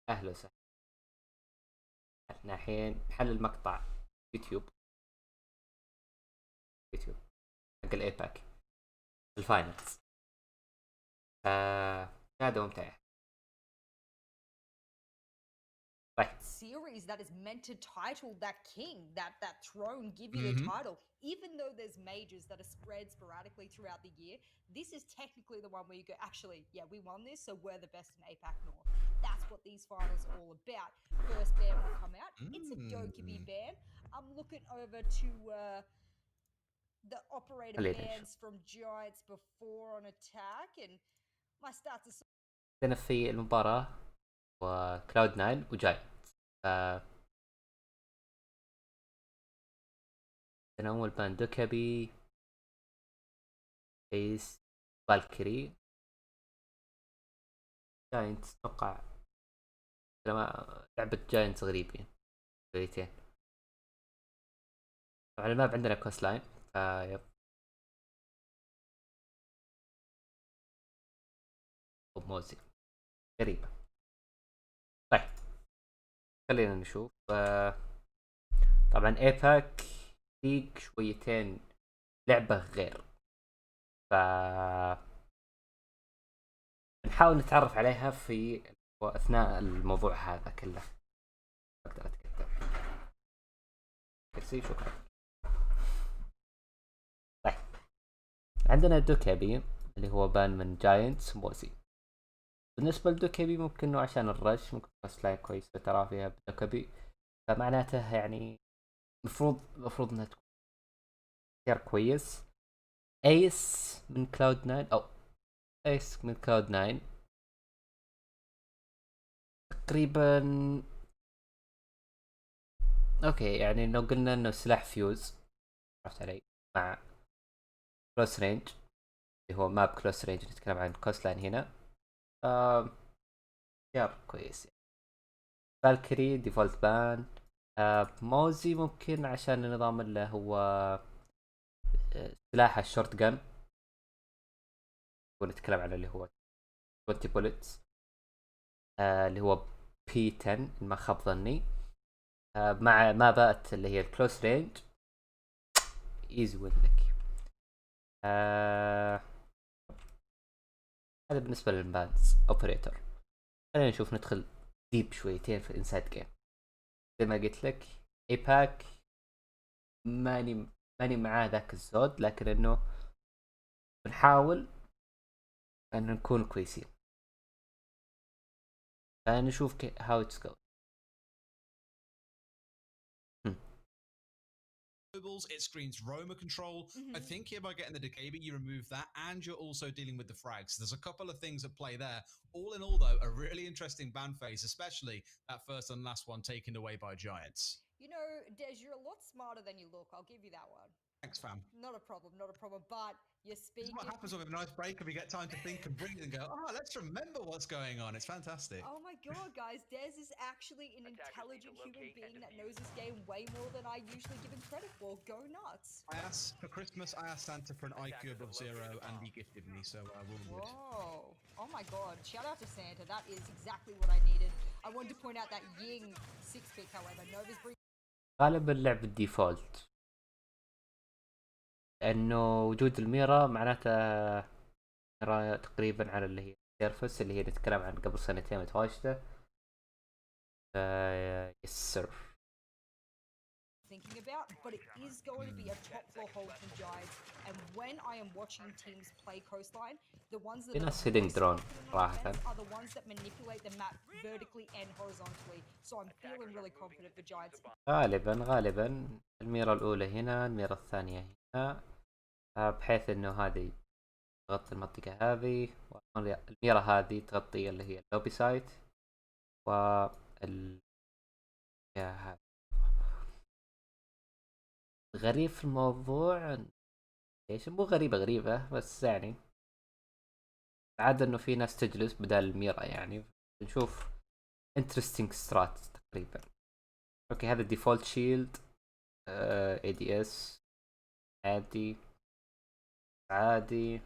اهلا وسهلا. احنا الحين نحلل مقطع يوتيوب حق الايباك الفاينلز. هذا ممتع. طيب series that is meant to title that king, that throne, give you the title. Even though there's majors that are spread sporadically throughout the year, this is technically the one where you go, actually, yeah, we won this, so we're the best in APAC North. That's what these finals are all about. First ban will come out. It's a Dokkaebi ban. I'm looking over to the operator bans from Giants before on attack, and my stats are عندنا في المباراة وكلاود 9 وجاي. عندنا أول بان دوكابي ايس فالكري جاينتس. اتوقع لعبة جاينتس غريبين شويتين. طبعا الماب عندنا كوست لاين يب موزي غريبة. طيب خلينا نشوف. طبعا ايباك ليج شويتين لعبة غير، ف نحاول نتعرف عليها في اثناء الموضوع هذا كله. اقدر اتكلم كرسي. شكرا. طيب عندنا دوكابي اللي هو بان من جاينتس موزي. بالنسبة لدوكابي ممكن انه عشان الرش ممكن بس لاين كويس ترى فيها بدوكابي، فمعناته يعني مفروض انها تكون اختيار كويس. ايس من كلاود 9 او ايس من كلاود 9 تقريبا اوكي. يعني لو قلنا انه سلاح فيوز، عرفت علي، مع كلوس رينج اللي هو ماب كلوس رينج، نتكلم عن كوست لاين هنا. اختيار كويس. فالكري ديفولت بان. موزي ممكن عشان النظام اللي هو سلاح الشورت جن، ونتكلم عن اللي هو 20 بوليتس، اللي هو بي 10 ما خاب ظني، مع مابات اللي هي الكلوس رينج ايزي وين لك. هذا بالنسبة للبانز اوبريتور. خلينا نشوف ندخل ديب شويتين في الانسايد جيم. زي ما قلت لك ايباك ماني معاه ذاك الزود، لكن انه بنحاول ان نكون كويسين. فنشوف هاو اتس جو. It screens roamer control. I think here by getting the Dokkaebi, you remove that, and you're also dealing with the frags. There's a couple of things at play there. All in all, though, a really interesting ban phase, especially that first and last one taken away by Giants. You know, Des, you're a lot smarter than you look. I'll give you that one. Thanks, fam. Not a problem. But you're speaking. This is what happens when we have a nice break and we get time to think and breathe and go, oh, let's remember what's going on. It's fantastic. Oh my god, guys. Des is actually an intelligent human being that knows this game way more than I usually give him credit for. Go nuts. For Christmas, I asked Santa for an IQ above 0 and he gifted me, so we're good. Whoa. Oh my god. Shout out to Santa. That is exactly what I needed. I wanted to point out that Ying 6-pick, however. Nova's bring. غالبا اللعب الديفولت، لانه وجود الميرا معناته نرى تقريبا على اللي هي سيرفس اللي هي نتكلم عن قبل سنتين متواجده. ييسر Thinking about, but it is going to be a top floor hold from Giants. And when I am watching teams play Coastline, the ones that في are ناس هيدنج درون صراحة. are the ones that manipulate the map vertically and horizontally. So I'm feeling really confident for Giants. غالبا الميرا الأولى هنا، الميرا الثانية هنا، بحيث إنه هذه تغطي المنطقة هذه، والميرا هذه تغطي اللي هي اللوبي سايت هذا. غريب في الموضوع ايش، مو غريبة بس يعني عادة انه في ناس تجلس بدال الميرا، يعني نشوف interesting strat تقريبا. اوكي هذا ديفولت شيلد اي دي اس عادي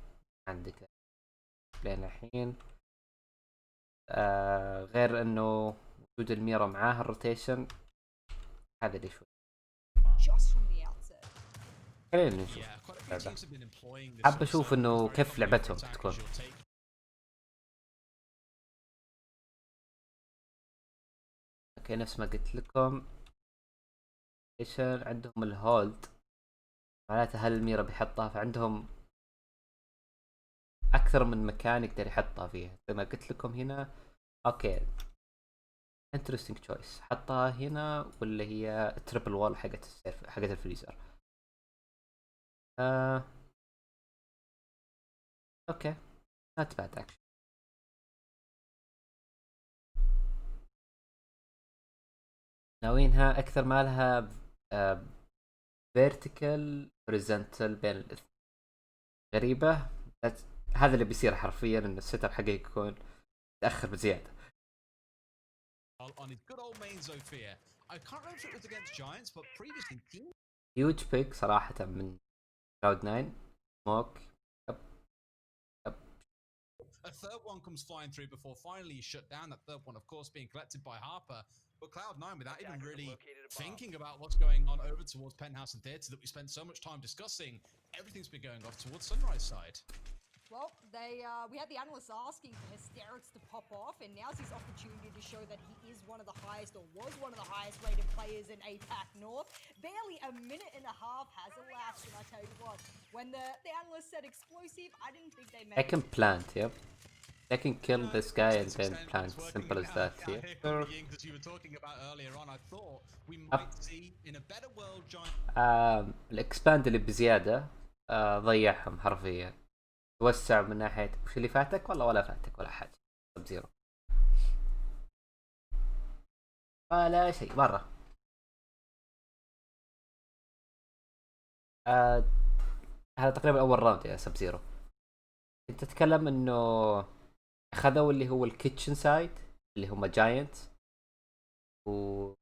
عندك لين الحين. غير انه وجود الميرا معاه الروتيشن هذا اللي شوي just from the outset. خلينا نشوف. حاب اشوف انه كيف لعبتهم تكون. اوكي نفس ما قلت لكم ايش عندهم الهولد، معناته هل الميرا بيحطها، فعندهم اكثر من مكان يقدر يحطها فيها زي ما قلت لكم هنا. اوكي انترستينج تشويس، حطها هنا ولا هي تريبل وول حقت السيرف حقت الفريزر. اوكي نوت باد اكشن. ناوينها اكثر ما لها فيرتيكال هوريزونتال بين الاثنين، غريبة. هذا اللي بيصير حرفيا ان السيت اب حقي يكون تاخر بزيادة. هيوج بيك صراحة من كلاود 9 سموك. A third one comes flying through before finally he's shut down. That third one, of course, being collected by Harper. But Cloud9, without even really thinking about what's going on over towards Penthouse and Theatre that we spent so much time discussing, everything's been going off towards Sunrise side. Well, we had the analysts asking for hysterics to pop off, and now's his opportunity to show that he is one of the highest, or was one of the highest rated players in Apac North. Barely a minute and a half has elapsed, and I tell you what, when the analysts said explosive, I didn't think they meant. I can plant, yep. I can kill this guy and then plant. Simple as that. Here come the Yings that you were talking about earlier on. I thought we might see in a better world giant. الاكسباند اللي بزيادة ضيعهم حرفيا. توسع من ناحية وش اللي فاتك، والله ولا فاتك ولا حاجة. سب زيرو ولا شيء مرة. هذا تقريبا اول راوند يا سب زيرو. انت تتكلم انه اخذوا اللي هو الكيتشن سايد اللي هم جاينت، و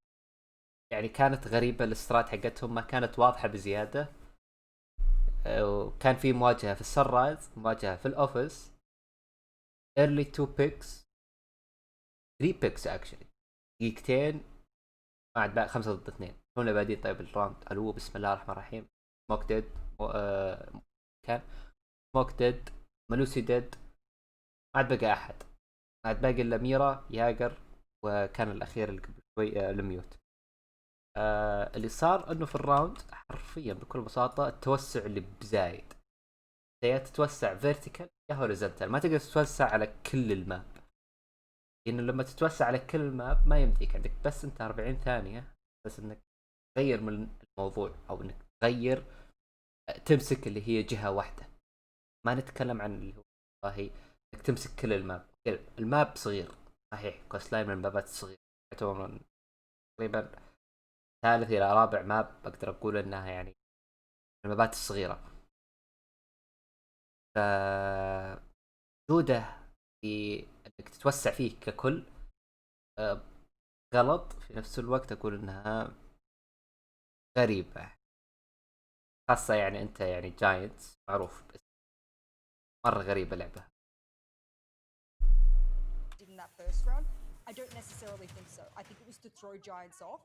يعني كانت غريبة الاسترات حقتهم، ما كانت واضحة بزيادة. وكان في مواجهة في السرايز، مواجهة في الاوفيس، early 2 picks 3 picks actually، دقيقتين بعد بقى 5 ضد 2 هم بادين. طيب الراوند الو بسم الله الرحمن الرحيم. سموك ديد كان سموك ديد، ملوسي ديد، ما عاد بقى احد، ما عاد باقي الا ميرا ياجر، وكان الاخير اللي قبل شوي الميوت. اللي صار انه في الراوند حرفيا بكل بساطة التوسع اللي بزايد، يا تتوسع فيرتيكال يا هوريزونتال، ما تقدر تتوسع على كل الماب، لانه لما تتوسع على كل الماب ما يمديك، عندك بس انت 40 ثانية بس انك تغير من الموضوع، او انك تغير تمسك اللي هي جهة واحدة. ما نتكلم عن اللي هو والله انك تمسك كل الماب. الماب صغير صحيح، كوست لاين من المابات الصغيرة، يعتبر تقريبا ثالث الى رابع ماب اقدر اقول انها يعني المابات الصغيرة. ف جودة في انك تتوسع فيه ككل غلط، في نفس الوقت اقول انها غريبة، خاصة يعني انت يعني جاينتس معروف بس مرة غريبة لعبة. In that first round, I don't necessarily think so. I think it was to throw Giants off.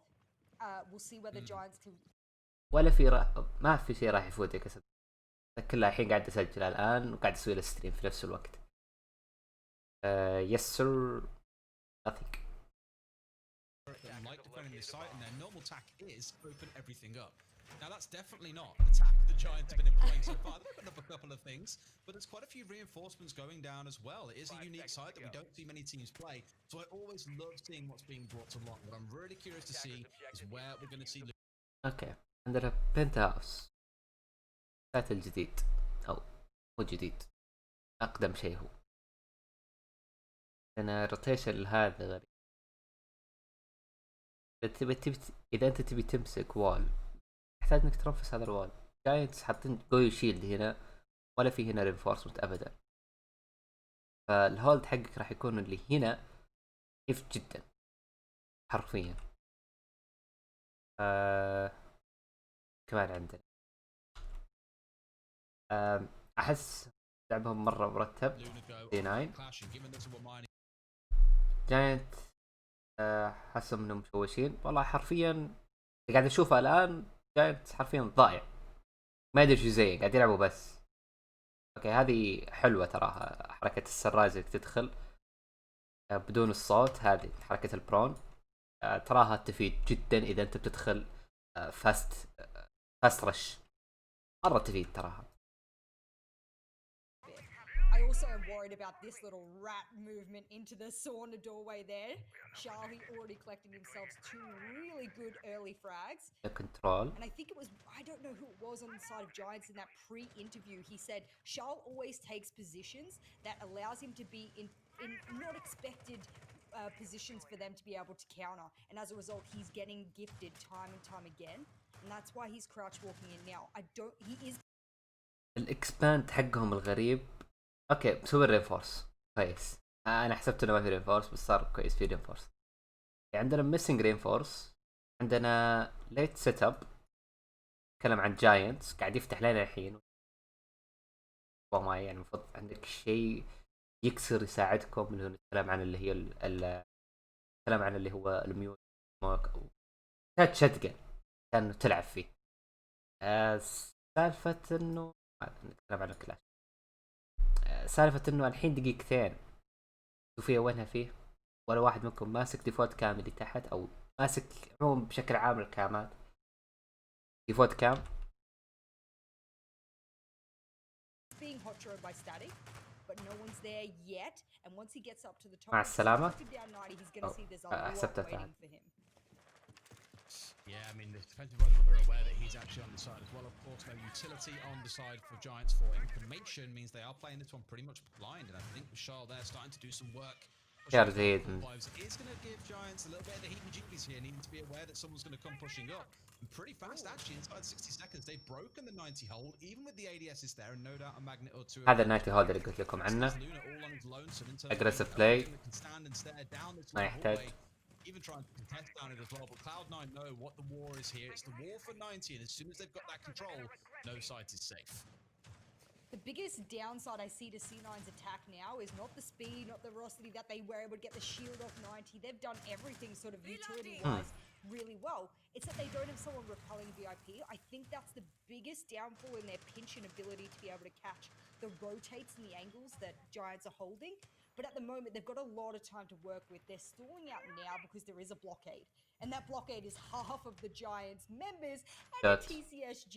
We'll see whether Giants can. ولا في ما في شيء راح يفوتك اسد، كلها الحين قاعد اسجل الان وقاعد اسوي الستريم في نفس الوقت. ييسر nothing. Like defending this site, and their normal tack is open everything up. Now that's definitely not the tack the Giants have been employing so far. They've opened up a couple of things, but there's quite a few reinforcements going down as well. It is a unique site that we don't see many teams play, so I always love seeing what's being brought to light. What I'm really curious to see is where we're going to see. اوكي عندنا بنت هاوس سايت الجديد، او مو جديد، اقدم شيء هو. انا روتيشن هذا غريب. اذا انت تبي تمسك وال تحتاج انك ترفس هذا الوال. جاينتس حاطين جوي شيلد هنا، ولا في هنا رينفورسمنت ابدا، فالهولد حقك راح يكون اللي هنا خفيف جدا حرفيا. كمان عندنا احس لعبهم مرة مرتب. C9 جاينت حسهم انهم مشوشين والله حرفيا. اللي قاعد اشوفه الان جاينتس حرفيا ضايع، ما ادري شو زي قاعد يلعبوا بس. اوكي هذه حلوه تراها، حركه السراج اللي تدخل بدون الصوت، هذه حركه البرون تراها تفيد جدا اذا انت بتدخل فاست رش، مره تفيد تراها. I also am worried about this little rat movement into the sauna doorway there. Charlie already collected himself 2 really good early frags. الكنترول And I think it was, I don't know who it was on the side of Giants in that pre-interview. He said Charles always takes positions that allows him to be in not expected positions for them to be able to counter. And as a result, he's getting gifted time and time again. And that's why he's crouch walking in now. He is. الاكسباند حقهم الغريب. اوكي مسوي رينفورس كويس، انا حسبت انه ما في رينفورس بس صار كويس في رينفورس. عندنا ميسنج رينفورس، عندنا ليت سيت اب، تكلم عن جاينتس قاعد يفتح لنا الحين. يعني المفروض عندك شيء يكسر يساعدكم، اللي هو نتكلم عن اللي هي نتكلم عن اللي هو الميوت كانت شتقن كان تلعب فيه. سالفة انه نتكلم عن الكلاش، سالفة انه الحين دقيقتين شوفيها وينها فيه، ولا واحد منكم ماسك ديفولت كام اللي تحت او ماسك عموما بشكل عام الكامات ديفولت كام. being hot drilled by static, but no one's there yet. And once he gets up to the top, مع السلامة. down 90, he's going to see there's a lot أحسبتها waiting فعلا. for him. Yeah, I mean, the defensive riders are aware that he's actually on the side as well. Of course, no utility on the side for Giants for information means they are playing this one pretty much blind. And I think Charles there starting to do some work. Yeah, they did. Is going to give Giants a little bit of the heebie-jeebies here, needing to be aware that someone's going to come pushing up. And pretty fast, actually, inside 60 seconds, they've broken the 90 hold, even with the ADS is there, and no doubt a magnet or two. هذا النايتي هولد اللي قلت لكم عنه. Aggressive play. ما يحتاج. Even trying to contest down it as well, but Cloud9 know what the war is here. It's the war for 90, and as soon as they've got that control, no site is safe. The biggest downside I see to C9's attack now is not the speed, not the velocity that they were able to get the shield off 90. They've done everything sort of utility-wise really well. It's that they don't have someone repelling VIP. I think that's the biggest downfall in their pinch and ability to be able to catch the rotates and the angles that Giants are holding. But at the moment, they've got a lot of time to work with. They're stalling out now because there is a blockade. And that blockade is half of the Giants members and a TCSG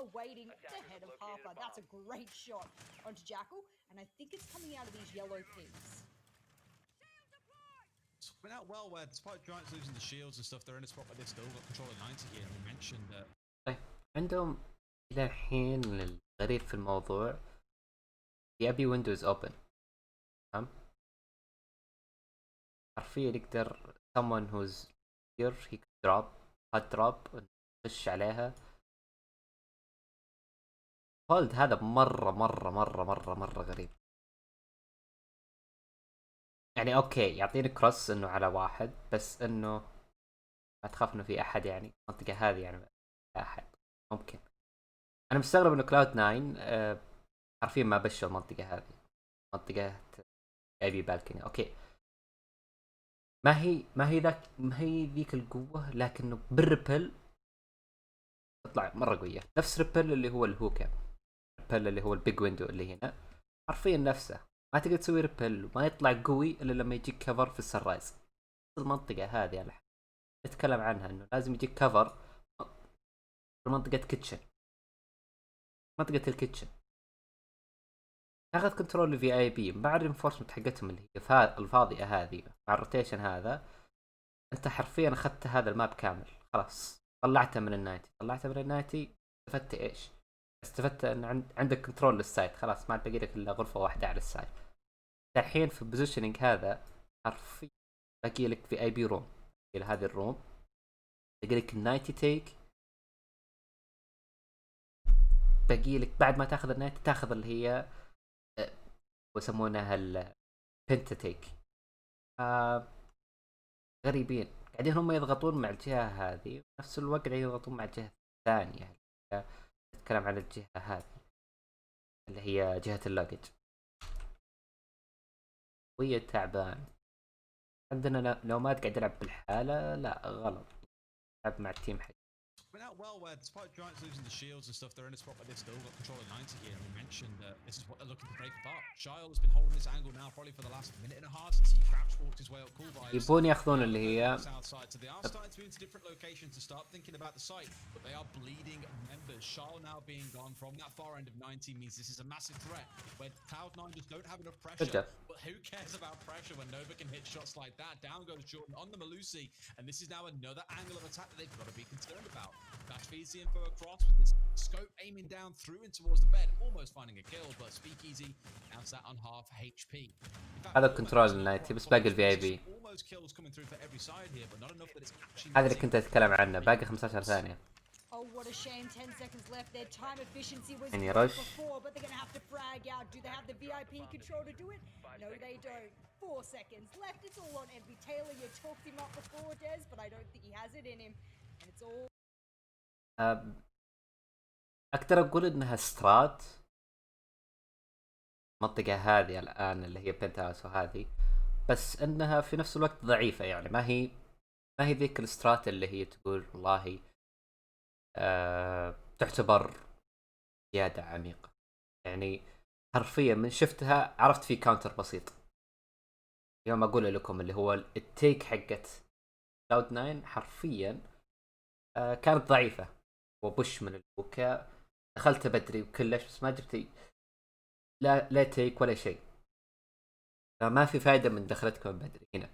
awaiting the head of Harper. That's a great shot onto Jackal. And I think it's coming out of these yellow pings. It's been out well where despite Giants losing the shields and stuff, they're in a spot where they've still got control of 90 here. And we mentioned that. عندهم إلى الحين الغريب في الموضوع يبي ويندوز اوبن. تمام حرفيا يقدر someone who's here he could drop hot drop نخش عليها. هولد هذا مرة غريب. يعني اوكي يعطيني كروس انه على واحد، بس انه ما تخاف انه في احد يعني المنطقة هذه يعني احد ممكن. انا مستغرب انه كلاود 9 حرفيا ما بشوا المنطقة هذه، منطقة ابي بالكني. اوكي ما هي ذيك القوة، لكنه بالريبل تطلع مرة قوية. نفس ريبل اللي هو الهوكا، ريبل اللي هو البيج ويندو اللي هنا حرفيا نفسه. ما تقدر تسوي ريبل وما يطلع قوي الا لما يجيك كفر في السرايز. المنطقة هذه يعني نتكلم عنها انه لازم يجيك كفر في منطقة كيتشن، منطقة الكيتشن تاخذ كنترول في اي بي مع الرينفورسمنت حقتهم اللي هي الفاضية هذه مع الروتيشن هذا. انت حرفيا اخذت هذا الماب كامل خلاص، طلعته من النايتي، استفدت ايش؟ استفدت ان عندك كنترول للسايت خلاص، ما باقي لك الا غرفة واحدة على السايت. الحين في البوزيشننج هذا حرفيا باقي لك في اي بي روم، الى هذه الروم باقي لك النايتي تيك، باقي لك بعد ما تاخذ النايتي تاخذ اللي هي ويسمونها البنتا تيك. غريبين قاعدين هم يضغطون مع الجهة هذه نفس الوقت قاعدين يضغطون مع الجهة الثانية. نتكلم عن الجهة هذه اللي هي جهة اللاجج، وهي تعبان. عندنا نوماد قاعد يلعب بالحالة، لا غلط، يلعب مع التيم حق. Went out well where despite Giants losing the shields and stuff, they're in a spot where they've still got control of 90 here, and we mentioned this is what they're looking to break apart. Shile has been holding this angle now probably for the last minute and a half since he crouch walked his way up cool vibes. يبون ياخذون اللي هي outside, so they are starting to move into different locations to start thinking about the site, but they are bleeding members. Shile now being gone from that far end of 90 means this is a massive threat where Cloud9 just don't have enough pressure. But who cares about pressure when Nova can hit shots like that? Down goes Jordan on the Malusi, and this is now another angle of attack that they've got to be concerned about. Dash feeds the info across with this scope aiming down through and towards the bed, almost finding a kill, but Speakeasy now sat on half HP. هذا كنترول النايتي، بس باقي الفي اي بي. هذا اللي كنت اتكلم عنه، باقي 15 ثانية. Oh, what a shame. 10 seconds left. Their time efficiency was Any good rush? before, but they're going to have to frag out. Do they have the VIP control to do it? No, they don't. 4 seconds left. It's all on MV Taylor. You talked him up before, Des, but I don't think he has it in him. And it's all... اقدر اقول انها سترات المنطقة هذه الان اللي هي بنتاوس وهذه، بس انها في نفس الوقت ضعيفة، يعني ما هي ذيك السترات اللي هي تقول والله تعتبر زيادة عميقة. يعني حرفيا من شفتها عرفت في كاونتر بسيط. يوم اقول لكم اللي هو التيك حقت كلاود9 حرفيا كانت ضعيفة، وبش من البوكا دخلت بدري وكلش، بس ما جبت لا تيك ولا شيء، فما في فائدة من دخلتكم بدري هنا.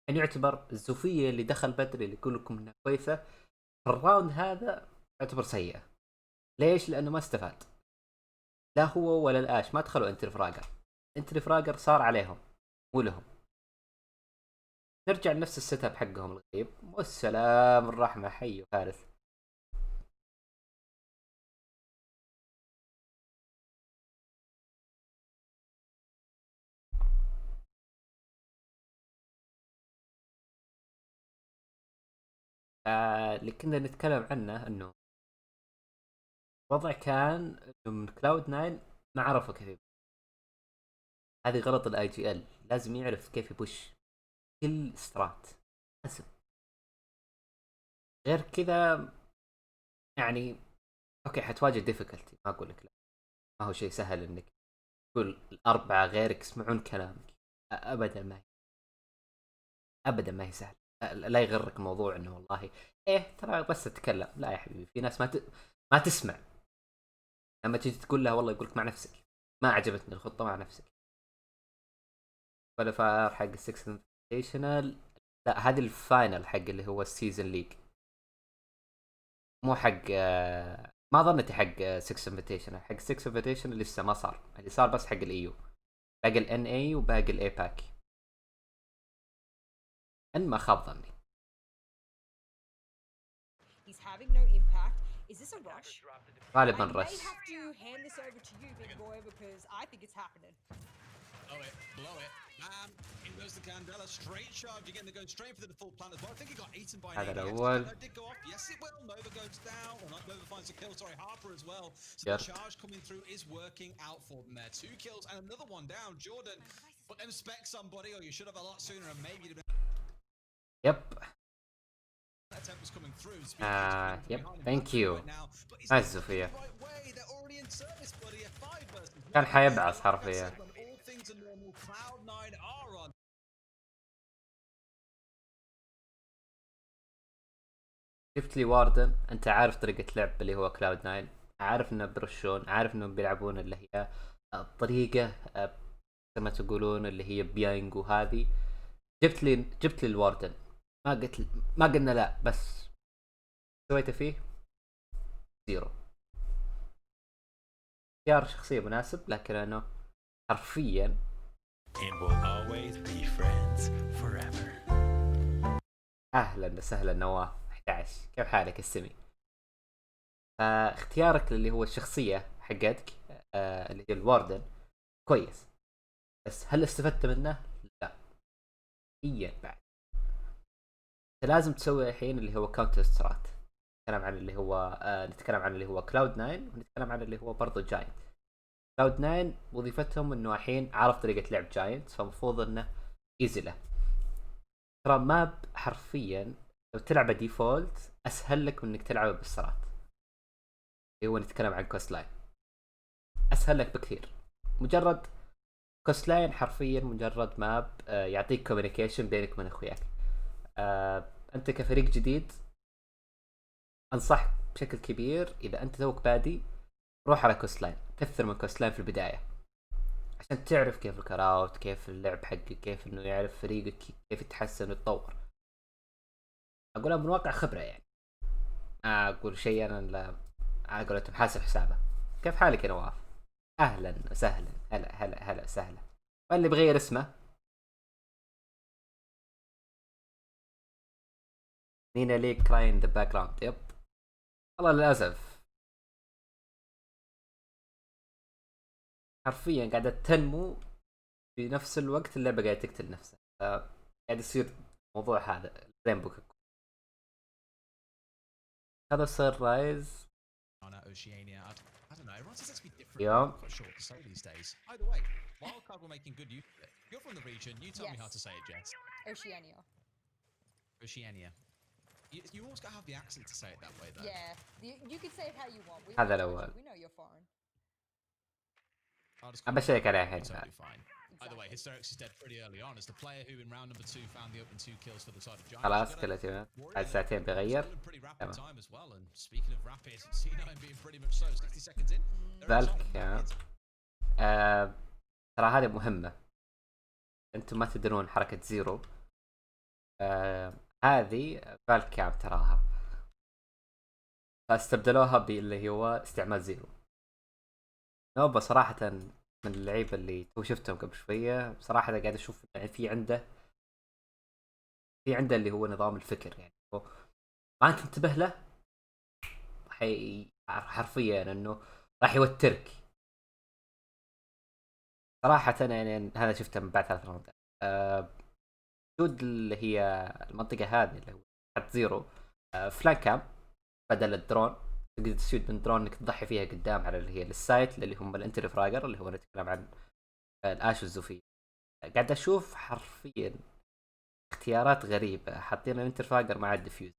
يعني يعتبر الزوفية اللي دخل بدري اللي يقول لكم انها كويسة، في الراوند هذا يعتبر سيئة. ليش؟ لانه ما استفاد، لا هو ولا الآش ما دخلوا انتري فراجر صار عليهم مو لهم. نرجع لنفس السيت اب حقهم الغريب، والسلام الرحمة حي وفارس. اللي كنا نتكلم عنه انه الوضع كان انه من كلاود 9 ما عرفوا كيف يبوش. هذه غلط الاي جي ال، لازم يعرف كيف يبوش كل سترات لازم. غير كذا يعني اوكي حتواجه ديفيكولتي، ما اقول لك لا، ما هو شيء سهل انك تقول الاربعه غيرك يسمعون كلامك، ابدا ما هي سهل. لا يغرك الموضوع انه والله ايه ترى بس اتكلم، لا يا حبيبي، في ناس ما تسمع. لما تيجي تقول لها والله يقولك مع نفسك، ما عجبتني الخطه مع نفسك. كواليفاير حق 6 انفيتيشنال، لا هذه الفاينل حق اللي هو السيزون ليج، مو حق ما ظنتي حق 6 انفيتيشنال. حق 6 انفيتيشنال لسه ما صار، اللي صار بس حق الايو، باقي الان اي وباقي الايباك ان ما خاب ظني. He's having no impact. Is this a rush? غالبا I may رش. have to hand this over to you, big boy, because I think it's happening. Blow it. In goes the Candela, straight charge again. They're going straight for the default plan as well. I think he got eaten by an هذا ADS. الأول. That did go off. Yes, it will. Nova goes down. Well, not Nova finds a kill. Sorry, Harper as well. So Yep. the charge coming through is working out for them there. 2 kills and another one down. Jordan, but them spec somebody, or you should have a lot sooner, and maybe you'd have been. Yep. That attempt was coming through. Yep. Thank you. Nice Zofia. كان حيبعث حرفيا. جبت لي واردن، انت عارف طريقة لعب اللي هو كلاود 9، عارف انه برشون، عارف انهم بيلعبون اللي هي الطريقة زي ما تقولون اللي هي بيانج، وهذه جبت لي الواردن، ما قلنا لا، بس سويته فيه زيرو. اختيار شخصية مناسب، لكن انه حرفيا And we'll always be friends forever. اهلا وسهلا نواف 11، كيف حالك السمي؟ فاختيارك اللي هو الشخصية حقتك اللي هي الواردن كويس، بس هل استفدت منه؟ لا. هي بعد انت لازم تسوي الحين اللي هو كاونتر سترات. نتكلم عن اللي هو كلاود 9، ونتكلم عن اللي هو برضو جاينت. كلاود 9 وظيفتهم انه الحين عرف طريقة لعب جاينت، فمفروض انه ايزي له. ترى ماب حرفيا لو تلعبه ديفولت اسهل لك من انك تلعبه بالسرات. هو نتكلم عن كوست لاين اسهل لك بكثير. مجرد كوست لاين حرفيا مجرد ماب يعطيك كوميونيكيشن بينك وبين اخوياك. انت كفريق جديد انصحك بشكل كبير اذا انت توك بادي روح على كوست لاين، كثر من كوست لاين في البدايه عشان تعرف كيف الكراوت، كيف اللعب حقك، كيف انه يعرف فريقك كيف يتحسن ويتطور. اقولها من واقع خبره يعني، اقول شيء انا لا اقول انت محاسب حسابه. كيف حالك يا نواف؟ اهلا وسهلا، هلا سهلا. واللي بغير اسمه نينا ليك كراين ذا باك جراوند. يب والله للاسف حرفيا قاعده تنمو في نفس الوقت اللعبه قاعده تقتل نفسها. قاعد يصير موضوع هذا رينبو. هذا صار رايز On Oceania, I don't know. Everyone says it's be different. Yeah. I'm not sure to say these days. Either way, Wildcard were making good use of it. You're from the region. You tell me how Yes. to say it, Jess. Oceania. Oceania. You always gotta have the accent to say it that way, though. Yeah, you can say it how you want. We هذا know الأول. we know you're foreign. I'll just call it أبشرك عليها Oceania, الحين. totally fine. Either way, Exactly. Hysterics is dead pretty early on as the player who in round number 2 found the open 2 kills for the side of Giants. خلاص كله تمام. بعد ساعتين بيغير. Still in pretty rapid time as well. And speaking of rapid, C9 being pretty much so 60 seconds in. ذلك ترى هذه مهمة. انتم ما تدرون حركة زيرو. هذه فالك كام تراها. فاستبدلوها باللي هو استعمال زيرو. نوبة صراحة من اللعيبة اللي تو شفتهم قبل شوية بصراحة قاعد اشوف يعني في عنده اللي هو نظام الفكر يعني ما تنتبه له حرفيا انه راح يوترك صراحة. يعني هذا شفته من بعد 3 راوندات. وجود اللي هي المنطقة هذه اللي هو حط زيرو فلان كام بدل الدرون، تقدر تسويد من درون انك تضحي فيها قدام على اللي هي السايت اللي هم الانتري فراجر اللي هو نتكلم عن الاش والزوفية. قاعد اشوف حرفيا اختيارات غريبة حاطين الانتري فراجر مع الديفيوز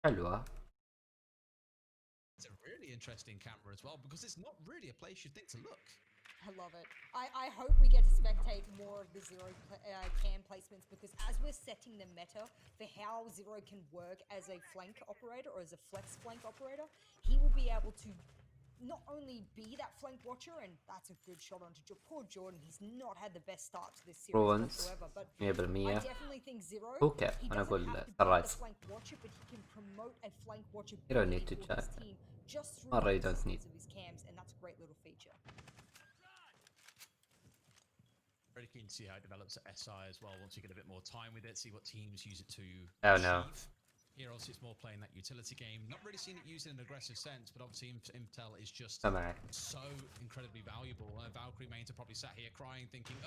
حلوة. It's a really interesting camera as well because it's not really a place you think to look. I love it. I hope we get to spectate more of the Zero cam placements because as we're setting the meta for how Zero can work as a flank operator or as a flex flank operator, he will be able to not only be that flank watcher, and that's a good shot onto poor Jordan. He's not had the best start to this series whatsoever, but I definitely think Zero, he doesn't have to be the flank watcher, but he can promote a flank watcher for his team just through the existence of his cams, and that's a great little feature. Very keen to see how it develops at SI as well once you get a bit more time with it, see what teams use it to achieve. Here also it's more playing that utility game. Not really seen it used in an aggressive sense, but obviously Intel is just so incredibly valuable. Valkyrie mains are probably sat here crying, thinking,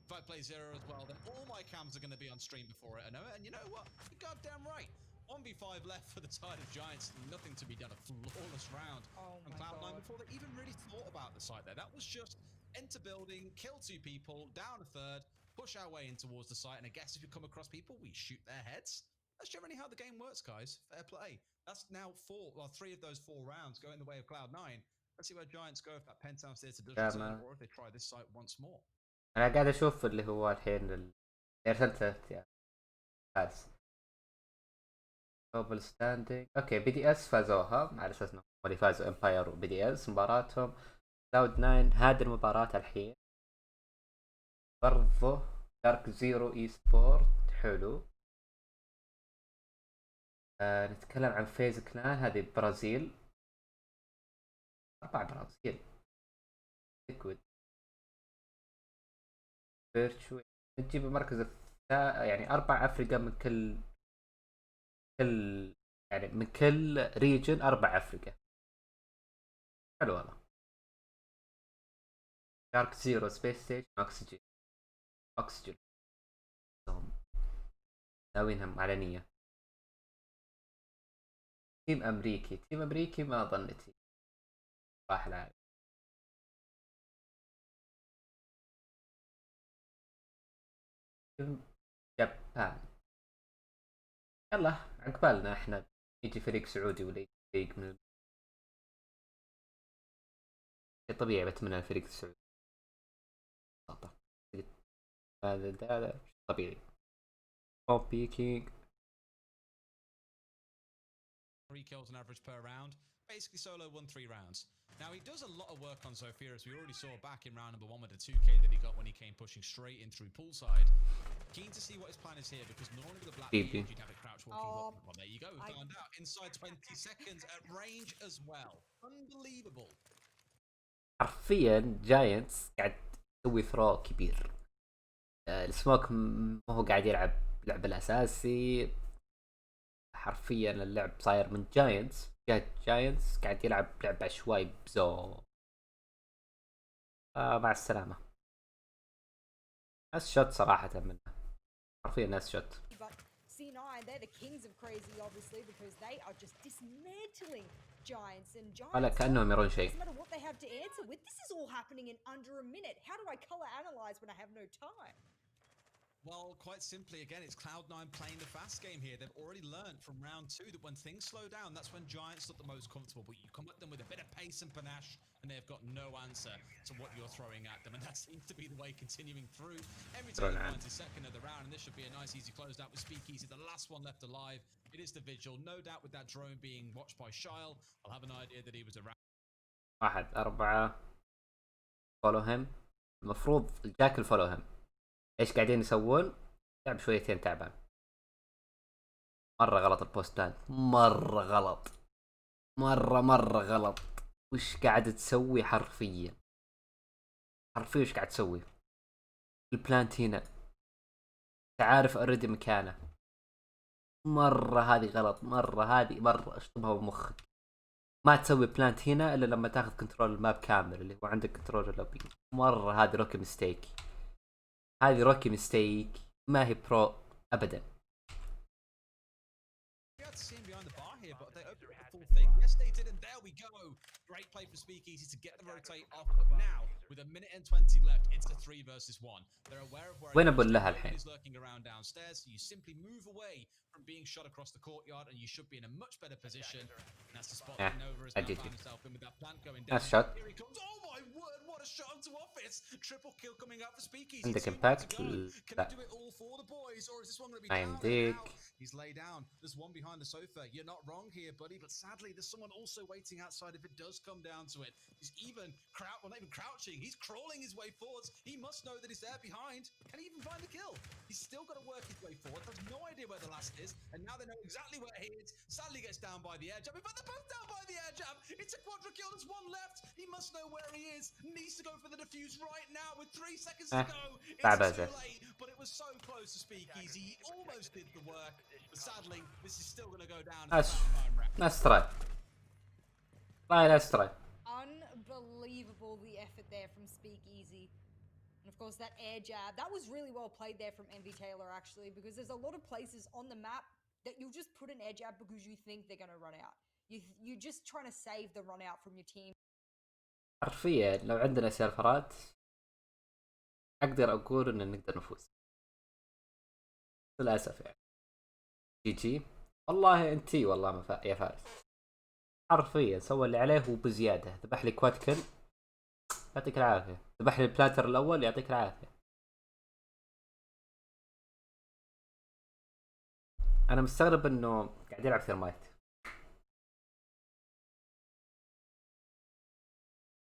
if I play Zero as well, then all my cams are going to be on stream before it. I know it, and you know what? You're goddamn right. 1v5 left for the side of Giants. Nothing to be done. A flawless round from Cloud9 before they even really thought about the site there. That was just enter building, kill 2 people, down a third, push our way in towards the site, and I guess if you come across people, we shoot their heads. That's generally how the game works, guys. Fair play. That's now 3 of those 4 rounds going the way of Cloud9. Let's see where Giants go if that penthouse theatre does return, or if they try this site once more. انا قاعد اشوف اللي هو الحين ارسلت يعني فاز جلوبال ستاندينج. اوكي بي دي اس فازوها على اساس انهم اللي فازوا امباير وبي دي اس مباراتهم. كلاود 9 هذه المباراة الحين برضه دارك زيرو اي سبورت حلو. نتكلم عن فيز كلان هذه برازيل 4 برازيل ليكويد فيرتشو نجيب المركز يعني 4 افريقيا من كل يعني من كل ريجن 4 افريقيا حلو والله. دارك زيرو سبيس ستيج اوكسجين ناوينهم على نية. تيم امريكي ما ظنتي راح لاعب. جابان. يلا عقبالنا احنا يجي فريق سعودي ولا يجي فريق من طبيعي بتمنى الفريق السعودي. هذا طبيعي. بيكينج 3 kills on average per round. Basically solo won 3 rounds. Now he does a lot of work on Sophia, as we already saw back in round number 1 with the 2k that he got when he came pushing straight in through poolside. Keen to see what his plan is here, because normally with the black Maybe. you'd have it crouch walking up. Well, there you go, we found out. Inside 20 seconds at range as well. Unbelievable. حرفيا جاينتس قاعد يسوي ثرو كبير. السموك ما هو قاعد يلعب لعب الاساسي. حرفيا اللعب صاير من جاينتس. جاينتس قاعد يلعب لعب عشوائي بزو. مع السلامة. ناس شوت صراحة منه. حرفيا ناس شوت. C9, they're the kings of crazy, obviously, because they are just dismantling Giants and Giants. ولا كأنهم يرون شيء. Doesn't matter what they have to answer with. This is all happening in under a minute. How do I color analyze when I have no time? Well, quite simply, again, it's Cloud9 playing the fast game here. They've already learned from round 2 that when things slow down, that's when Giants look the most comfortable. But you come at them with a bit of pace and panache, and they've got no answer to what you're throwing at them. And that seems to be the way continuing through. Every time he finds his second of the round, and this should be a nice, easy close out with Speakeasy, the last one left alive. It is the Vigil. No doubt with that drone being watched by Shile, I'll have an idea that he was around. 1-4 follow him. المفروض الجاكل فولو هم. ايش قاعدين يسوون؟ لعب شويتين تعبان. مرة غلط البوست بلان. مرة غلط. مرة غلط. وش قاعد تسوي حرفيا؟ حرفيا وش قاعد تسوي؟ البلانت هنا. تعرف اوريدي مكانه. مرة هذه غلط. مرة اشطبها بمخك. ما تسوي بلانت هنا الا لما تاخذ كنترول الماب كامل اللي هو عندك كنترول اللوبي. مرة هذه روكي ميستيك. هذه روكي ميستيك. ما هي برو ابدا. But they opened the full thing. Yes, they did, and there we go. Great play for Speakeasy to get the rotate off. But now, with a minute and 20 left, it's a 3 versus 1. They're aware of where he's lurking around downstairs, so you simply move away from being shot across the courtyard, and you should be in a much better position. And that's the spot that Nova has now found himself in with that plant going down. Here he comes. Oh my word, what a shot into office. Triple kill coming out for Speakeasy. عندك impact. Can he do it all for the boys, or is this one going to be down? He's laid down. There's one behind the sofa. You're not wrong here, buddy, but sadly there's someone also waiting outside if it does come down to it. He's even not even crouching, he's crawling his way forwards. He must know that he's there behind. Can he even find the kill? He's still got to work his way forward. Has no idea where the last is, and now they know exactly where he is. Sadly gets down by the air jab, but they're both down by the air jab. It's a quadra kill. There's one left. He must know where he is. Needs to go for the defuse right now with 3 seconds to go. It's too late, but it was so close to Speakeasy. He almost did the work, but sadly this is still going to go down. Nice try. Nice try. Unbelievable the effort there from Speakeasy. And of course that air jab, that was really well played there from MV Taylor actually, because there's a lot of places on the map that you'll just put an air jab because you think they're going to run out. You're just trying to save the run out from your team. حرفيا لو عندنا سيرفرات اقدر اقول ان نقدر نفوز. للاسف يعني. جي والله انتي والله ما يا فارس. حرفيا سوى اللي عليه وبزياده. ذبح لي كواد كل يعطيك العافيه. ذبح لي البلانتر الاول يعطيك العافيه. انا مستغرب انه قاعد يلعب ثيرمايت.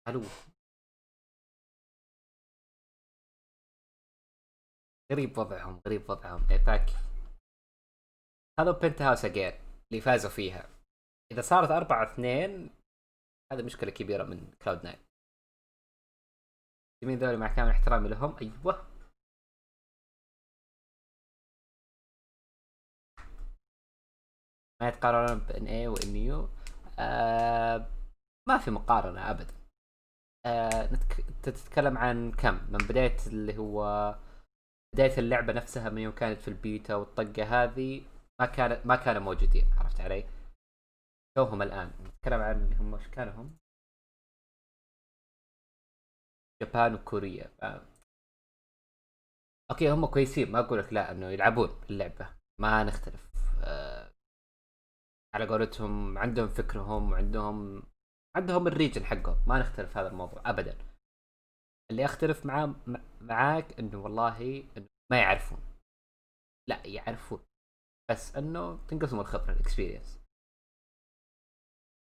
الو غريب وضعهم. ايباك هذا بنت هاوس اجين اللي فازوا فيها. اذا صارت 4-2 هذا مشكلة كبيرة من كلاود 9. يمين ذولي مع كامل احترامي لهم. ايوه ما يتقارنون بان اي وان يو. ما في مقارنة ابدا. تتكلم عن كم من بداية اللي هو بداية اللعبة نفسها من يوم كانت في البيتا والطقة هذه ما كانوا موجودين. عرفت علي؟ توهم الآن نتكلم عن اللي هم وش كانوا هم يابان وكوريا. اوكي هم كويسين، ما اقول لك لا انه يلعبون اللعبه، ما نختلف. على قولتهم عندهم فكرهم وعندهم الريجن حقهم، ما نختلف هذا الموضوع ابدا. اللي اختلف معاك انه والله إنه ما يعرفون، لا يعرفون، بس انه تنقسم الخبره الاكسبيرينس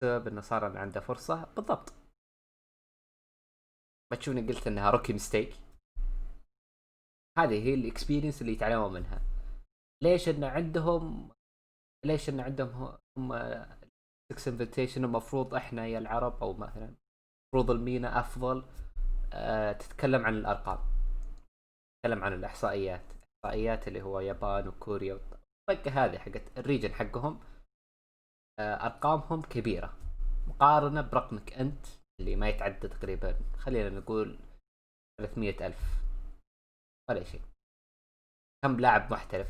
بسبب انه صار إنه عنده فرصه بالضبط. ما تشوفني قلت انها روكي ميستيك؟ هذه هي الاكسبيرينس اللي يتعلمون منها. ليش ان عندهم هم 6 انفيتيشن، المفروض احنا يا العرب او مثلا المفروض المينا افضل. تتكلم عن الارقام، تتكلم عن الاحصائيات اللي هو يابان وكوريا الطقه هذه حقت الريجن حقهم. ارقامهم كبيره مقارنه برقمك انت اللي ما يتعدى تقريبا، خلينا نقول 300,000 ولا شيء. كم لاعب محترف؟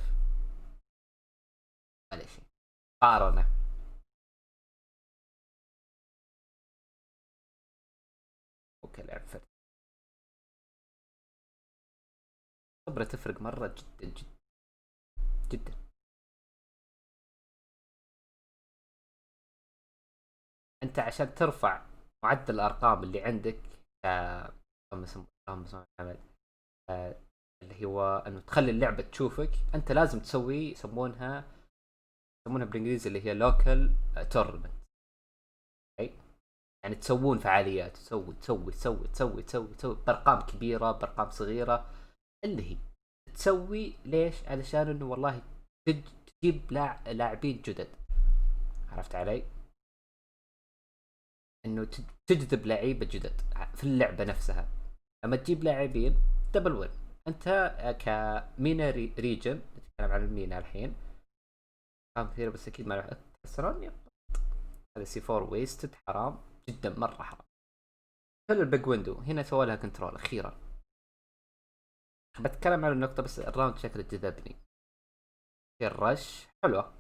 ولا شيء مقارنه. اوكي لعب فرد، خبرة تفرق مرة جدا جدا جدا. انت عشان ترفع معدل الارقام اللي عندك اللهم صل على محمد، اللي هو انه تخلي اللعبة تشوفك، انت لازم تسوي يسمونها بالانجليزي اللي هي لوكال تورنمنت. يعني تسوون فعاليات، تسوي بارقام كبيرة بارقام صغيرة، اللي هي تسوي ليش؟ علشان انه والله تجيب لاعبين جدد. عرفت علي؟ انه تجذب لعيبه جدد في اللعبه نفسها. لما تجيب لاعبين دبل وين. انت كمينا ريجن، نتكلم عن المينا الحين، كان كثير بس اكيد ما راح تخسرون. هذا سي 4 ويستد، حرام جدا، مره حرام. حلو البيج ويندو هنا سوى لها كنترول اخيرا. بتكلم عن النقطه، بس الراوند شكله جذبني في الرش. حلوه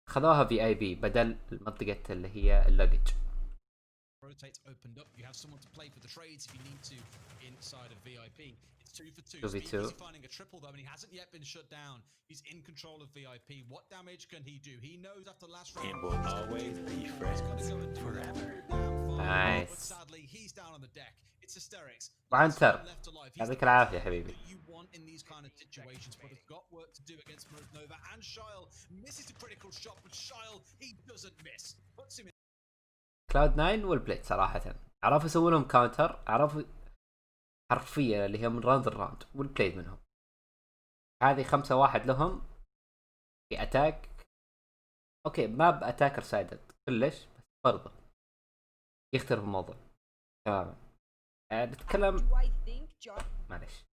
خذوها في اي بي بدل المنطقه اللي هي اللجج. Rotates opened up. You have someone to play for the trades if you need to inside of VIP. It's 2 for 2. 2v2. He's finding a triple though, and he hasn't yet been shut down. He's in control of VIP. What damage can he do? He knows after last round. It will always be friends forever. Nice. But sadly, he's down on the deck. It's hysterics. وعنتر Left alive. He's يعطيك the العافيه حبيبي. that you want in these kind of situations, but have got work to do against Nova. And Shile misses a critical shot, but Shile, he doesn't miss. Puts him in. كلاود 9 والبليد صراحة عرفوا يسوون لهم كاونتر، عرفوا حرفيا اللي هي من راوند الراوند، والبليد منهم هذه 5-1 لهم في اتاك. اوكي ما باتاكر سايدد كلش، بس برضه يختلف الموضوع تماما. نتكلم معلش،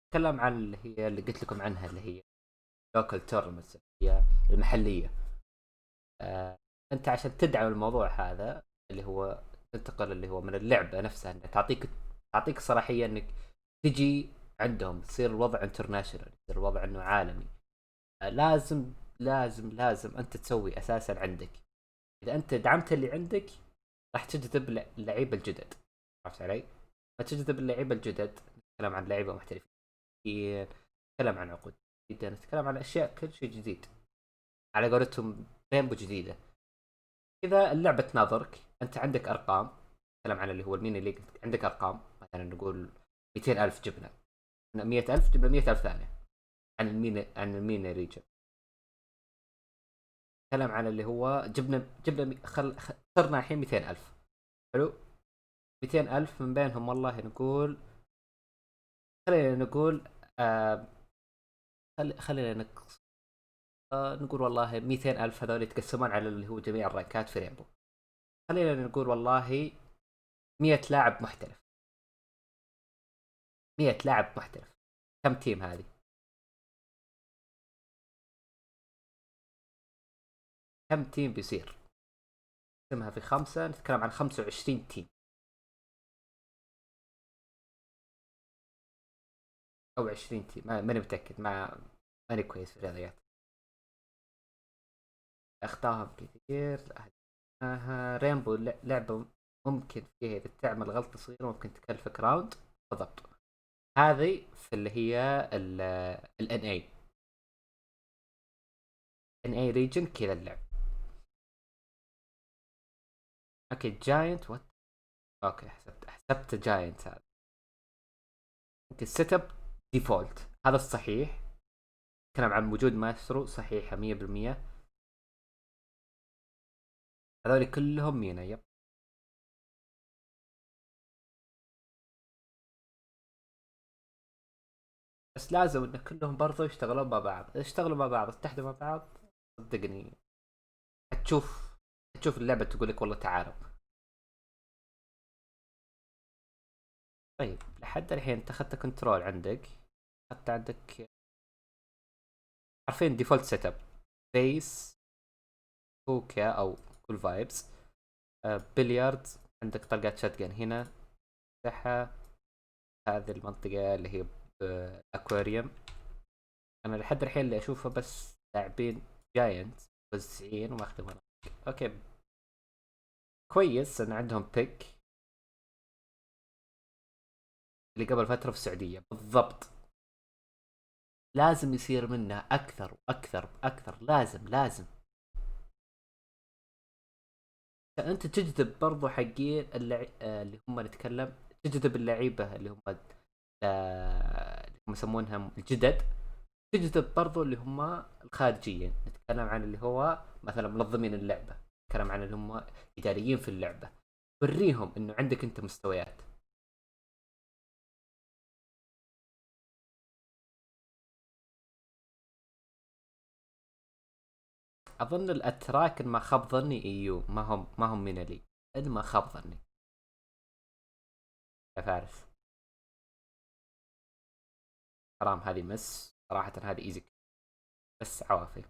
نتكلم عن اللي هي اللي قلت لكم عنها، اللي هي لوكال تورنمنتس، هي المحلية. انت عشان تدعم الموضوع هذا اللي هو تنتقل اللي هو من اللعبة نفسها، انها تعطيك صلاحية انك تجي عندهم، تصير الوضع انترناشونال، يصير الوضع انه عالمي. لازم انت تسوي اساسا عندك. اذا انت دعمت اللي عندك راح تجذب اللعيبة الجدد. عرفت علي؟ ما تجذب اللعيبة الجدد، نتكلم عن لعيبة محترفين، نتكلم عن عقود جديدة، نتكلم عن اشياء كل شيء جديد، على قولتهم رينبو جديدة. إذا اللعبة تناظرك، أنت عندك أرقام، نتكلم عن اللي هو الميني ليج، عندك أرقام مثلا نقول 200,000 جبنا 100,000 جبنا 100,000 ثانية عن الميني ريجن. نتكلم عن اللي هو جبنا صرنا الحين 200,000. حلو، 200,000 من بينهم والله نقول خلينا نقول خلينا نقول والله 200,000 هذول يتقسمون على اللي هو جميع الرانكات في رينبو. خلينا نقول والله 100 لاعب محترف. 100 لاعب محترف كم تيم هذه؟ كم تيم بيصير؟ نقسمها في 5، نتكلم عن 25 تيم أو 20 تيم، ماني متأكد، ماني كويس في الرياضيات، أخطاهم كثير. رينبو لعبة ممكن فيها إذا تعمل غلطة صغيرة ممكن تكلفك راوند بالضبط. هذه في اللي هي ال NA ريجن كذا اللعب. اوكي جاينت وات، اوكي حسبت جاينت. هذا اوكي السيت اب ديفولت هذا الصحيح. كلام عن وجود ماسترو صحيحة 100%. هذول كلهم مينا. يب بس لازم ان كلهم برضو يشتغلون مع بعض، يشتغلوا مع بعض، اتحدوا مع بعض، صدقني تشوف اللعبة تقول لك والله تعارب. طيب لحد الحين انت اخذت كنترول عندك، اخذت عندك عارفين ديفولت سيت اب بيس هوكا او كول فايبس. بليارد عندك طلقات شاتجن هنا تفتحها. هذه المنطقة اللي هي باكواريوم. انا لحد الحين اللي اشوفها بس لاعبين جاينت موزعين وماخذين مناطق. اوكي كويس ان عندهم بيك اللي قبل فترة في السعودية بالضبط. لازم يصير منه اكثر واكثر واكثر، لازم انت تجذب برضو حقين اللي هم نتكلم، تجذب اللعيبة اللي هم اللي هم يسمونها الجدد، تجذب برضو اللي هم الخارجيين. نتكلم عن اللي هو مثلا منظمين اللعبة، نتكلم عن اللي هم إداريين في اللعبة، وريهم انه عندك انت مستويات. اظن الاتراك ما خاب ظني ايو ما هم من لي ما خاب ظني يا فارس. حرام هذه مس صراحة، هذه ايزي بس عوافي.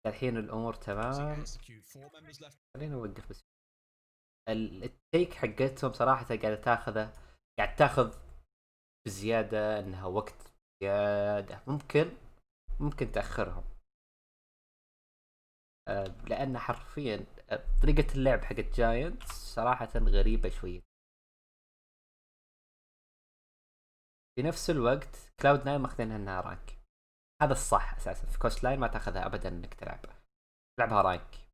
الحين الامور تمام. خلينا نوقف بس. التيك حقتهم صراحة قاعد تاخذ بزيادة، انها وقت زيادة. ممكن تأخرهم. لان حرفيا طريقة اللعب حقت جاينت صراحة غريبة شوية. في نفس الوقت كلاود 9 ماخذينها انها رانك، هذا الصح. اساسا في كوست لاين ما تاخذها ابدا انك تلعبها رانك.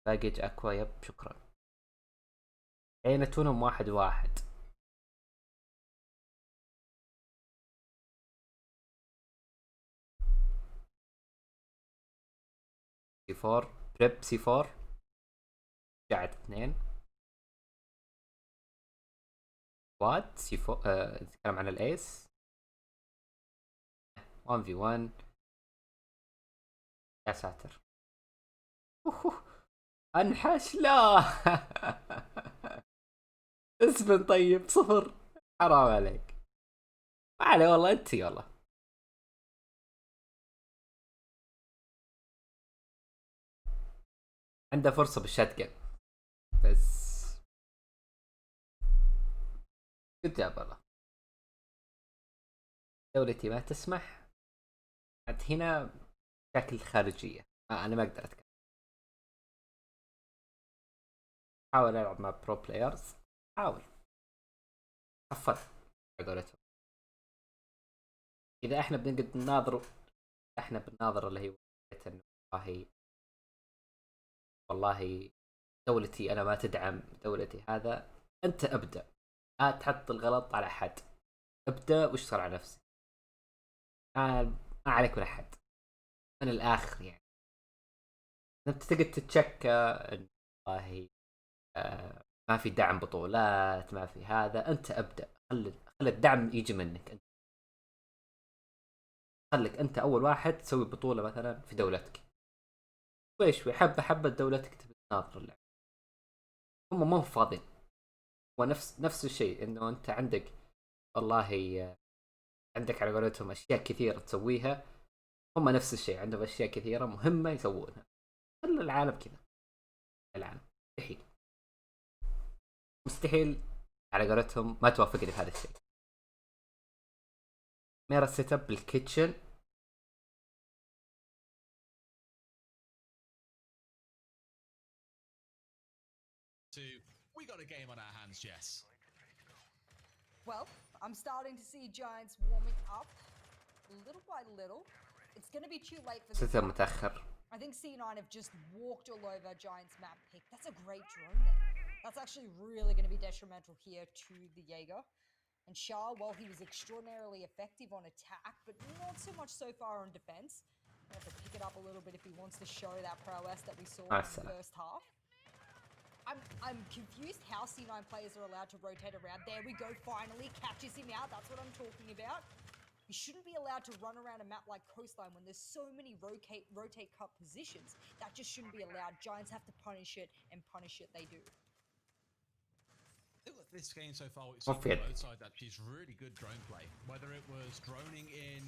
باقيج اقوى يب شكرا. عينتونهم 1-1. C4 بريب C4 قاعد 2 واد C4. نتكلم عن الايس 1v1. يا ساتر انحش لا اسبن طيب 0. حرام عليك، ما عليه والله انتي والله. عنده فرصة بالشاتجن بس قلت يا والله دولتي ما تسمح. عاد هنا شكل خارجية انا ما اقدر اتكلم. حاول العب مع برو بلايرز، حاول حفظ على قولتهم. اذا احنا بنقعد نناظر، احنا بنناظر اللي هي والله والله دولتي انا ما تدعم دولتي، هذا انت ابدا لا تحط الغلط على احد، ابدا واشتغل على نفسك. ما عليك ولا احد من الاخر يعني. انت تقعد تتشكى ان والله ما في دعم بطولات، ما في هذا. انت ابدا خلي الدعم يجي منك انت. خليك انت اول واحد تسوي بطولة مثلا في دولتك، شوي حبة حبة دولتك تبي تناظر اللعب. هم ما هو فاضيين. ونفس الشيء انه انت عندك والله عندك على قولتهم اشياء كثيرة تسويها. هم نفس الشيء عندهم اشياء كثيرة مهمة يسوونها. خلي العالم كذا. العالم مستحيل على قولتهم ما توافقني في هذا الشيء. ميرا سيت اب بالكيتشن got a game on our hands, Jess. Well, I'm starting to see Giants warming up little by little. It's going to be too late for this. ستة متأخر. I think C9 have just walked all over Giants map pick. That's a great drone there. That's actually really going to be detrimental here to the Jaeger. And Shah, well, he was extraordinarily effective on attack, but not so much so far on defense. He'll have to pick it up a little bit if he wants to show that prowess that we saw in the first half. I'm confused how C9 players are allowed to rotate around. There we go, finally catches him out. That's what I'm talking about. You shouldn't be allowed to run around a map like Coastline when there's so many rotate cut positions. That just shouldn't be allowed. Giants have to punish it, and punish it they do. This game so far, we've seen on both sides actually is really good drone play. Whether it was droning in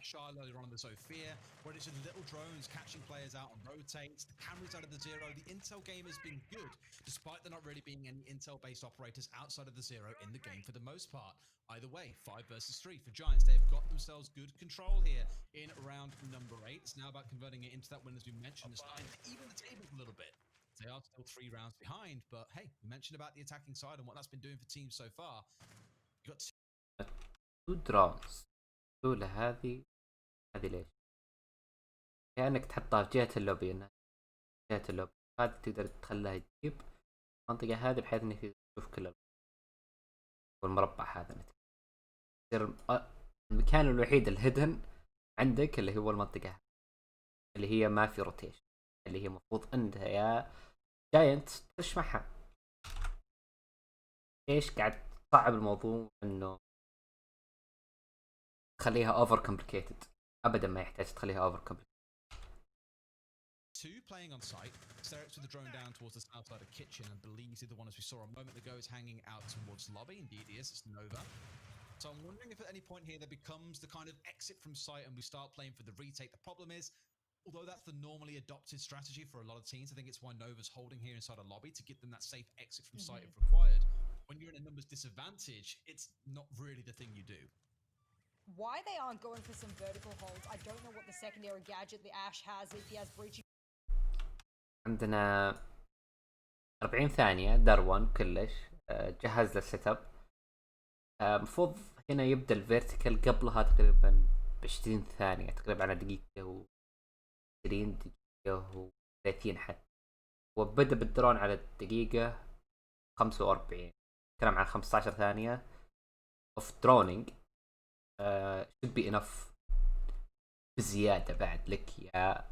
Charlotte earlier on in the Sophia, where it's just little drones catching players out on rotates, the cameras out of the zero. The intel game has been good, despite there not really being any intel-based operators outside of the zero in the game for the most part. Either way, 5 versus 3 for Giants. They've got themselves good control here in round number 8. It's now about converting it into that win, as we mentioned, it's starting to even the tables a little bit. They are still 3 rounds behind, but hey, we mentioned about the attacking side and what that's been doing for teams so far. You got 2 درونز. الأولى هذه ليش؟ كأنك تحطها في جهة اللوبي، إنها جهة اللوبي هذه تقدر تخليها تجيب المنطقة هذه بحيث إنك تشوف كل والمربع هذا يصير المكان الوحيد الهيدن عندك اللي هو المنطقة اللي هي ما في روتيشن، اللي هي مفروض انت يا جاينت تخش معها. ايش قاعد تصعب الموضوع انه تخليها اوفر كومبليكيتد؟ ابدا ما يحتاج تخليها اوفر كومبليكيتد. 2 playing on site. Sterex with the drone down towards the south side of kitchen, and believes the one as we saw a moment ago is hanging out towards lobby. Indeed he is. It's Nova. So I'm wondering if at any point here there becomes the kind of exit from site and we start playing for the retake. The problem is, although that's the normally adopted strategy for a lot of teams, I think it's why Nova's holding here inside a lobby to give them that safe exit from site if required. When you're in a numbers disadvantage, it's not really the thing you do. Why they aren't going for some vertical holds, I don't know what the secondary gadget the Ash has, if he has breaching. عندنا 40 ثانية دروان كلش جهز للسيت اب. مفروض هنا يبدأ الفيرتيكال قبلها تقريبا ب20 ثانية، تقريبا على دقيقة 20 دقيقة و30 حتى، وبدأ بالدرون على الدقيقة 45. كلام عن 15 ثانية of droning. should be enough بزيادة بعد لك يا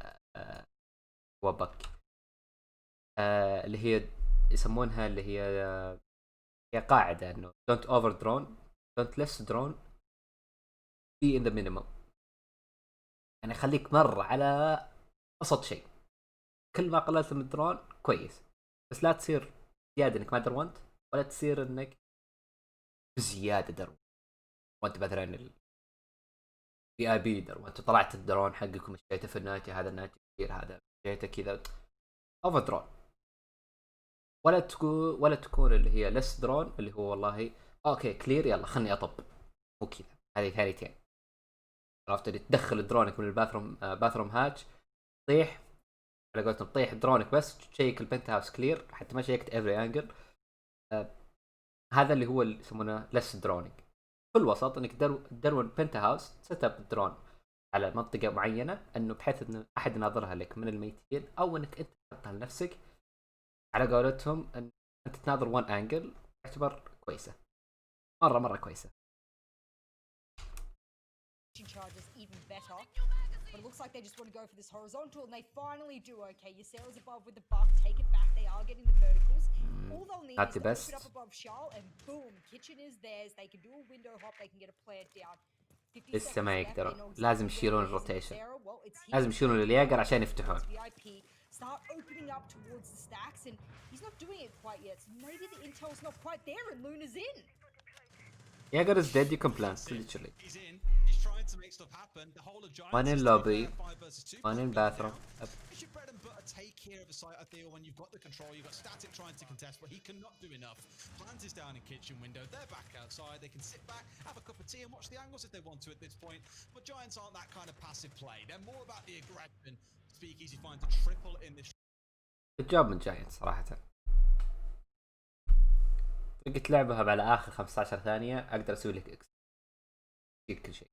وبك. اللي هي يسمونها اللي هي قاعدة انه don't over drone, don't less drone, be in the minimum. يعني خليك مرة على أبسط شيء. كل ما قللت من الدرون كويس، بس لا تصير زيادة انك ما درونت، ولا تصير انك بزيادة درون. وانت مثلا البي اي بي در وانت طلعت الدرون حقك ومشيته في الناتي، هذا الناتي كثير، هذا مشيته كذا اوفر درون. ولا تكون اللي هي لس درون اللي هو والله اوكي كلير يلا خلني اطب، مو كذا. هذه ثانيتين. عرفت اللي تدخل درونك من باثروم هاتش، طيح على قولتهم، طيح درونك بس تشيك البنت هاوس كلير حتى ما شيكت افري انجل. هذا اللي هو اللي يسمونه لس درونينج. في الوسط انك درون بنت هاوس سيت اب درون على منطقه معينه، انه بحيث انه احد يناظرها لك من الميتين، او انك انت تحطها لنفسك على قولتهم ان انت تناظر 1 انجل. تعتبر كويسه، مره كويسه. Charges even better, but it looks like they just want to go for this horizontal, and they finally do. Okay, Yeiser's above with the buff, take it back. They are getting the verticals. All they'll need is to open up above Charl, and boom, kitchen is theirs. They can do a window hop, they can get a plant down. لسه ما يقدرون، لازم يشيلون الروتيشن، لازم يشيلون الياجر عشان يفتحون. Start opening up towards the stacks, and he's not doing it quite yet. So maybe the intel's not quite there, and Luna's in. Jaeger is dead, you can plant, literally. He's in. He's trying to make stuff happen. The whole of Giants. One in lobby, one in bathroom. It's your bread and butter take care of a site, I feel, when you've got the control. You've got Static trying to contest, but he cannot do enough. Plant is down in kitchen window. They're back outside. They can sit back, have a cup of tea, and watch the angles if they want to at this point. But Giants aren't that kind of passive play. They're more about the aggression. Speakeasy finds a triple in this. Good job من Giants صراحة. بقيت لعبها على اخر 15 ثانيه اقدر اسوي لك اكس كل شيء.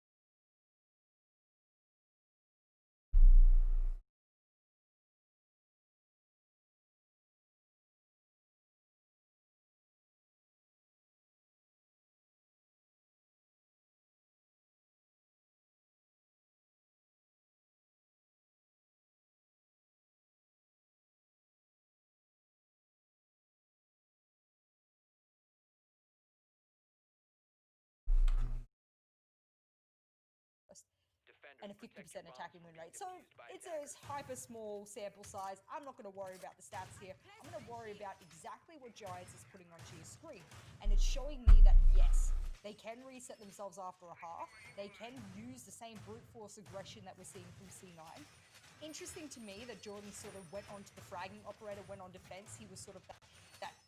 and a 50% attacking win rate. So it's a hyper small sample size. I'm not going to worry about the stats here. I'm going to worry about exactly what Giants is putting onto your screen. And it's showing me that, yes, they can reset themselves after a half. They can use the same brute force aggression that we're seeing from C9. Interesting to me that Jordan sort of went on to the fragging operator, went on defense. He was sort of that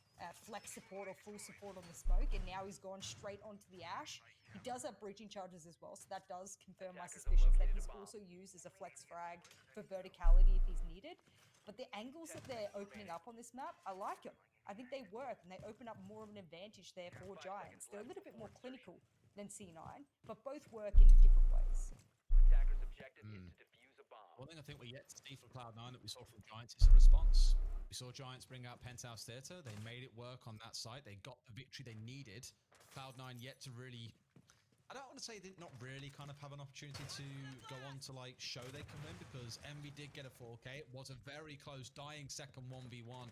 flex support or full support on the smoke, and now he's gone straight onto the Ash. He does have breaching charges as well, so that does confirm my suspicions that he's also used as a flex frag for verticality if he's needed. But the angles that they're opening up on this map, I like them. I think they work, and they open up more of an advantage there for Giants. They're a little bit more clinical than C9, but both work in different ways. One thing I think we're yet to see from Cloud9 that we saw from Giants is a response. We saw Giants bring out Penthouse Theatre. They made it work on that site. They got the victory they needed. Cloud9 yet to really... I don't want to say they did not really kind of have an opportunity to go on to like show they can win, because Envy did get a 4K. It was a very close dying second 1v1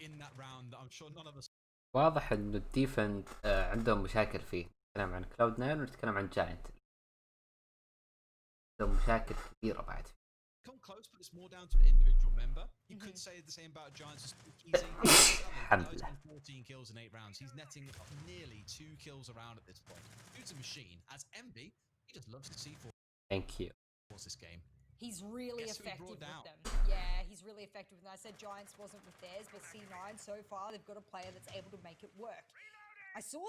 in that round that I'm sure none of us... واضح انه الديفند عندهم مشاكل فيه. نتكلم عن كلاود 9 ونتكلم عن جاينت. عندهم مشاكل كبيرة بعد. Come close, but it's more down to an individual member. You could say the same about Giants. He's 14 kills in 8 rounds. He's netting nearly 2 kills around at this point. Dude's a machine. As Envy, he just loves to see for. Thank you. This game. He's really effective with them. Yeah, he's really effective with them. I said Giants wasn't with theirs, but C9 so far they've got a player that's able to make it work. I saw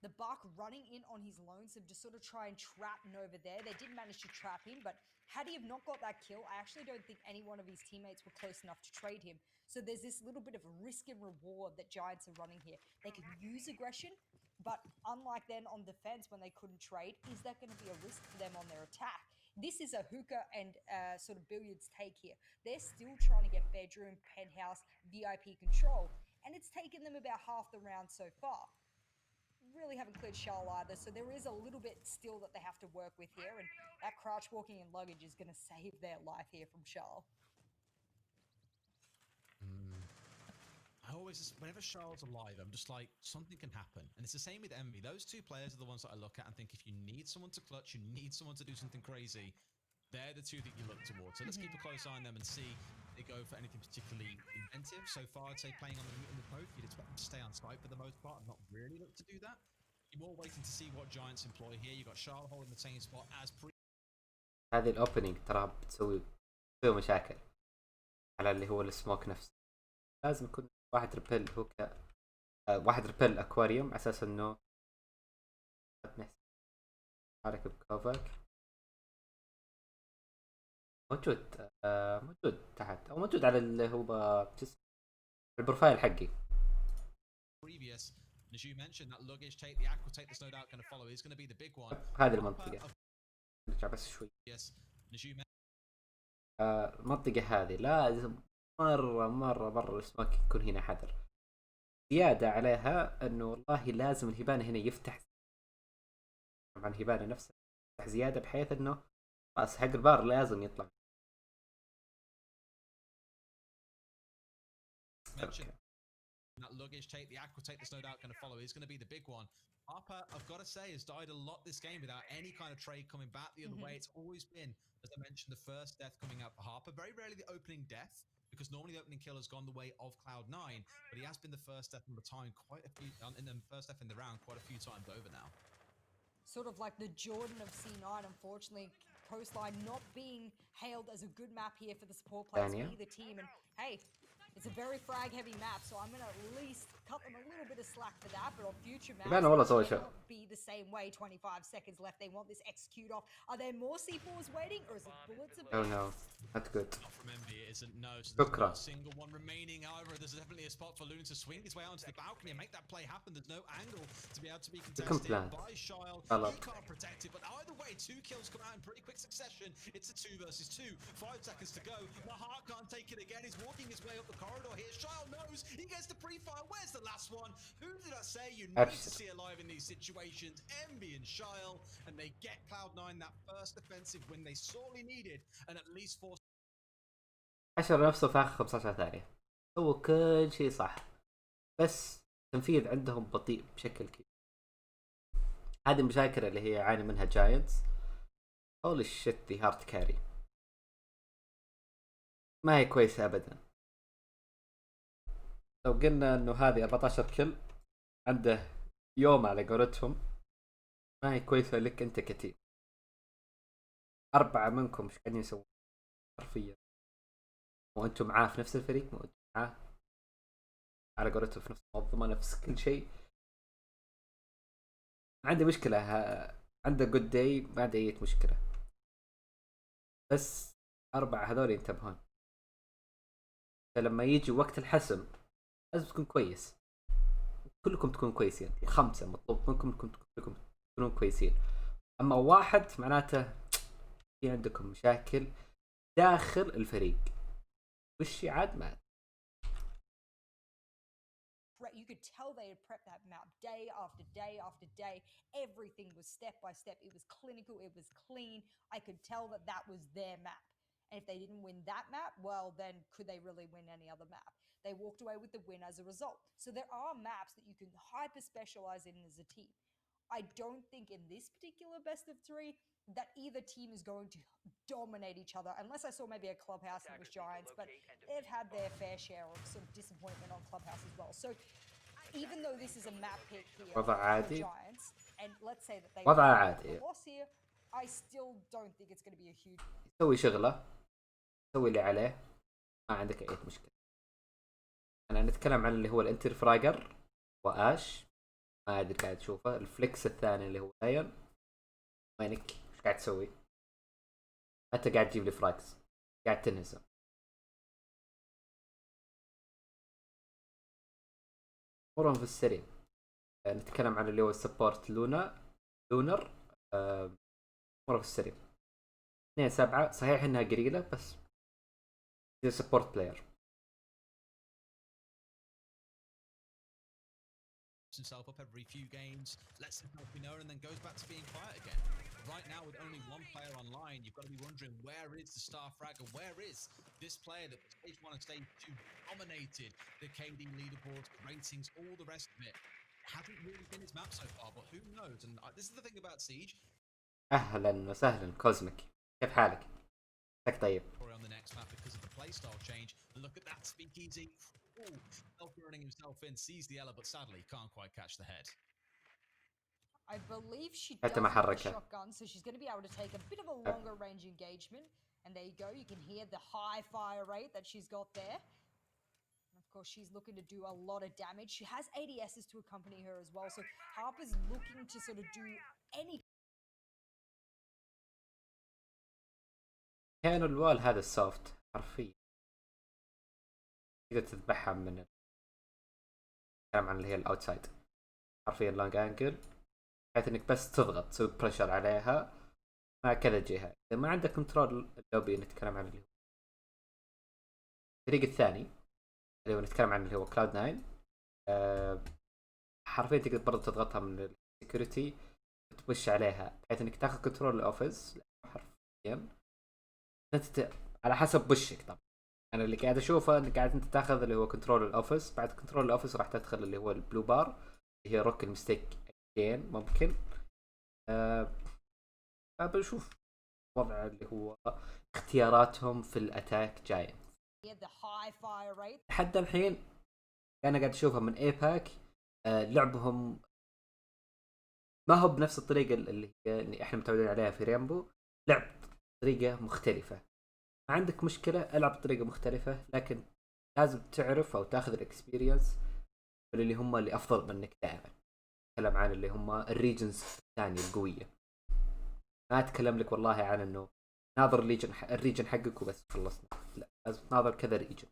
the Buck running in on his lonesome to sort of try and trap Nova there. They did manage to trap him, but had he have not got that kill, I actually don't think any one of his teammates were close enough to trade him. So there's this little bit of a risk and reward that Giants are running here. They can use aggression, but unlike then on defense when they couldn't trade, is that going to be a risk for them on their attack? This is a hookah and sort of billiards take here. They're still trying to get bedroom, penthouse, VIP control, and it's taken them about half the round so far. Really haven't cleared Charles either, so there is a little bit still that they have to work with here, and that crouch walking and luggage is going to save their life here from Charles. I always, whenever Charles alive, I'm just like, something can happen. And it's the same with Envy. Those two players are the ones that I look at and think, if you need someone to clutch, you need someone to do something crazy, they're the two that you look towards. So let's keep a close eye on them and see if they go for anything particularly inventive. So far, I'd say playing on the mute and the poke, you'd expect them to stay on site for the most part and not really look to do that. You're more waiting to see what Giants employ here. You've got Charles holding the same spot as pre. هذه الأوبننج ترى بتسوي مشاكل على اللي هو السموك نفسه. لازم يكون واحد ريبل هوكا، واحد ريبل أكواريوم على أساس إنه حركة بكوفر موجود تحت أو موجود على اللي هو البروفايل حقي. Previous, as you mentioned, that luggage take, the aqua take, there's no doubt going to follow. Is going to be the big one. هذه المنطقة. نرجع بس شوي. Yes, as you mentioned. المنطقة هذه لازم مرة السماك يكون هنا حذر. زيادة عليها انه والله لازم الهبانة هنا يفتح. طبعا الهبانة نفسها يفتح زيادة بحيث انه خلاص حق البار لازم يطلع. That luggage take, the aqua take, there's no doubt going to follow. Is going to be the big one. Harper, I've got to say, has died a lot this game without any kind of trade coming back the other way. It's always been, as I mentioned, the first death coming out for Harper. Very rarely the opening death, because normally the opening kill has gone the way of Cloud9, but he has been the first death in the time quite a few, in the first death in the round quite a few times over now. Sort of like the Jordan of C9, unfortunately. Coastline not being hailed as a good map here for the support players for either team. And hey, It's a very frag heavy map, so I'm gonna at least cut them a little bit of slack for that. But on future maps, يبان والله سوى it شيء. cannot be the same way. 25 seconds left. They want this execute off. Are there more C4s waiting, or is it bullets? Oh no, not good. Not from MB, it isn't. No, so there's شكرا. not a single one remaining. However, there's definitely a spot for Luna to swing his way onto the balcony and make that play happen. There's no angle to be able to be contested by Shile. He can't protect it, but either way, 2 kills come out in pretty quick succession. It's a 2 versus 2. 5 seconds to go. Mahar can't take it again. He's walking his way up the corridor here. Shile knows. He gets the pre-fire. Where's the last one? Who did I say you need to see alive in these situations? MB and Shile, and they get Cloud9 that first defensive win they sorely needed, and at least force. حشر نفسه في آخر 15 ثانية. سووا كل شيء صح، بس تنفيذ عندهم بطيء بشكل كبير. هذه المشاكل اللي هي يعاني منها جاينتس. هولي شيت دي هارت كاري ما هي كويسة أبدا. لو قلنا إنه هذه 14 كل عنده يوم على قولتهم، ما هي كويسة لك أنت كتيم. 4 منكم مش قاعدين يسوون حرفيا، وأنتم معاه في نفس الفريق، وأنتم معاه على قولتهم في نفس المنظمة، نفس كل شيء. عندي مشكلة، عنده جود داي، ما عنده أي مشكلة، بس 4 هذول ينتبهون. فلما يجي وقت الحسم لازم تكون كويس، كلكم تكونوا كويسين. 5 مطلوب منكم كلكم تكونوا كويسين. أما 1 معناته في عندكم مشاكل داخل الفريق. وش عاد ما You could tell they had prepped that map day after day after day. Everything was step by step. It was clinical. It was clean. I could tell that that was their map. And if they didn't win that map, well, then could they really win any other map? They walked away with the win as a result. So there are maps that you can hyper specialize in as a team. I don't think in this particular best of 3 that either team is going to dominate each other, unless I saw maybe a Clubhouse and it was Giants, but they've had their fair share of sort of disappointment on Clubhouse as well. So even though this is a map pick here for Giants, and let's say that they win the loss here, I still don't think it's going to be a huge. سوي شغله، سوي اللي عليه، ما عندك أي مشكلة. أنا نتكلم عن اللي هو الانتر فراجر وآش، ما أدري قاعد تشوفه. الفليكس الثاني اللي هو لاين، وينك؟ إيش قاعد تسوي؟ أنت قاعد تجيب لي فراكس، قاعد تنهزم. مرهم في السريع. نتكلم عن اللي هو السبورت لونر. مرة في السريع 2-7. صحيح انها قليلة، بس هي سبورت بلاير. Himself up every few games, lets himself be known, and then goes back to being quiet again. Right now, with only 1 player online, you've got to be wondering, where is the star fragger? Where is this player that stage 1 and stage 2 dominated the KD leaderboards, ratings, all the rest of it? Hasn't really been his map so far, but who knows? And this is the thing about Siege. اهلا وسهلا كوزميك، كيف حالك؟ لك طيب. On the next map because of the playstyle change. Look at that speakeasy. Ooh, self-running himself in, sees the Ella, but sadly can't quite catch the head. I believe she does have a shotgun, so she's going to be able to take a bit of a longer range engagement. And there you go, you can hear the high fire rate that she's got there. And of course, she's looking to do a lot of damage. She has ADSs to accompany her as well, so Harper's looking to sort of do any. كانوا الوال هذا السوفت حرفيا تقدر تذبحها من الكلام عن اللي هي الاوتسايد، حرفيا لونج انجل، بحيث انك بس تضغط تسوي بريشر عليها مع كذا جهة. اذا ما عندك كنترول اللوبي، نتكلم عن اللي هو الفريق الثاني اللي هو نتكلم عن اللي هو كلاود 9، حرفيا تقدر برضه تضغطها من السكيورتي وتبش عليها، بحيث انك تاخذ كنترول الاوفيس حرفيا. انت على حسب بشك. طبعا انا اللي قاعد اشوفه انك قاعد انت تاخذ اللي هو كنترول الاوفيس، بعد كنترول الاوفيس راح تدخل اللي هو البلو بار اللي هي روك المستيك اجين ممكن. بنشوف وضع اللي هو اختياراتهم في الاتاك جاي. لحد الحين انا قاعد اشوفها من ايباك، لعبهم ما هو بنفس الطريقة اللي هي احنا متعودين عليها في رينبو. لعب طريقة مختلفة. ما عندك مشكلة، العب بطريقة مختلفة، لكن لازم تعرف او تاخذ الاكسبيرينس اللي هم اللي افضل منك دائما. اتكلم عن اللي هم الريجنز الثانيه القويه، ما اتكلم لك والله عن انه ناظر الريجن حقك وبس خلصنا، لا لازم تناظر كذا ريجن.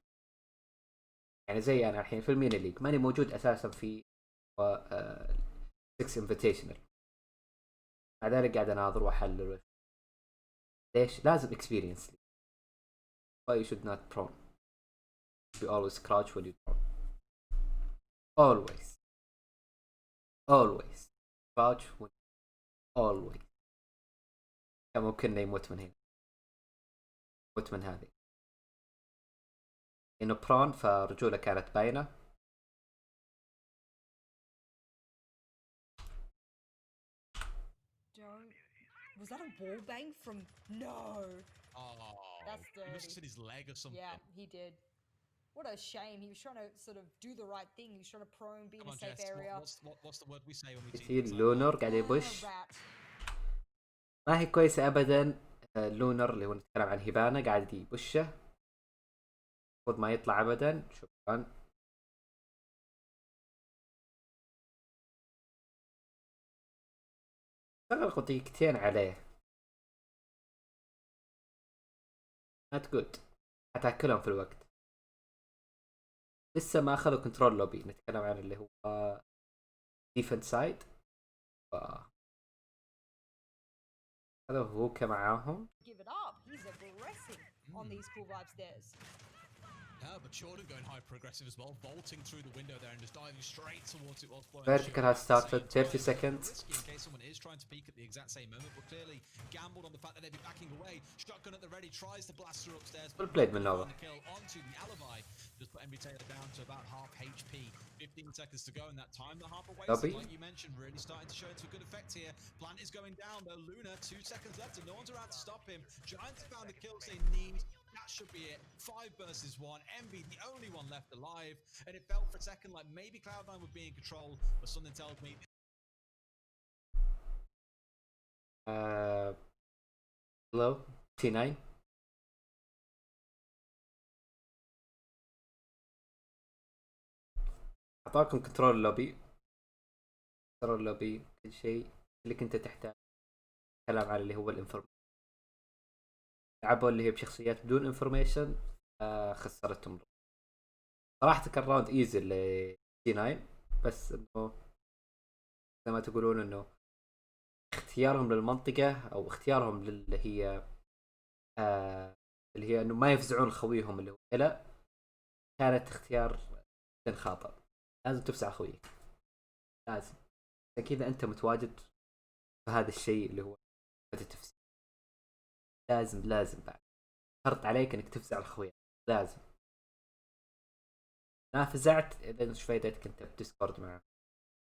يعني زي انا الحين في المينا ليج ماني موجود اساسا في 6 انفيتيشنال، مع ذلك قاعد اناظر واحلل. ليش؟ لازم اكسبيرينس. why you should not prone. You always crouch when you prone. always crouch when always. كان ممكن يموت من هنا، يموت من هذه انه برون، فرجوله كانت باينه. Was that a wall bang from? No. Oh, That's he must have dirty. hit his leg or something. Yeah, he did. What a shame. He was trying to sort of do the right thing. He was trying to prone, be in Come a on, safe Jess. area. What's the word we say when we see يصير things like لونر that? قاعد يبش، Rat. ما هي كويسه ابدا. لونر اللي هو نتكلم عن هيبانا قاعد يبشه، المفروض ما يطلع ابدا. شكرا. اشتغل دقيقتين عليه، not good. حتاكلهم في الوقت. لسه ما اخذوا كنترول لوبي، نتكلم عن اللي هو ديفنس سايد. هذا هو كمعاهم. Give it up. He's aggressive on these cool vibe stairs. Yeah, but Jordan going hyper aggressive as well, vaulting through the window there and just diving straight towards it whilst blowing. Vertical has started 30 seconds. Risky in case someone is trying to peek at the exact same moment, but clearly gambled on the fact that they'd be backing away. Shotgun at the ready, tries to blast her upstairs. Well played, Manova. The kill onto the alibi. Just put Embry Taylor down to about half HP. 15 seconds to go in that time. The half away, like you mentioned, really starting to show into a good effect here. Plant is going down though. Luna, 2 seconds left and no one's around to stop him. Giants have found the kills they need. That should be it. 5 versus 1. Envy, the only one left alive. And it felt for a second like maybe Cloud9 would be in control, but something tells me. Hello, C9. اعطاكم كنترول اللوبي، كنترول اللوبي كل شيء اللي كنت تحتاج. كلام على اللي هو الانفورميشن. لعبوا اللي هي بشخصيات بدون انفورميشن، خسرتهم. صراحة كان راوند ايزي ل9، بس انه زي ما تقولون انه اختيارهم للمنطقة او اختيارهم اللي هي اللي هي انه ما يفزعون خويهم اللي هو لا، كانت اختيار جدا خاطئ. لازم تفزع خويك، لازم. كذا انت متواجد في هذا الشيء اللي هو تفزع. لازم بعد فرض عليك انك تفزع اخوياك، لازم. ما فزعت اذا ايش فايدتك انت بديسكورد معه؟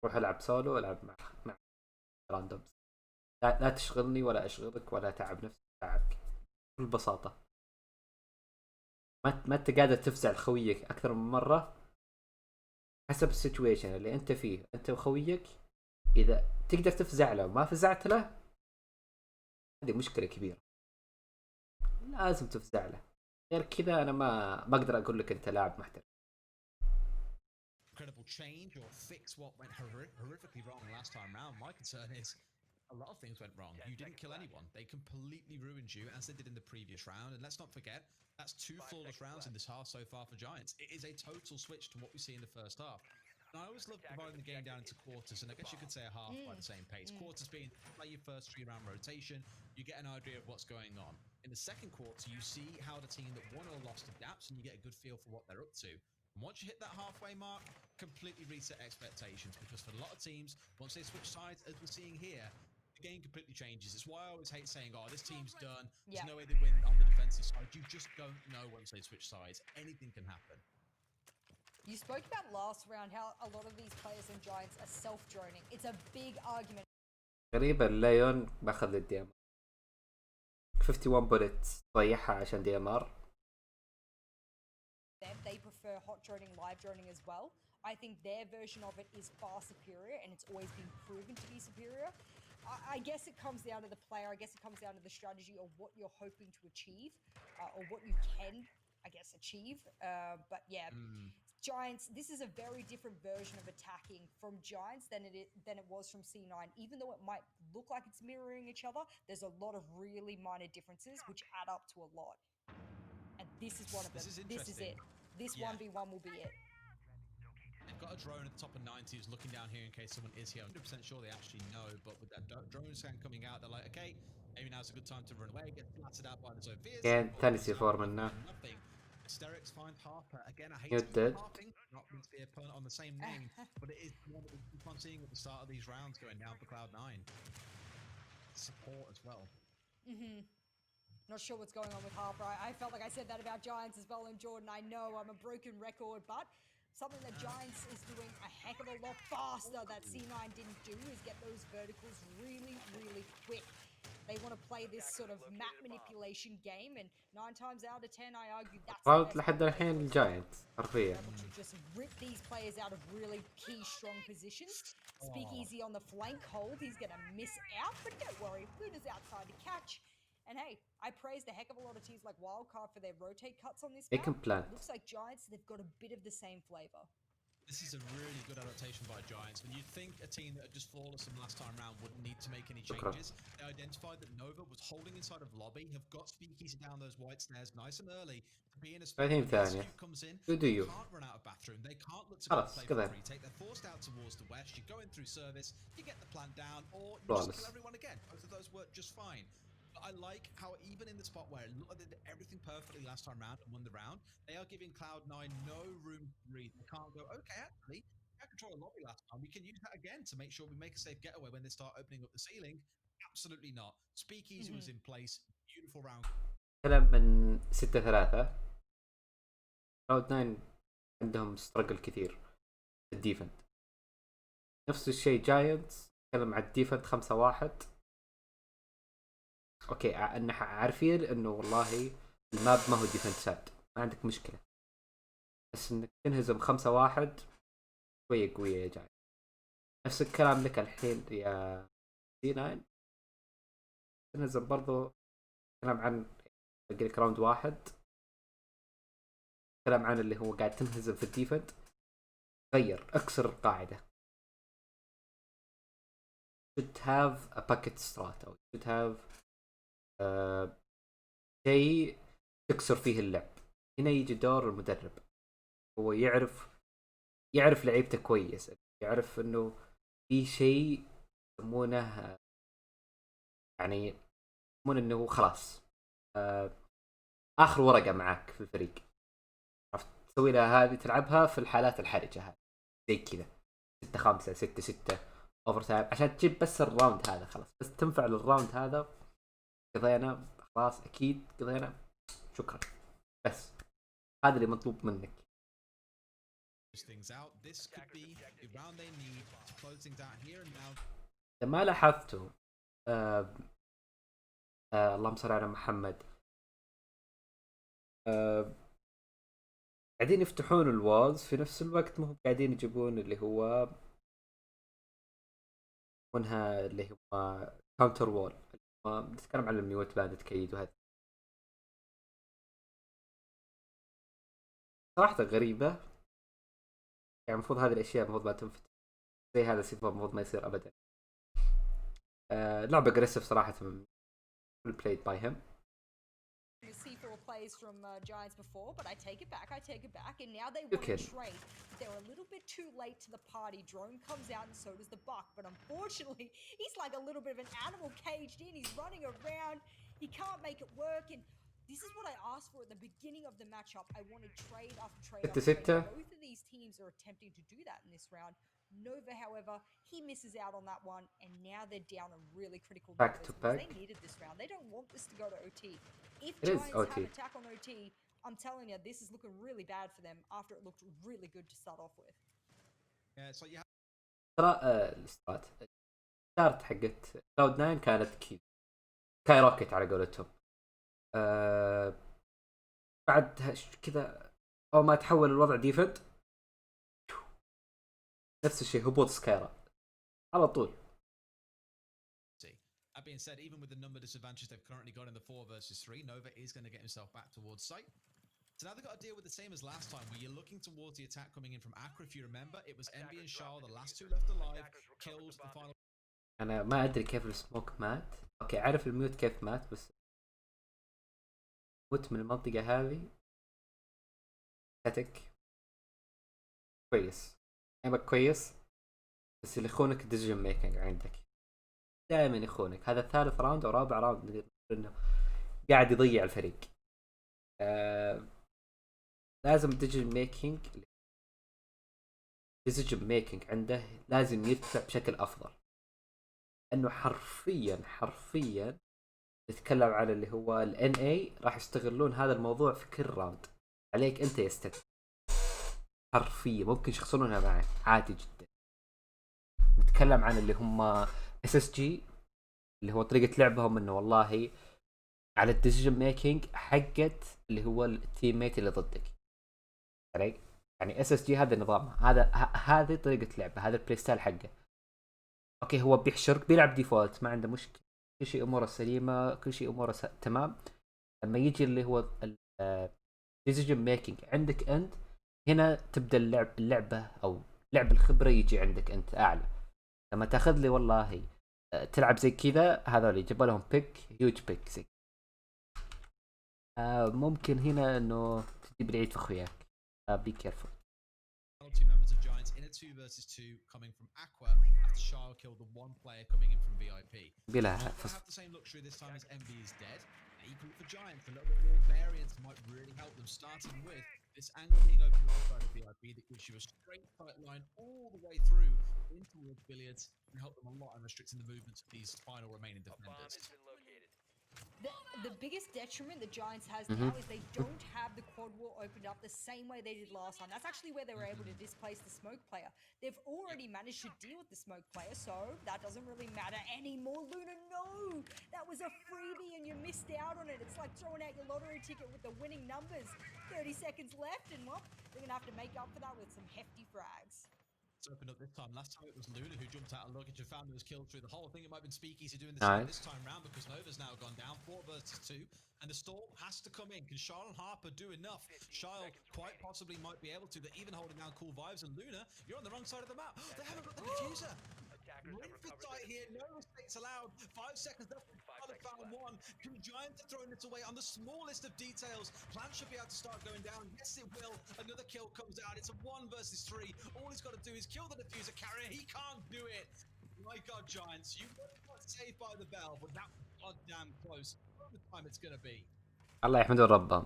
روح العب سولو، العب مع راندومز. لا تشغلني ولا اشغلك ولا تعب نفسك تعبك بكل بساطه. ما انت قادر تفزع لخويك اكثر من مره حسب السيتويشن اللي انت فيه انت وخويك. اذا تقدر تفزع له وما فزعت له هذه مشكله كبيره، لازم تفزع له. غير كذا انا ما اقدر اقول لك انت لاعب محترف. Incredible change or fix what went horrifically wrong last time round. My concern is a lot of things went wrong. You didn't kill anyone. They completely ruined you as they did in the previous round. And let's not forget, that's 2 flawless rounds in this half so far for Giants. It is a total switch to what we see in the first half. And I always love dividing the game down into quarters, and I guess you could say a half by the same pace. Quarters being like your first 3-round rotation, you get an idea of what's going on. In the second quarter, you see how the team that won or lost adapts, and you get a good feel for what they're up to. And once you hit that halfway mark, completely reset expectations, because for a lot of teams, once they switch sides, as we're seeing here, the game completely changes. It's why I always hate saying, oh, this team's done. There's no way they win on the defensive side. You just don't know once they switch sides. Anything can happen. You spoke about last round how a lot of these players in Giants are self-droning. It's a big argument. غريبة اللايون باخذ الدي ام 51 بولت ضيعها عشان دي ام ار. They prefer hot droning, live droning as well. I think their version of it is far superior, and it's always been proven to be superior. I guess it comes down to the player. I guess it comes down to the strategy of what you're hoping to achieve, or what you can I guess, achieve. But yeah, Giants, this is a very different version of attacking from Giants than it was from C9. Even though it might look like it's mirroring each other, there's a lot of really minor differences which add up to a lot. And this is one of them. This is it. This 1v1 will be it. They've got a drone at the top of 90 who's looking down here in case someone is here. 100% sure they actually know, but with that drone scan coming out, they're like, okay, maybe now's a good time to run away, get blasted out by the Zophias. كان ثاني C4 منه. Nothing. Hysterics find Harper. Again, I hate You're to dead. Harping, not meant to be a opponent on the same name, but it is one that we keep on seeing at the start of these rounds going down for Cloud9. Support as well. Not sure what's going on with Harper. I felt like I said that about Giants as well, and Jordan, I know I'm a broken record, but something that Giants is doing a heck of a lot faster that C9 didn't do is get those verticals really, really quick. They want to play this sort of map manipulation game, and 9 times out of 10, I argue that's راوند لحد الحين الجاينتس حرفيا. to just rip these players out of really key strong positions. Speakeasy on the flank hold, he's gonna miss out, but don't worry, Luna's outside to catch. And hey, I praise the heck of a lot of teams like Wildcard for their rotate cuts on this They map. can plant. Looks like Giants, they've got a bit of the same flavor. This is a really good adaptation by Giants. When you'd think a team that had just flawless them last time round wouldn't need to make any changes, they identified that Nova was holding inside of lobby, have got Speakeasy down those white stairs nice and early to be in a spot بعدين where ثانية. comes in, Who do they you? can't run out of bathroom, they can't look to خلاص play كذا. for free take, they're forced out towards the west, you're going through service, you get the plant down, or you Flawless. just kill everyone again. Both of those work just fine. But I like how even in the spot where it looked like they did everything perfectly last time round and won the round, they are giving Cloud9 no room to breathe. They can't go, okay, actually, I control a lobby last time. We can use that again to make sure we make a safe getaway when they start opening up the ceiling. Absolutely not. Speakeasy was in place. Beautiful round. كلام من 6-3. كلاود 9 عندهم ستراجل كثير في الديفنت. نفس الشيء جاينتس. نتكلم عن الديفنت 5-1. اوكي ان عارفين انه والله الماب ما هو ديفنت ساد، ما عندك مشكله، بس انك تنهزم 5-1 شويه قويه يا جاي. نفس الكلام لك الحين يا C9 تنهزم برضو. كلام عن باقي لك راوند 1، كلام عن اللي هو قاعد تنهزم في الديفنت. غير، اكسر القاعده. should have a packet strat او should have شيء تكسر فيه اللعب. هنا يجي دور المدرب، هو يعرف لعيبته كويس، يعرف انه في شيء يسمونه يعني يسمونه انه خلاص اخر ورقة معاك في الفريق، عرفت تسوي لها هذه، تلعبها في الحالات الحرجة هذه زي كذا 6-5 6-6 اوفر تايم عشان تجيب بس الراوند هذا. خلاص بس تنفع للراوند هذا، قضينا خلاص، اكيد قضينا، شكرا، بس هذا اللي مطلوب منك. ما لاحظته اللهم صل على محمد، قاعدين يفتحون الوالز في نفس الوقت، ما هم قاعدين يجيبون اللي هو منها اللي هو كاونتر وول. نتكلم عن الميوت باند تكيد وهذا صراحة غريبة. يعني المفروض هذه الاشياء المفروض ما تنفتح زي هذا السيف، المفروض ما يصير ابدا. لعبة اجريسيف صراحة played by him. C4 plays from Giants before, but I take it back, and now they want to trade. They're a little bit too late to the party. Drone comes out and so does the Buck, but unfortunately, he's like a little bit of an animal caged in. He's running around, he can't make it work, and this is what I asked for at the beginning of the matchup. I wanted trade after trade after trade. Both of these teams are attempting to do that in this round. Nova, however, he misses out on that one, and now they're down a really critical back to back. They needed this round. They don't want this to go to OT. If it Giants is OT. have attack on OT, I'm telling you, this is looking really bad for them after it looked really good to start off with. Yeah, so you have ترى الستارت حقت كلاود 9 كانت كذا سكاي روكيت على قولتهم. بعد كذا او ما تحول الوضع ديفنت، نفس الشيء هبوط سكايرا على طول. That being said, even with the number disadvantage they've currently got in the 4 versus 3, Nova is going to get himself back towards site. So now they've got to deal with the same as last time, where you're looking towards the attack coming in from Aqua. If you remember, it was Envy and Charl, the last two left alive, killed the final. انا ما ادري كيف السموك مات. اوكي عارف الميوت كيف مات، بس موت من المنطقة هذه ستاتيك كويس، لعبك كويس، بس اللي يخونك الديسيجن ميكنج عندك دائما يخونك. هذا ثالث راوند او رابع راوند نقدر نقول انه قاعد يضيع الفريق. لازم الديسيجن ميكنج عنده لازم يرتفع بشكل افضل، انه حرفيا نتكلم عن اللي هو ال NA راح يستغلون هذا الموضوع في كل راوند عليك انت يا ستات. حرفيا ممكن يشخصونها معك عادي جدا. نتكلم عن اللي هم SSG اللي هو طريقة لعبهم، انه والله على الديسيجن ميكينج حقت اللي هو التيم ميت اللي ضدك عليك. يعني SSG هذا نظامها، هذه طريقة لعبه، هذا البلاي ستايل حقه. اوكي هو بيحشرك، بيلعب ديفولت ما عنده مشكلة، كل شيء اموره سليمة، كل شيء اموره تمام. لما يجي اللي هو الديسيجن ميكينج عندك انت، هنا تبدا اللعبة او لعب الخبرة يجي عندك انت اعلى. لما تاخذ لي والله تلعب زي كذا، هذول جاب لهم بيك هيوج بيك زي ممكن هنا انه تجيب العيد في اخوياك. بي كيرفول. Two members of Giants in a 2 versus 2 coming from Aqua after Charl killed the one player coming in from VIP. بلا Not gonna have the same luxury this time as Envy is dead. Equally for Giants, a little bit more variance might really help them, starting with this angle being open outside of VIP that gives you a straight tight line all the way through in towards Billiards and help them a lot in restricting the movements of these final remaining defenders. The biggest detriment the Giants has now is they don't have the quad wall opened up the same way they did last time. That's actually where they were able to displace the smoke player. They've already managed to deal with the smoke player, so that doesn't really matter anymore. Luna, no! That was a freebie and you missed out on it. It's like throwing out your lottery ticket with the winning numbers. 30 seconds left and well, they're going to have to make up for that with some hefty frags. It's opened up this time. Last time it was Luna who jumped out of luggage and found it was killed through the hole. I think it might have been Speakeasy doing the same this time round because Nova's now gone down 4 versus 2 and the storm has to come in. Can Charl and Harper do enough? Charl quite possibly might be able to. They're even holding down cool vibes, and Luna, you're on the wrong side of the map. They haven't got the diffuser. Sight here, no mistakes allowed. 5 seconds left. Father found one. Can Giants are throwing it away on the smallest of details. Plan should be able to start going down. Yes, it will. Another kill comes out. It's a 1 versus 3. All he's got to do is kill the diffuser carrier. He can't do it. My God, Giants, you got saved by the bell, but that was goddamn close. What the time it's gonna be. الله يحمدون ربهم.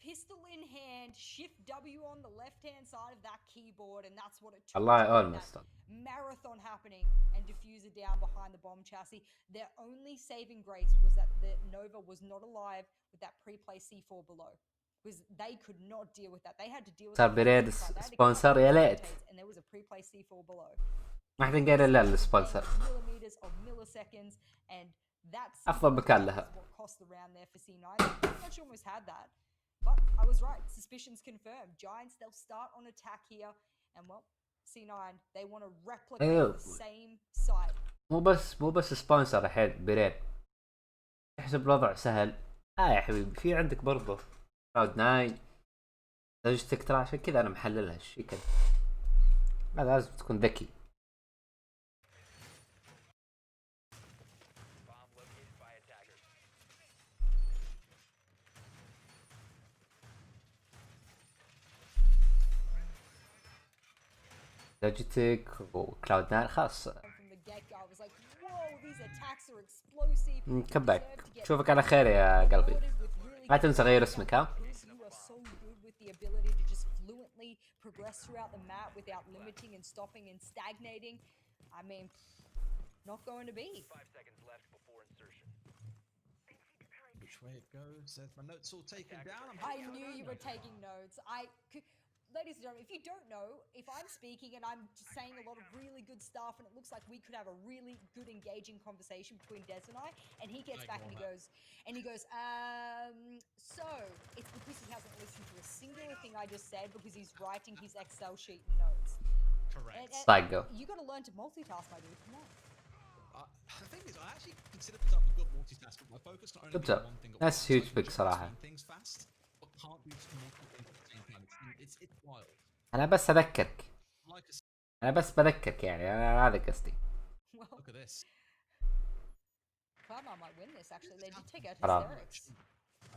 Pistol in hand, shift W on the left-hand side of that keyboard, and that's what it took. Allah almost. Marathon happening and diffuser down behind the bomb chassis. Their only saving grace was that the Nova was not alive with that pre-play C4 below. Because they could not deal with that. They had to deal with صار بريد سبونسر يا ليت. And there was a pre-play C4 below. ما حد قال الا السبونسر. Millimeters of milliseconds, and that's افضل مكان لها. what cost the round there for C9. Pretty much almost had that. But I was right. Suspicions confirmed. Giants, they'll start on attack here. And well, C9, they want to replicate the same site. مو بس سبونسر الحين بريد. احسب الوضع سهل. يا حبيبي في عندك برضه كلاود 9 لوجيستيك ترى، عشان كذا انا محللها الشيء كذا. هذا لازم تكون ذكي. لوجيتك وكلاود 9 خلاص. كباك. شوفك على خير يا قلبي. لا تنسى غير اسمك ها. Which way it goes? There's my notes all taken down. I knew you were taking notes. Ladies and gentlemen, if you don't know, if I'm speaking and I'm just saying a lot of really good stuff and it looks like we could have a really good engaging conversation between Des and I, and he gets back and he goes, so it's because he hasn't listened to a singular thing I just said because he's writing his Excel sheet and notes. Correct. You got to learn to multitask, my dude. Come on. The thing is, I actually consider myself a good multitasker. My focus not only on one thing, That's huge big صراحة. things fast. but can't do multiple things at the same time. It's wild. انا بس اذكرك Like a انا بس بذكرك يعني انا هذا قصدي. Well, look at this. Cloudmar might win this actually. They did take out Haram. hysterics.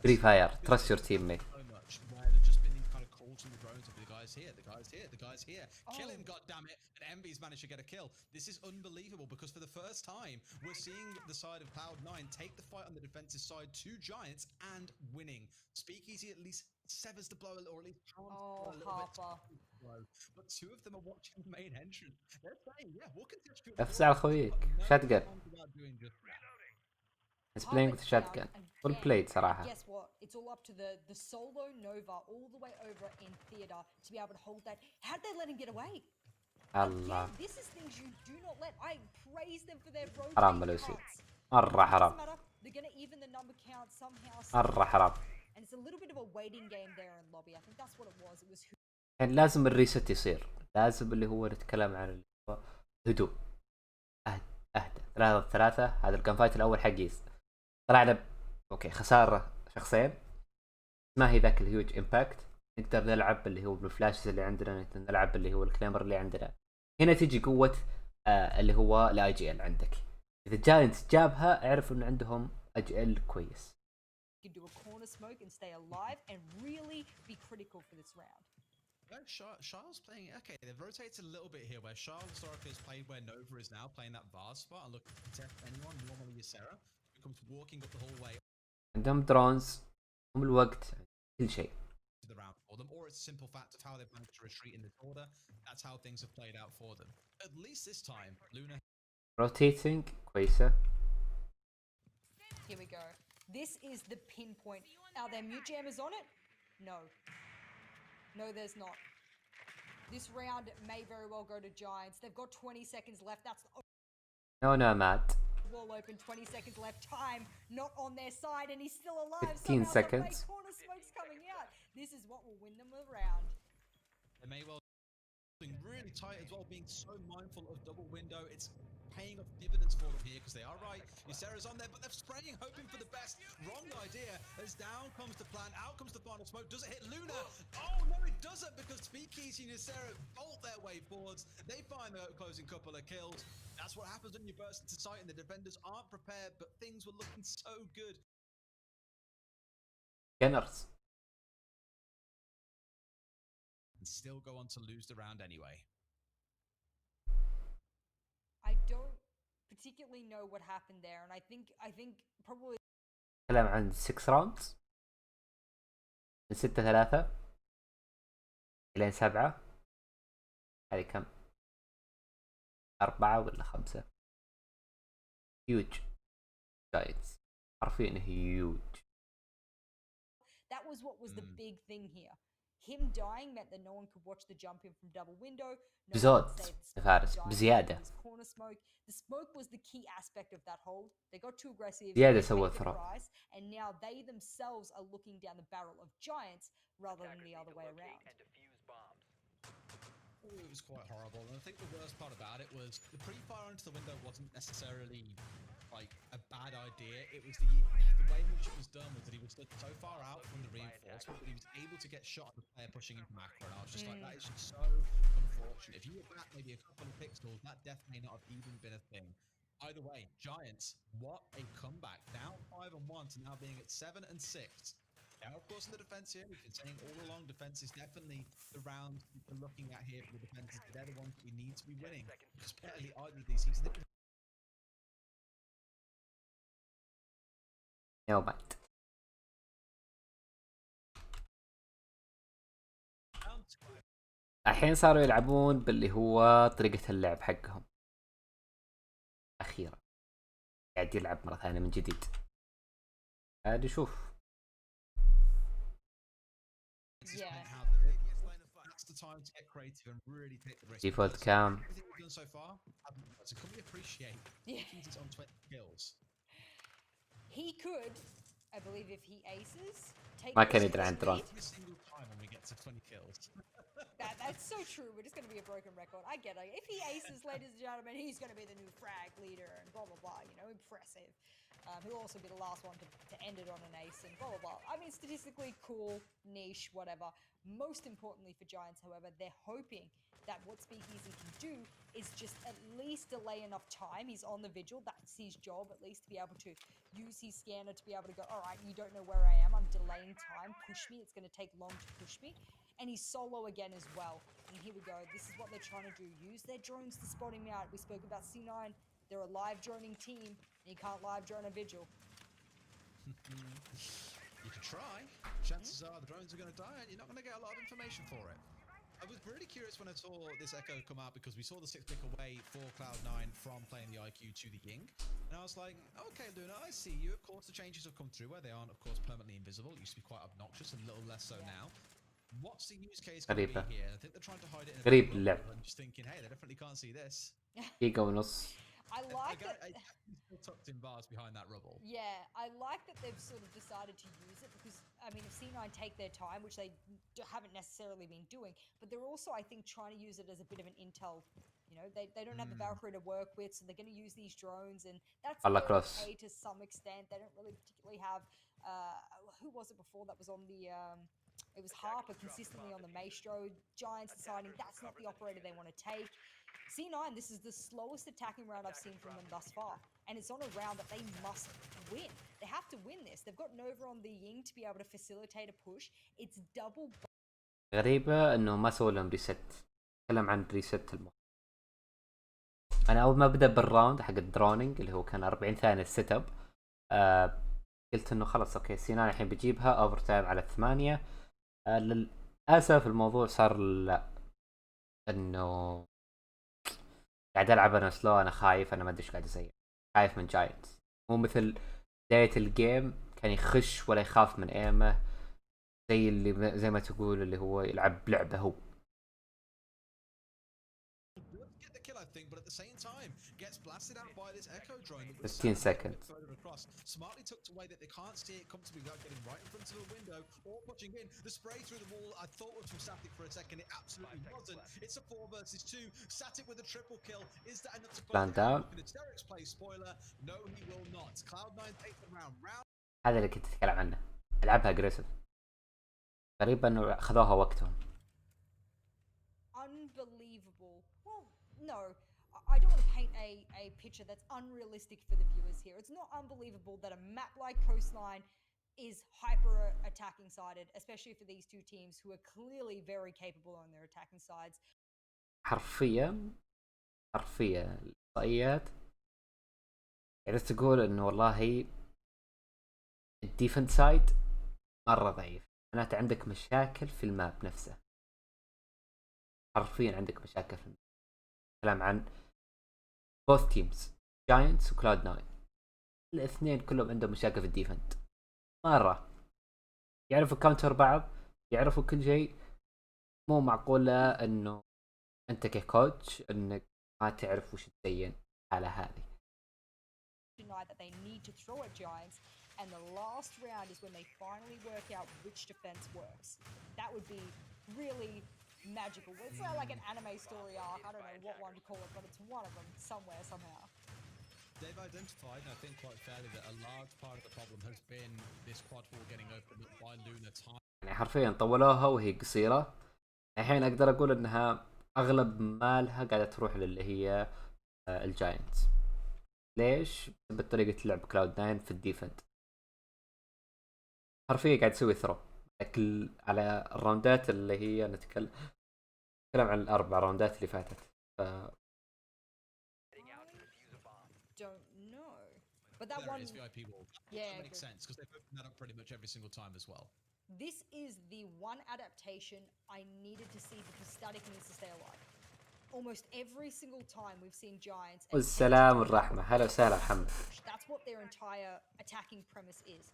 فري فاير trust your teammate. So much where there's just been these kind of calls from the drones of the guys here, the guys here, the guys here. Kill him, Oh. goddammit! And Envy's managed to get a kill. This is unbelievable because for the first time, we're seeing the side of Cloud9 take the fight on the defensive side to Giants and winning. Speakeasy at least severs the blow, or at least calms the blow Oh, a little bit. Harper. But two of them are watching the main entrance. They're saying, yeah, we'll contest you. نفس على خويك shotgun. Without doing just that. He's playing with shotgun. Well played صراحة. Guess what? It's all up to the solo Nova all the way over in theater to be able to hold that. How did they let him get away? الله. Again, this is things you do not let. I praise them for their rotate حرام بلوسي. cuts. مرة حرام. Doesn't matter. They're gonna even the number count somehow. مرة حرام. And it's a little bit of a waiting game there in lobby. I think that's what it was. It was يعني لازم الريست يصير. لازم اللي هو نتكلم عن اللي هو هدوء. اهدى 3-3. هذا الجان فايت الاول حقيس. طلعنا اوكي خسارة شخصين. ما هي ذاك الهيوج امباكت. نقدر نلعب اللي هو بالفلاشز اللي عندنا، نقدر نلعب اللي هو الكليمر اللي عندنا. هنا تيجي قوة اللي هو الاي جي ال عندك. اذا جاينتس جابها اعرف انه عندهم اي جي ال كويس. can do a corner smoke and stay alive and really be critical for this round. Charles playing, okay, they've rotated a little bit here where Charles historically has played where Nova is now playing that VAR spot and look to protect anyone, normally Yeisser, who comes walking up the hallway. عندهم درونز، هم الوقت، كل شيء. To the round for them, or it's a simple fact of how they've managed to retreat in this order. That's how things have played out for them. At least this time, Luna. Rotating كويسة. Here we go. This is the pinpoint. Are there mute jammers on it? No. No, there's not. This round may very well go to Giants. They've got 20 seconds left. That's the No nomad. wall open. 20 seconds left. Time not on their side, and he's still alive. 15 Somehow seconds. The corner smoke's coming out. This is what will win them the round. They may well being really tight as well, being so mindful of double window. It's paying off dividends for them here because they are right. Yeisser's on there, but they're spraying, hoping for the best. Wrong idea. As down comes the plan, out comes the final smoke. Does it hit Luna? Oh no, it doesn't, because Speakeasy and Yeisser bolt their way forwards. They find the closing couple of kills. That's what happens when you burst into sight and the defenders aren't prepared, but things were looking so good. Gunners. And still go on to lose the round anyway. I don't particularly know what happened there, and I think probably نتكلم عن 6 راوندز من 6-3 إلين 7. هذه كم؟ 4 ولا 5؟ هيوج جاينتس عارفين هيوج. that was what was the big thing here. Him dying meant that no one could watch the jump in from double window. No بزود one could save the spot فارس from Giants بزيادة. with his corner smoke. The smoke was the key aspect of that hold. They got too aggressive. زيادة they سوى paid the ثرو. price, and now they themselves are looking down the barrel of Giants rather than the other way around. It was quite horrible, and I think the worst part about it was the pre-fire into the window wasn't necessarily like a bad idea. It was the way in which it was done was that he was stood so far out from the reinforcement that he was able to get shot at the player pushing into macro, and I was just like, that is just so unfortunate. If you were back maybe a couple of pixels, that death may not have even been a thing. Either way, Giants, what a comeback. Down 5-1 to now being at 7-6. Now, of course, in the defense here, we've been saying all along, defense is definitely the round we're looking at here for the defense. They're the ones that we need to be winning, because barely either of these teams. نوبات. الحين صاروا يلعبون باللي هو طريقة اللعب حقهم. أخيرا قاعد يلعب مرة ثانية من جديد. قاعد يشوف. Time to get creative and really take the risk. Default cam. Everything we've done so far, so can we appreciate he's on 20 kills? He could, I believe, if he aces, take ما the كان risk يدري عن of درون. lead. Every single time when we get to 20 kills. That's so true. We're just going to be a broken record. I get it. If he aces, ladies and gentlemen, he's going to be the new frag leader and blah, blah, blah. You know, impressive. He'll also be the last one to end it on an ace and blah, blah, blah. I mean, statistically cool, niche, whatever. Most importantly for Giants, however, they're hoping that what Speakeasy can do is just at least delay enough time. He's on the vigil. That's his job, at least, to be able to use his scanner to be able to go, all right, you don't know where I am. I'm delaying time. Push me. It's going to take long to push me. And he's solo again as well. And here we go. This is what they're trying to do. Use their drones to spot him out. We spoke about C9. They're a live droning team, and you can't live drone a vigil. You can try. Chances are the drones are going to die, and you're not going to get a lot of information for it. I was really curious when I saw this Echo come out because we saw the 6 pick away for Cloud9 from playing the IQ to the Ying. And I was like, okay, Luna, I see you. Of course, the changes have come through where they aren't, of course, permanently invisible. It used to be quite obnoxious and a little less so now. What's the use case going to be here? I think they're trying to hide it in a غريب bit. اللعب. I'm just thinking, hey, they definitely can't see this. دقيقة ونص. I like that. He's still tucked in bars behind that rubble. Yeah, I like that they've sort of decided to use it because, I mean, if C9 take their time, which they haven't necessarily been doing, but they're also, I think, trying to use it as a bit of an intel. You know, they don't have the Valkyrie to work with, so they're going to use these drones, and that's okay to some extent. They don't really particularly have, who was it before that was on the, it was Harper consistently on the Maestro. Giants deciding that's not the operator they want to take. C9, this is the slowest attacking round I've seen from them thus far. And it's on a round that they must win. They have to win this. They've got Nova on the Ying to be able to facilitate a push. It's double. غريبة انه ما سووا لهم ريست. تكلم عن ريست الموضوع. انا اول ما بدأ بالراوند حق الدرونينج اللي هو كان 40 ثانية السيت اب، قلت انه خلاص اوكي سينان الحين بجيبها اوفر تايم على 8. للاسف الموضوع صار لا، انه قاعد العب انا سلو، انا خايف، انا ما ادري ايش قاعد اسوي، خايف من جاينتس. مو مثل بداية الجيم كان يخش ولا يخاف من ايمه، زي اللي زي ما تقول اللي هو يلعب لعبة هو. I think, but at the same time gets blasted out by this Echo drone. 15 seconds. Smartly tucked away that they can't see it comfortably without getting right in front of the window or pushing in. The spray through the wall I thought was from Static for a second. It absolutely wasn't. It's a 4 versus 2. Static with a triple kill. Is that enough to Stand down. Derek's play spoiler. No, he will not. Cloud9 take the round. هذا اللي كنت اتكلم عنه. العبها اجريسيف. غريبة انه خذوها وقتهم. Unbelievable. Well, no, I don't want to paint a picture that's unrealistic for the viewers here. It's not unbelievable that a map like Coastline is hyper attacking sided, especially for these two teams who are clearly very capable on their attacking sides. حرفيا الإحصائيات يعني تقول انه والله الديفنس سايد مرة ضعيف، معناته عندك مشاكل في الماب نفسه. حرفيا عندك مشاكل في الماب. كلام عن both teams Giants و Cloud9، الاثنين كلهم عندهم مشاكل في الديفنت مرة. يعرفوا كاونتر بعض، يعرفوا كل شيء. مو معقولة انه انت ككوتش انك ما تعرف وش تزين على هذه. That they need to throw at Giants, and the last round is when they finally work out which defense works. That would be really magical. It's like an anime story arc. I don't know what one to call it, but it's one of them somewhere, somehow. They've identified, and I think quite fairly, that a large part of the problem has been this quad wall getting opened up by Luna time. يعني حرفيا طولوها وهي قصيرة. الحين اقدر اقول انها اغلب مالها قاعدة تروح للي هي الجاينتس. ليش؟ بطريقة لعب Cloud9 في الديفنت. حرفيا قاعد تسوي ثرو على الراوندات اللي هي نتكلم عن ال4 راوندات اللي فاتت. Don't know. But that one is VIP wall. Yeah, That makes sense because they've opened that up pretty much every single time as well. This is the one adaptation I needed to see because Static needs to stay alive. Almost every single time we've seen Giants. والسلام والرحمة. هلا وسهلا محمد. That's what their entire attacking premise is.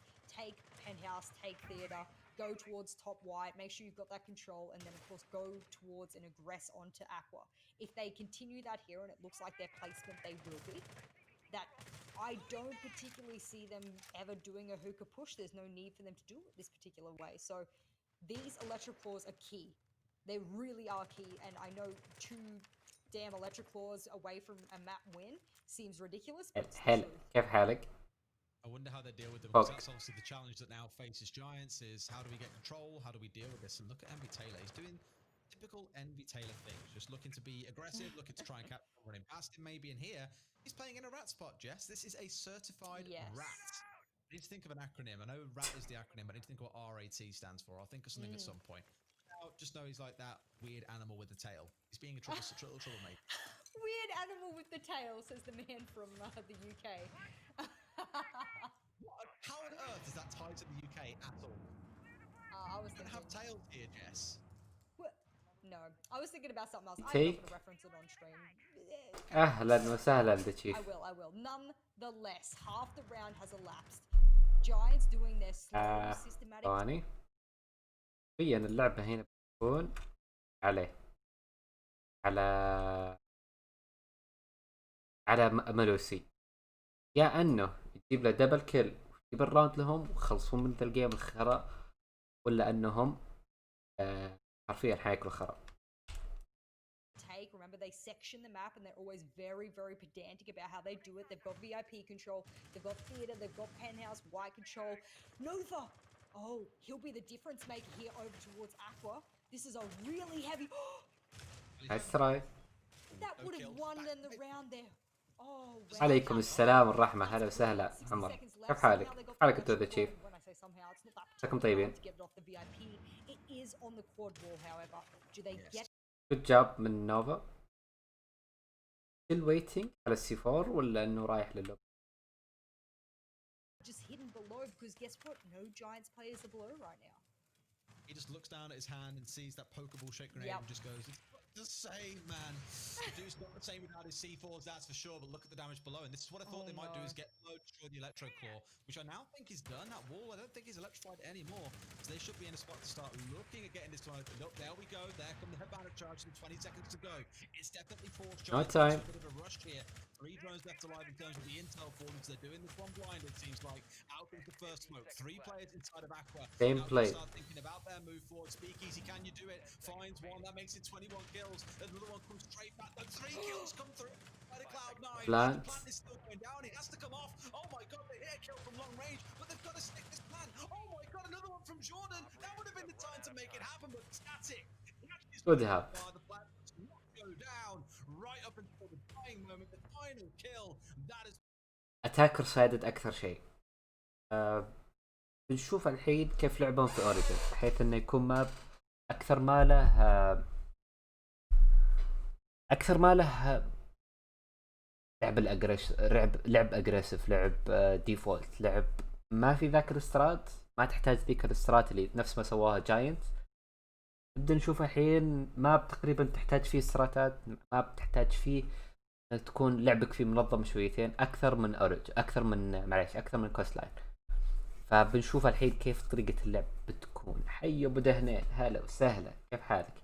Take penthouse, take theater, go towards top white, make sure you've got that control, and then of course go towards and aggress onto Aqua. If they continue that here, and it looks like their placement they will be, that I don't particularly see them ever doing a hookah push. There's no need for them to do it this particular way. So these electric claws are key. They really are key, and I know 2 damn electric claws away from a map win seems ridiculous, but it's هلا كيف حالك؟ I wonder how they deal with them, Fuck. because that's obviously the challenge that now faces Giants is how do we get control? How do we deal with this? And look at Envy Taylor. He's doing typical Envy Taylor things, just looking to be aggressive, looking to try and capture running past him maybe. And here, he's playing in a rat spot, Jess. This is a certified Yes. rat. I need to think of an acronym. I know RAT is the acronym, but I need to think of what RAT stands for. I'll think of something at some point. Now, just know he's like that weird animal with a tail. He's being a troublemaker. Weird animal with the tail, says the man from the UK. How on earth is that tied to the UK at all? I was We don't thinking. have tails here, Jess. What? No, I was thinking about something else. I'm not Take. going to reference it on stream. اهلا وسهلا دشيف. I will. Nonetheless, half the round has elapsed. Giants doing their slow, systematic. ثواني. بين اللعبة هنا بتكون عليه على ملوسي، يا انه يجيب له دبل كيل ويجيب الراوند لهم ويخلصون من ذا الجيم الخرا، ولا انهم حرفيا حياكلوا خرا. Remember, they section the map and they're always very, very pedantic about how they do it. They've got VIP control, they've got theater, they've got penthouse, white control. Nova! Oh, he'll be the difference maker here over towards Aqua. This is a really heavy. Nice try. That would have won them the round there. Oh, عليكم السلام والرحمة، هلا وسهلا عمر، كيف حالك؟ كيف حالك انتو ذا تشيف؟ مساكم طيبين. It is on the quad wall, however. Do they get Good job من نوفا. Still waiting على السي 4 ولا انه رايح للوب؟ just hidden below? Because guess what? No Giants players are below right now. He just looks down at his hand and sees that Pokeball shake grenade and just goes, it's not the same, man. The dude's not the same without his C4s, that's for sure, but look at the damage below. And this is what I thought they might do, is get below, destroy the Electro Claw, which I now think is done. That wall, I don't think he's electrified anymore. So they should be in a spot to start looking at getting this one opened up. There we go, there come the headbanger charge and 20 seconds to go. It's definitely forced Giants No time. a bit of a rush here. 3 drones left alive in terms of the intel for them, so they're doing this one blind, it seems like. Out comes the first smoke. 3 players inside of Aqua. Same now play. start thinking about their move forward. Speakeasy, can you do it? Finds one, that makes it 21 kills. Another one comes straight back. The 3 kills come through by the Cloud9. Plant. The plant is still going down. It has to come off. Oh my god, they hit a kill from long range, but they've got to stick this plan. Oh my god, another one from Jordan. That would have been the time to make it happen, but static. Good help. The plant does not go down right up until the dying moment, the final kill. That is اتاكر سايدد اكثر شيء. بنشوف الحين كيف لعبهم في اوريجن، بحيث انه يكون ماب اكثر ما له لعب لعب اجريسيف، لعب ديفولت، لعب ما في ذاك الاسترات، ما تحتاج ذيك الاسترات اللي نفس ما سواها جاينت. نبدا نشوف الحين ماب تقريبا تحتاج فيه استراتات، ماب تحتاج فيه تكون لعبك فيه منظم شويتين اكثر من اكثر من كوست لاين. فبنشوف الحين كيف طريقة اللعب بتكون. حي ابو دهنين، هلا وسهلا، كيف حالك؟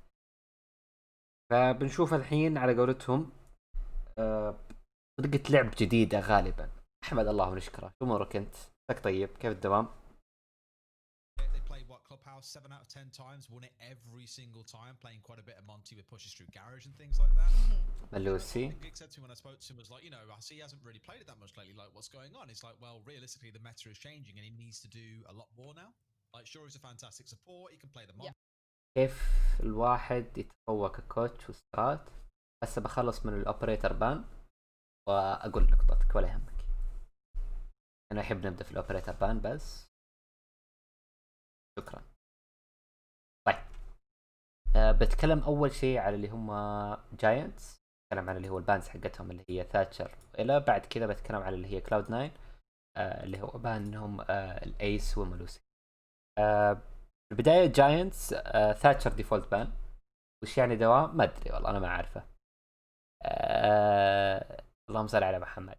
فبنشوف الحين على قولتهم طريقة لعب جديدة غالبا. احمد الله ونشكره. شو امورك انت؟ مساك طيب، كيف الدوام؟ Clubhouse 7 out of 10 times, won it every single time, playing quite a bit of Monty with pushes through garage and things like that. Lucy. Gig said to me when I spoke to him was like, you know, I see he hasn't really played it that much lately, like what's going on? It's like, well, realistically the meta is changing and he needs to do a lot more now. Like sure he's a fantastic support, he can play the Monty. كيف الواحد يتفوق ككوتش وسترات؟ بس بخلص من الاوبريتر بان واقول نقطتك ولا يهمك. انا احب نبدا في الاوبريتر بان بس. شكرا. طيب بتكلم اول شيء على اللي هم جاينتس، بتكلم على اللي هو البانز حقتهم اللي هي ثاتشر، الى بعد كذا بتكلم على اللي هي كلاود 9 اللي هو بانهم الايس وملوسي. البدايه جاينتس ثاتشر ديفولت بان. وش يعني دوام؟ ما ادري والله، انا ما اعرفه. اللهم صل على محمد.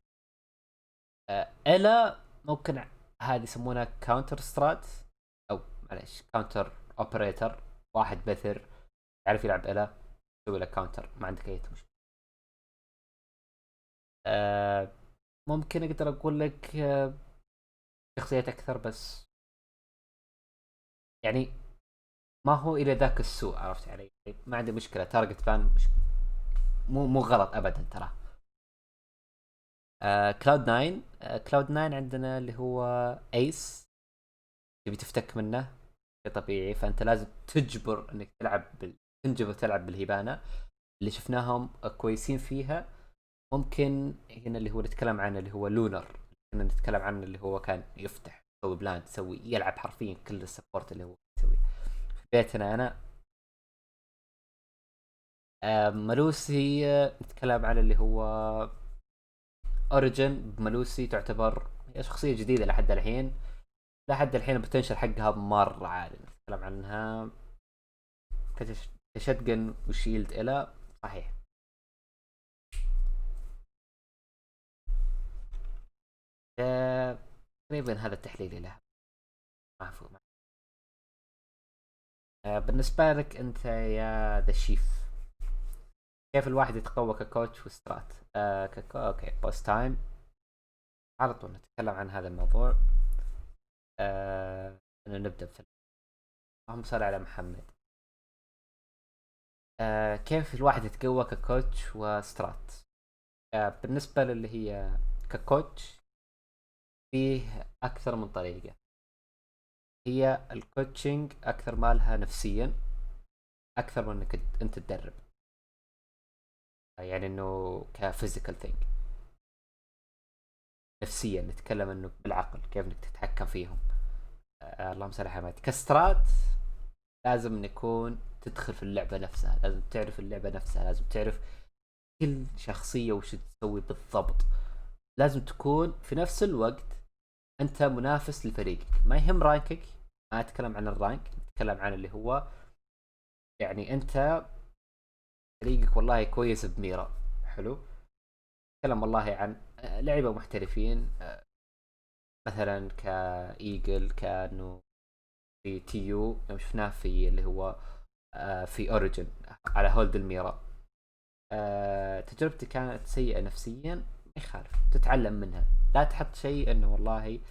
الى ممكن هذه يسمونها كاونتر سترات، او معليش كاونتر اوبريتر. واحد بثر يعرف يلعب إله يسوي له كاونتر، ما عندك اي مشكله. ممكن اقدر اقول لك شخصيات اكثر، بس يعني ما هو الى ذاك السوء، عرفت علي؟ ما عندي مشكله. تارجت بان مو غلط ابدا ترى. كلاود 9. كلاود 9 عندنا اللي هو ايس، تبي تفتك منه شيء طبيعي، فانت لازم تجبر انك تنجبر تلعب بالهيبانة اللي شفناهم كويسين فيها. ممكن هنا اللي هو نتكلم عنه اللي هو لونر، كنا نتكلم عنه اللي هو كان يفتح يسوي بلان، يلعب حرفيا كل السبورت اللي هو يسويه في بيتنا. انا ملوسي نتكلم عن اللي هو اوريجن. ملوسي تعتبر هي شخصية جديدة لحد الحين البوتنشل حقها مرة عالي. نتكلم عنها كشتقن وشيلد الى صحيح. تقريبا هذا التحليل له. مفهوم. بالنسبة لك انت يا ذا شيف، كيف الواحد يتقوى ككوتش وسترات؟ اوكي بوست تايم على طول نتكلم عن هذا الموضوع. انه نبدأ بفيلم. اللهم صل على محمد. كيف الواحد يتقوى ككوتش وسترات؟ بالنسبة للي هي ككوتش فيه أكثر من طريقة. هي الكوتشنج أكثر مالها نفسيا أكثر من إنك أنت تدرب، يعني إنه كفيزيكال ثينج. نفسيا نتكلم إنه بالعقل كيف إنك تتحكم فيهم. اللهم صل على محمد. كسترات لازم نكون تدخل في اللعبة نفسها، لازم تعرف اللعبة نفسها، لازم تعرف كل شخصية وش تسوي بالضبط. لازم تكون في نفس الوقت انت منافس لفريقك، ما يهم رانكك. ما اتكلم عن الرانك، اتكلم عن اللي هو يعني انت فريقك والله كويس بميرا حلو، اتكلم والله عن لعيبة محترفين مثلا كايجل، كانه في تيو يوم شفناه في اللي هو في اوريجن على هولد الميرا. تجربتي كانت سيئة نفسيا، ما يخالف تتعلم منها. لا تحط شيء انه والله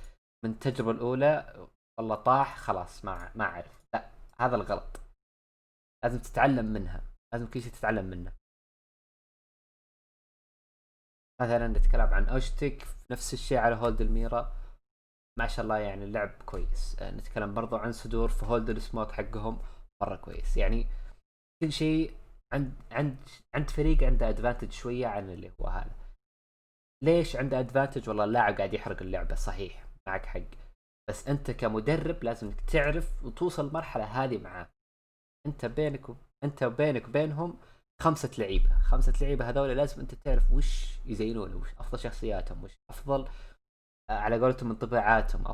من التجربة الاولى والله طاح خلاص ما اعرف، لا هذا الغلط. لازم تتعلم منها، لازم كل شيء تتعلم منه. مثلا نتكلم عن اوشتك نفس الشيء على هولد الميرا، ما شاء الله يعني اللعب كويس. نتكلم برضو عن صدور في هولد السموك حقهم مرة كويس. يعني كل شيء عند فريق عنده ادفانتج شوية عن اللي هو هذا. ليش عنده ادفانتج؟ والله اللاعب قاعد يحرق اللعبة صحيح معك حق، بس انت كمدرب لازم انك تعرف وتوصل المرحلة هذه معاه. انت وبينك وبينهم 5 لعيبة، 5 لعيبة هذول لازم انت تعرف وش يزينون، وش افضل شخصياتهم، وش افضل على قولتهم انطباعاتهم،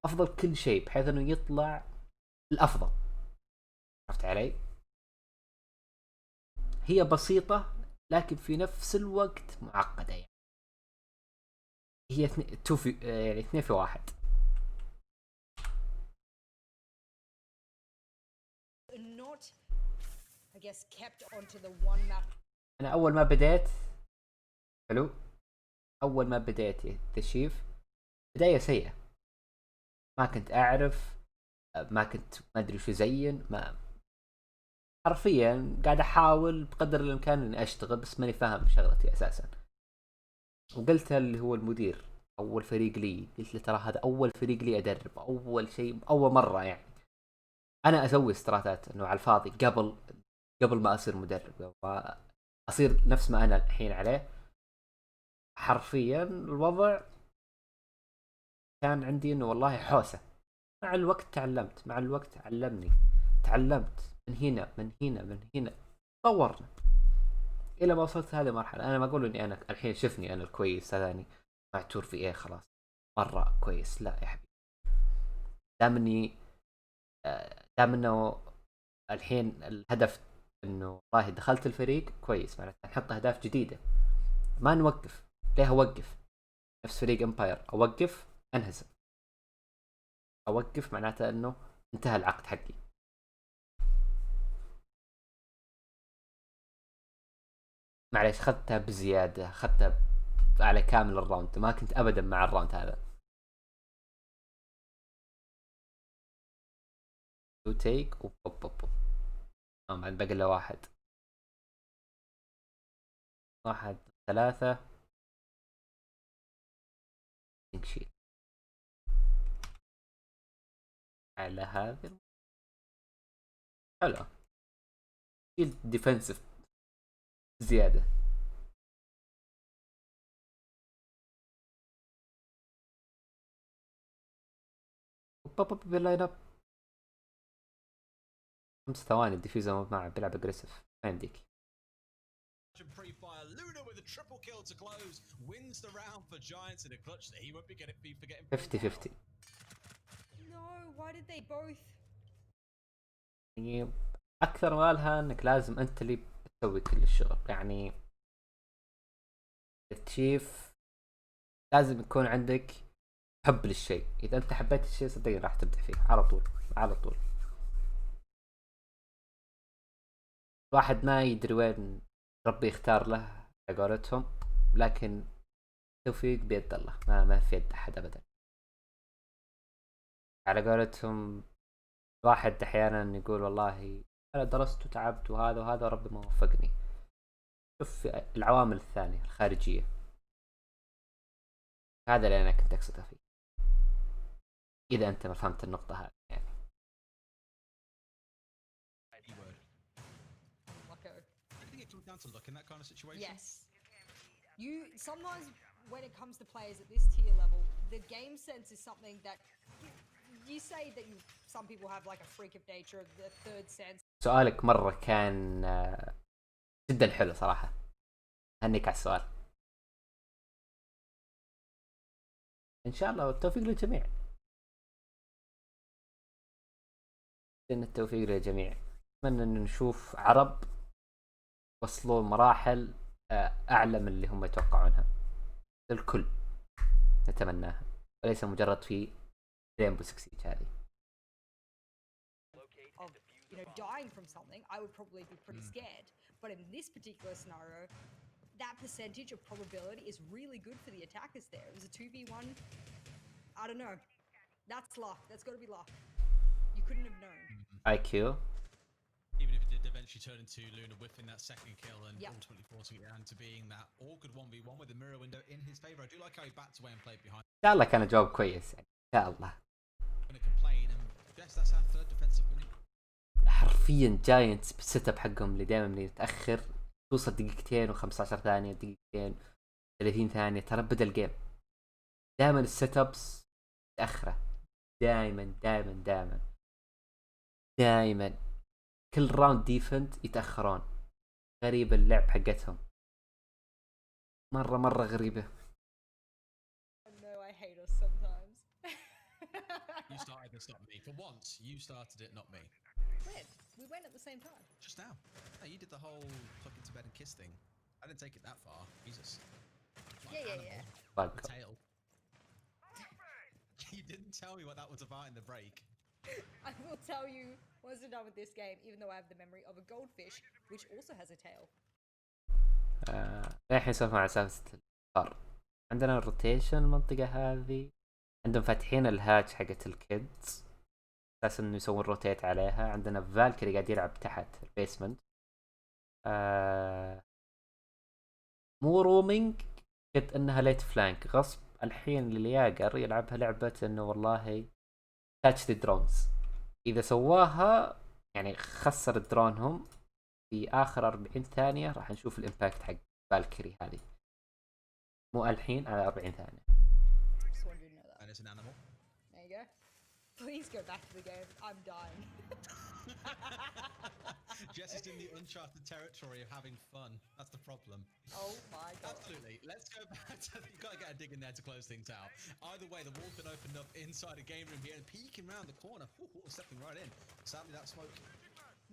افضل كل شيء بحيث انه يطلع الافضل. عرفت علي؟ هي بسيطة لكن في نفس الوقت معقدة. يعني هي يعني 2 في 1. Not, I guess, kept onto the one map. انا اول ما بديت حلو، اول ما بديت تشيف بداية سيئة، ما كنت اعرف، ما كنت ما ادري شو زين، ما حرفيا قاعد احاول بقدر الامكان اني اشتغل بس ماني فاهم شغلتي اساسا. وقلت اللي هو المدير اول فريق لي، قلت له ترى هذا اول فريق لي ادرب، اول شيء اول مرة يعني انا اسوي استراتات انه على الفاضي قبل ما اصير مدرب واصير نفس ما انا الحين عليه. حرفيا الوضع كان عندي انه والله حوسه. مع الوقت تعلمت، مع الوقت علمني، تعلمت من هنا من هنا من هنا، طورنا الى ما وصلت هذه المرحله. انا ما اقول اني انا الحين شفني انا الكويس هذاني معتور في ايه خلاص مره كويس، لا يا حبيبي. دام انه الحين الهدف انه والله دخلت الفريق كويس، معناته نحط اهداف جديده ما نوقف. ليه اوقف؟ نفس فريق امباير اوقف انهزم، اوقف معناته انه انتهى العقد حقي. معليش اخذتها بزياده، اخذتها على كامل الراوند، ما كنت ابدا مع الراوند هذا. تو تيك بعد باقي له واحد 3 شيل على هذا حلو. شيل ديفنسيف زيادة. باللاين اب 5 ثواني الديفيوزر معه بيلعب اجريسيف ما يمديك. Pre-fire, Luna with a triple kill to close, wins the round for Giants in a clutch that he won't be forgetting. 50-50. No, why did they both? يعني اكثر مالها انك لازم انت اللي تسوي كل الشغل. يعني التشيف لازم يكون عندك حب للشيء. اذا انت حبيت الشيء صدقني راح تبدع فيه على طول على طول. الواحد ما يدري وين ربي يختار له على قولتهم، لكن التوفيق بيد الله، ما في يد احد ابدا. على قولتهم الواحد احيانا يقول والله انا درست وتعبت وهذا وهذا وربي ما وفقني. شوف العوامل الثانية الخارجية، هذا اللي انا كنت اقصده فيه. اذا انت ما فهمت النقطة هذه يعني. Down to luck in that kind of situation. Yes. You sometimes when it comes to players at this tier level, the game sense is something that you say that some people have like a freak of nature of the third sense. سؤالك مرة كان جدا حلو صراحة. هنيك على السؤال. ان شاء الله والتوفيق للجميع. ان التوفيق للجميع. اتمنى ان نشوف عرب وصلوا مراحل اعلى من اللي هم يتوقعونها. الكل نتمناها وليس مجرد في رينبو 6 هذه. Of, you know, dying from something, I would probably be pretty scared. But in this particular scenario, that percentage of probability is really good for the attackers there. It was a 2v1. I don't know. That's luck. That's got to be luck. You couldn't have known. IQ. Even if it did eventually turn into Luna whiffing that second kill and ultimately forcing it down to being that awkward 1v1 with the mirror window in his favour. I do like how he backed away and played behind. ان شاء الله كان جواب كويس يعني. ان شاء الله. Gonna complain and yes, that's our third defensive win. حرفيا جاينتس بالسيت اب حقهم اللي دائما من يتاخر توصل دقيقتين و15 ثانيه دقيقتين 30 ثانيه ترى بدا الجيم. دائما السيت ابس متاخره دائما كل راوند ديفنت يتاخرون. غريبه اللعب حقتهم مره غريبه. No, I hate us sometimes. You started this, not me. For once, you started it, not me. When? We went at the same time. Just now. No, you did the whole tuck into bed and kiss thing. I didn't take it that far. Jesus. Yeah. The tail. You didn't tell me what that was about in the break. I will tell you once we're done with this game, even though I have the memory of a goldfish, which also has a tail. الحين سوف مع سالفة الفار. عندنا الروتيشن المنطقة هذه، عندهم فاتحين الهاتش حقت الكيدز اساس انه يسوون روتيت عليها. عندنا فالكري قاعد يلعب تحت البيسمنت. مو رومينج قد انها ليت فلانك غصب. الحين للياقر يلعبها لعبة انه والله تاتش ذا درونز. اذا سواها يعني خسر درونهم في اخر 40 ثانية راح نشوف الامباكت حق فالكري هذه. مو الحين على 40 ثانية. Just wanted you to know that. And it's an animal. There you go. Please go back to the game. I'm dying. Jess is in the uncharted territory of having fun. That's the problem. Oh my god. Absolutely. Let's go back to... You've got to get a dig in there to close things out. Either way, the wall can open up inside a game room here and peeking around the corner. Ooh, stepping right in. Sadly, that smoke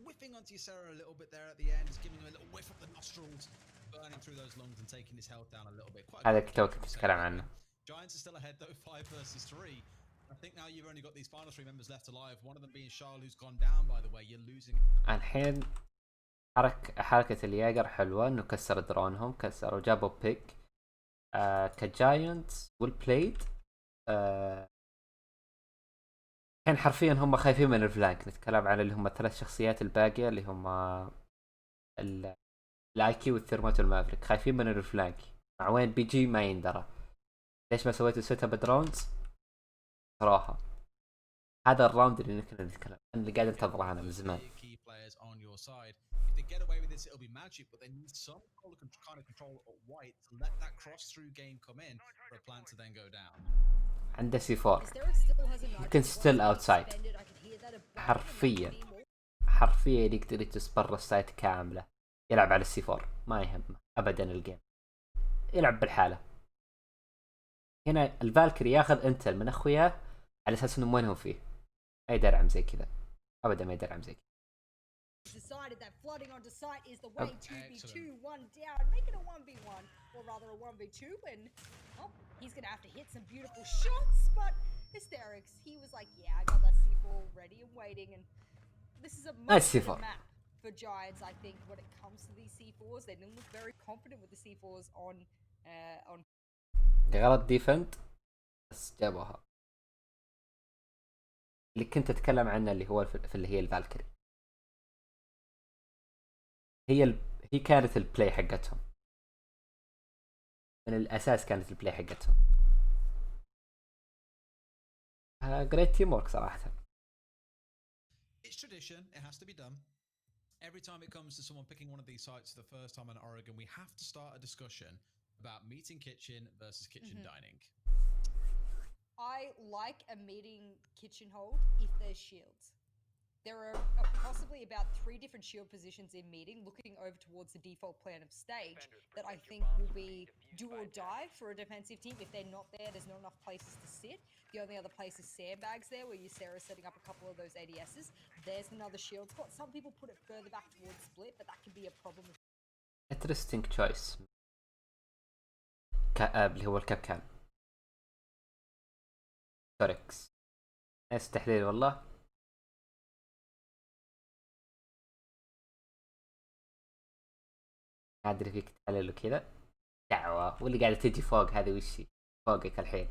whiffing onto Yeiser a little bit there at the end. Is giving him a little whiff up the nostrils. Burning through those lungs and taking his health down a little bit. هذا الكتاب كنت أتكلم عنه. Giants are still ahead though, 5 versus 3. I think now you've only got these final 3 members left alive. One of them being Charles, who's gone down by the way. You're losing. الحين حركة الياقر حلوة انه كسر درونهم، كسروا جابوا بيك كجاينتس والبليد. الحين حرفيا هم خايفين من الفلانك. نتكلم عن اللي هم 3 شخصيات الباقية اللي هم الايكي والثيرموت والمافريك. خايفين من الفلانك مع وين بيجي ما يندرى. ليش ما سويتوا سيت اب راوندز؟ صراحة هذا الراوند اللي كنا نتكلم اللي قاعد انتظره انا من زمان. key players on your side. If they get away with this, it'll be magic, but they need some kind of control at white to let that cross-through game come in for a plant to then go down. عنده سي 4 Hysterics still has a You nudge. can still outside. Suspended. I could hear that above. حرفيا حرفيا يقدر يتسبر السايت كاملة، يلعب على السي 4 ما يهم ابدا الجيم، يلعب بالحالة. هنا الفالكري ياخذ انتل من اخوياه على اساس انهم وينهم فيه، ما يدرعم زي كذا ابدا، ما يدرعم زي كذا. Decided that flooding onto site is the way. 2v2, one down, make it a 1v1, or rather a 1v2, and oh, he's gonna have to hit some beautiful shots, but Hysterics, he was like, yeah, I got that C4 ready and waiting, and this is a much better map for Giants, I think, when it comes to these C4s. They didn't look very confident with the C4s on غلط ديفند بس جابوها. اللي كنت اتكلم عنه اللي هو في اللي هي الفالكري، هي كانت البلاي حقتهم من الاساس، كانت البلاي حقتهم. جريت تيم ورك صراحه. It's tradition, it has to be done. Every time it comes to someone picking one of these sites for the first time in Oregon, we have to start a discussion about meeting kitchen versus kitchen dining. I like a meeting kitchen hold if there's shields. There are possibly about 3 different shield positions in meeting, looking over towards the default plan of stage, that I think will be do or die for a defensive team. If they're not there, there's not enough places to sit. The only other place is sandbags there, where Yeiser is setting up a couple of those ADSs. There's another shield spot. Some people put it further back towards split, but that can be a problem. Interesting choice. اللي هو الكابكان توركس. ناس تحليل والله. ادري فيك تحلل وكذا دعوة، واللي قاعدة تجي فوق هذه وشي فوقك الحين.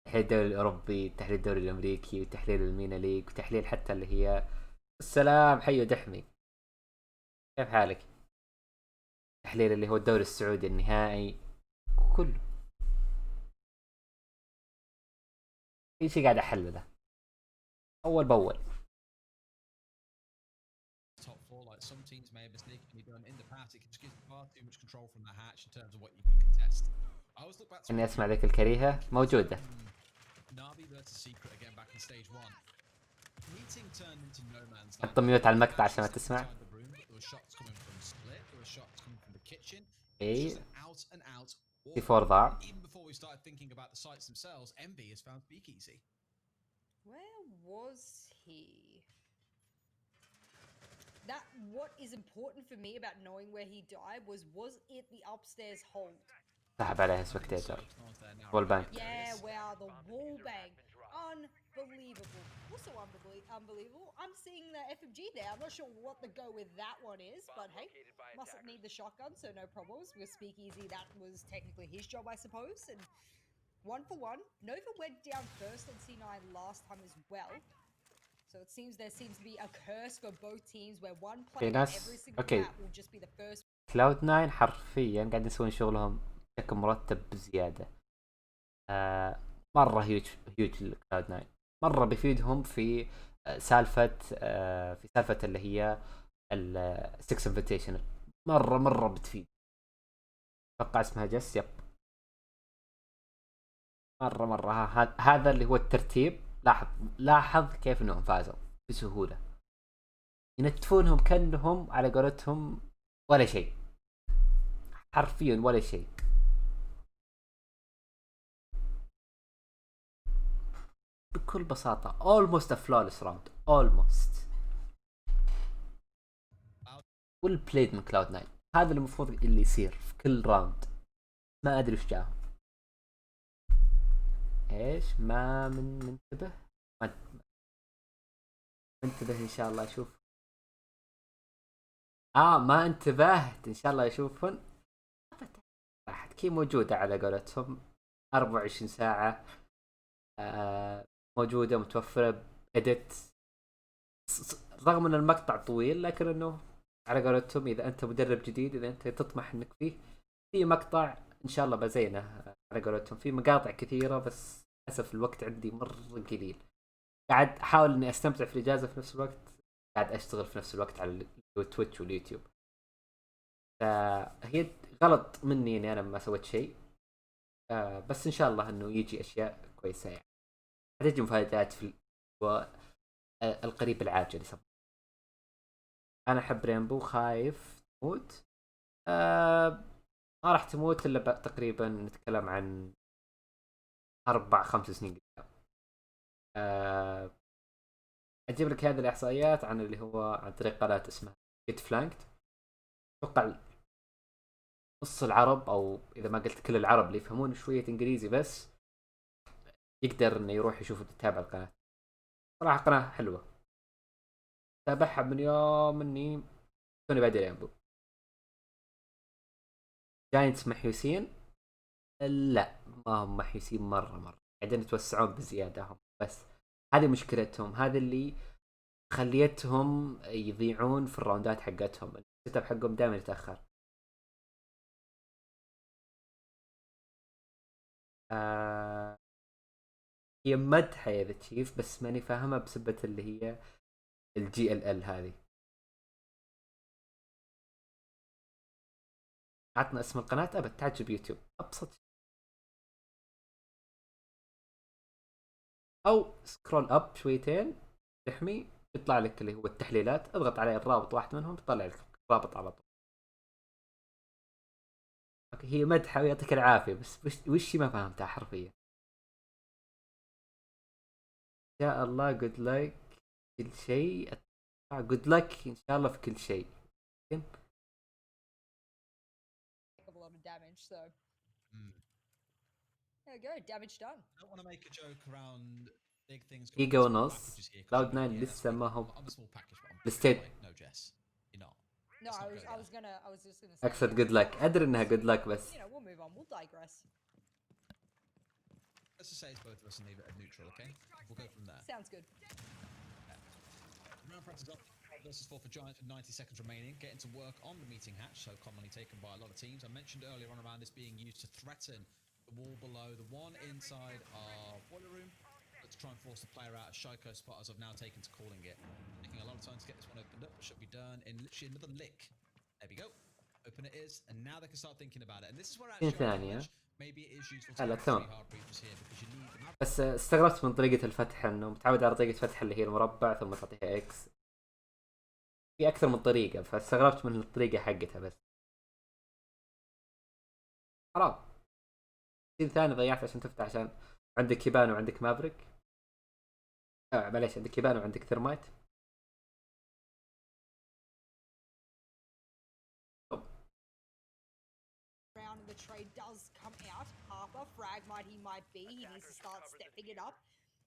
تحليل الدوري الأوروبي، تحليل الدوري الأمريكي، وتحليل المينا ليج، وتحليل حتى اللي هي السلام حي دحمي كيف حالك، تحليل اللي هو الدوري السعودي النهائي، كله في شيء قاعد أحلله أول بأول. Top 4, like some teams may have mistakenly done in the past, it just gives far too much control from the hatch in terms of what you can contest. I always look back to إني أسمع ذيك الكريهة موجودة. Navi versus Secret again back in stage 1. Meeting turned into no man's land. حط ميوت على المقطع عشان ما تسمع. There were shots coming from split, there were shots coming from the kitchen. إيه. Just an out and out. سي 4 ضاع. Even before we started thinking about the sites themselves, Envy has found Speakeasy. Where was he? That what is important for me about knowing where he died was it the upstairs hold? سحب عليها سبكتيتر. وول بانك. Yeah, wow, the wall bang. Unbelievable. Also unbelievable. I'm seeing the FMG there. I'm not sure what the go with that one is, but hey, mustn't need the shotgun, so no problems. With Speakeasy, that was technically his job, I suppose. And 1 for 1. Nova went down first on C9 last time as well. So it seems there seems to be a curse for both teams where one player in every single map will just be the first. Cloud9 حرفيا قاعد يسوون شغلهم بشكل مرتب بزيادة. مرة هيوج Cloud9. مرة بيفيدهم في سالفة اللي هي ال6 Invitational. مرة بتفيد. اتوقع اسمها جس يب. مرة هذا اللي هو الترتيب. لاحظ كيف انهم فازوا بسهولة، ينتفونهم كأنهم على قولتهم ولا شيء، حرفيا ولا شيء. بكل بساطة almost a flawless round almost well played من Cloud9. هذا المفروض اللي يصير في كل راوند. ما ادري وش جاهم، ايش ما منتبه ان شاء الله اشوف. ما انتبهت، ان شاء الله يشوفون. راحت كي موجودة على قولتهم 24 ساعة موجودة متوفرة بإديت، رغم ان المقطع طويل لكن انه على قولتهم اذا انت مدرب جديد، اذا انت تطمح انك فيه في مقطع ان شاء الله بزينه على قولتهم. في مقاطع كثيره بس للاسف الوقت عندي مره قليل. قاعد احاول اني استمتع في الاجازه في نفس الوقت قاعد اشتغل في نفس الوقت على التويتش واليوتيوب. فهي غلط مني اني انا ما سويت شيء. بس ان شاء الله انه يجي اشياء كويسه يعني. حتجي مفاجآت في الاسبوع القريب العاجل. انا احب رينبو، خايف تموت. ما راح تموت الا تقريبا نتكلم عن 4-5 سنين قدام. اجيب لك هذه الاحصائيات عن اللي هو عن طريق قناه اسمها جيت فلانكت. اتوقع نص العرب او اذا ما قلت كل العرب اللي يفهمون شويه انجليزي بس يقدر انه يروح يشوف يتابع القناه. صراحه قناه حلوه تابعها من يوم اني توني بادي رينبو. جاينتس محيوسين؟ لا ما هم محيوسين مره قاعدين يتوسعون بزياده هم بس. هذه مشكلتهم، هذا اللي خليتهم يضيعون في الراوندات حقتهم. السيت اب حقهم دائما يتاخر. هي مدحه يا ذا تشيف بس ماني فاهمها بسبة اللي هي الجي ال ال هذه. عطنا اسم القناة ابد تعجب يوتيوب ابسط. او سكرول اب شويتين تحمي يطلع لك اللي هو التحليلات، اضغط عليه الرابط واحد منهم يطلع لك رابط على طول. هي مدحه ويعطيك العافيه بس وش ما فهمتها حرفيا. يا الله جود لاك كل شيء. جود لاك ان شاء الله في كل شيء. A lot of damage, so there we go, damage done. I don't want to make a joke around big things. دقيقة ونص كلاود 9 لسه ما هو بالستيت. No, Jess, you're not. No, I was just gonna say. اقصد جود لاك ادري انها جود لاك بس. You know, we'll move on. We'll digress. Let's just say it's both of us and leave it at neutral, okay? We'll go from there. Sounds good. Round practice up versus 4 for Giants with 90 seconds remaining. Getting to work on the meeting hatch, so commonly taken by a lot of teams. I mentioned earlier on around this being used to threaten the wall below. The one inside our boiler room. Let's try and force the player out. Shiko spotters have now taken to calling it. Taking a lot of time to get this one opened up. It should be done in literally another lick. There we go. Open it is, and now they can start thinking about it. And this is where actually maybe it is useful to have 3 hard breaches here because you need them. بس استغربت من طريقة الفتح انه متعود على طريقة فتح اللي هي المربع ثم تعطيها اكس. في اكثر من طريقة فاستغربت من الطريقة حقتها بس. حرام. سين ثاني ضيعت عشان تفتح عشان عندك كيبان وعندك مافريك. معليش عندك كيبان وعندك ثرمايت. Round and the trade does come out. Harper, frag he might be. He needs to start stepping it up.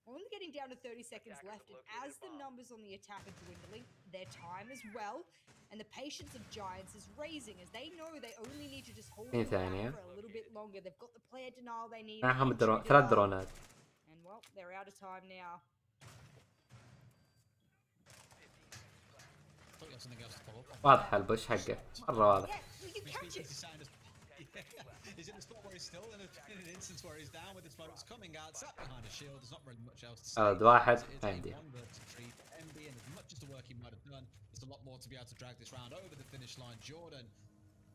We're only getting down to 30 seconds left, and as the numbers on the attack are dwindling, their time as well, and the patience of Giants is raising as they know they only need to just hold it down for a little bit longer. They've got the player denial they need. معهم 3 درونات. And well, they're out of time now. واضحة البوش حقه مرة واضح. He's in a spot where he's still in an instance where he's down with his smokes coming out, sat behind a shield. There's not really much else to say. واحد عندي. MB, and as much as the work he might have done, there's a lot more to be able to drag this round over the finish line. Jordan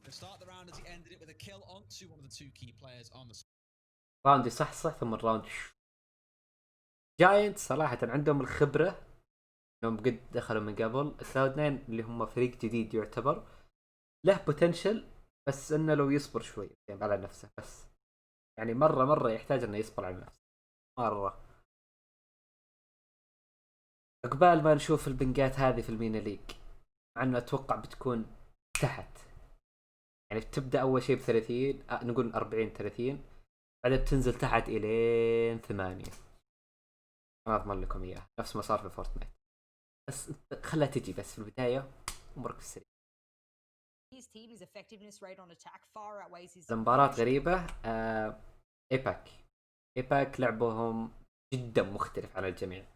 to start the round as he ended it with a kill onto one of the 2 key players on the. راوند صح ثم الراوند. جاينت صراحة عندهم الخبرة انهم قد دخلوا من قبل. كلاود 9 اللي هم فريق جديد يعتبر له بوتنشل بس انه لو يصبر شوي يعني على نفسه بس. يعني مرة يحتاج انه يصبر على نفسه مرة. عقبال ما نشوف البنقات هذه في المينا ليج مع انه اتوقع بتكون تحت. يعني بتبدا اول شيء ب30 نقول 40-30 بعدين بتنزل تحت الين 8. انا اضمن لكم اياه نفس ما صار في فورتنايت بس خلها تجي بس في البداية امورك في السريع. المباراة غريبة. ايباك لعبهم جدا مختلف عن الجميع.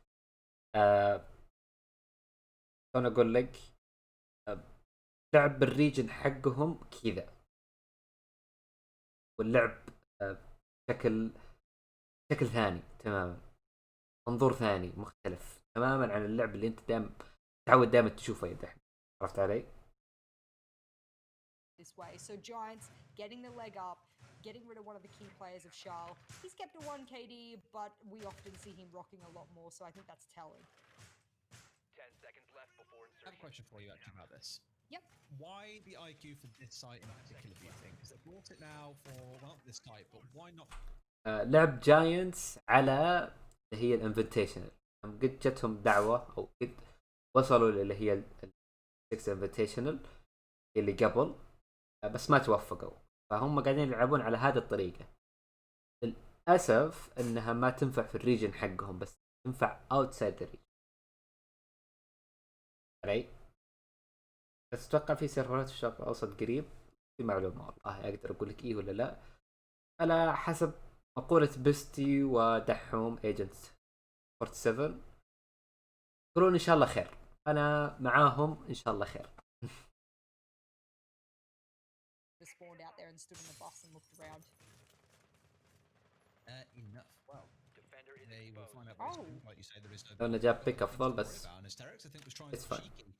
انا اقول لك لعب الريجن حقهم كذا واللعب بشكل ثاني تماما، منظور ثاني مختلف تماما عن اللعب اللي انت تعود دائما تشوفه دحين. عرفت علي؟ This way. So Giants getting the leg up, getting rid of one of the key players of Charles. He's kept a 1 KD, but we often see him rocking a lot more, so I think that's telling. 10 seconds left before I have a insertion. question for you actually about this. Yep. Why the IQ for this site in particular, do you think? Because they brought it now for, well, not this type, but why not? لعب جاينتس على اللي هي الانفنتيشنال، قد جتهم دعوة او قد وصلوا اللي هي السكس انفنتيشنال اللي قبل، بس ما توفقوا، فهم قاعدين يلعبون على هذه الطريقة. للأسف انها ما تنفع في الريجن حقهم، بس تنفع اوتسايد الريجن. علي؟ بس اتوقع في سيرفرات في الشرق الاوسط قريب، في معلومة والله اقدر اقول لك ايه ولا لا، على حسب مقولة بستي ودحوم ايجنت 47 يقولون ان شاء الله خير، انا معاهم ان شاء الله خير. Spawned out there and stood in the bus and looked around. Enough. Well, Defender is they will find out Oh. very soon. Like you say, there is no. لو جاب بيك افضل بس And Asterix, I think, was trying it's to be fine. cheeky.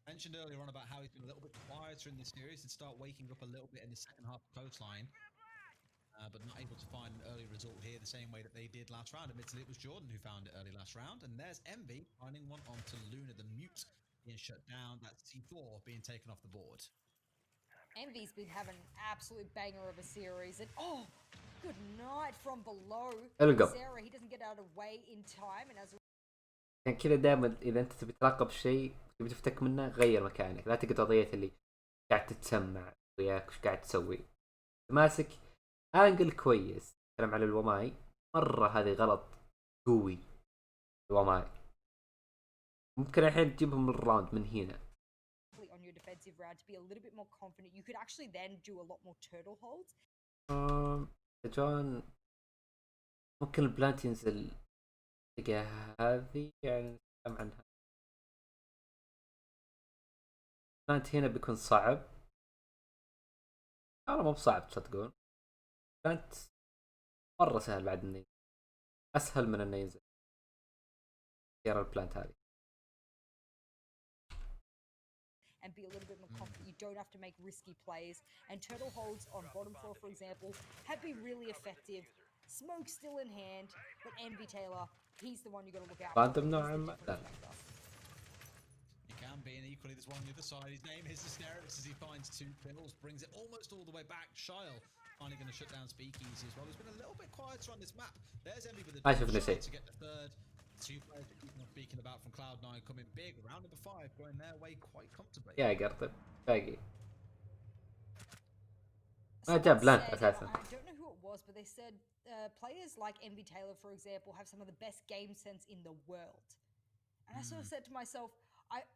Mentioned earlier on about how he's been a little bit quieter in this series and start waking up a little bit in the second half of coastline, but not able to find an early result here the same way that they did last round. Admittedly, it was Jordan who found it early last round, and there's Envy finding one onto Luna, the mute being shut down. That's C4 being taken off the board. Envy's been having an absolute banger of a series, and oh, good night from below. القب. Sarah, he doesn't get out of the way in time, and as a يعني كذا دائما اذا انت تبي تراقب شيء تبي تفتك منه غير مكانك، لا تقعد وضعية اللي قاعد تتسمع وياك وش قاعد تسوي. ماسك انجل كويس، تكلم على الوماي مرة، هذه غلط قوي. الوماي ممكن الحين تجيبهم الراوند من هنا. on your defensive round to be a little bit more confident, you could actually then do a lot more turtle holds. جون ممكن البلانت ينزل الطريقة هذه، يعني نتكلم عنها. بلانت هنا بيكون صعب، والله مو بصعب تصدقون. بلانت مرة سهل بعد انه اسهل من انه ينزل يرى البلانت هذه. And be a little bit more confident. You don't have to make risky plays. And turtle holds on bottom floor, for example, have been really effective. Smoke still in hand, but Envy Taylor, he's the one you got to look out Random for. He's نوعاً the ما. difference maker. It can be, and equally there's one on the other side. His name is Asterix as he finds 2 kills, brings it almost all the way back. Shile finally going to shut down Speakeasy as well. He's been a little bit quieter on this map. There's Envy with the I shouldn't say. to get the third. 2 players that keep on speaking about from Cloud9 coming big. Round number 5 going their way quite comfortably. يا قرطب باقي ما Someone جاب بلانت said, اساسا. I don't know who it was, but they said players like Envy Taylor, for example, have some of the best game sense in the world. And I sort of said to myself,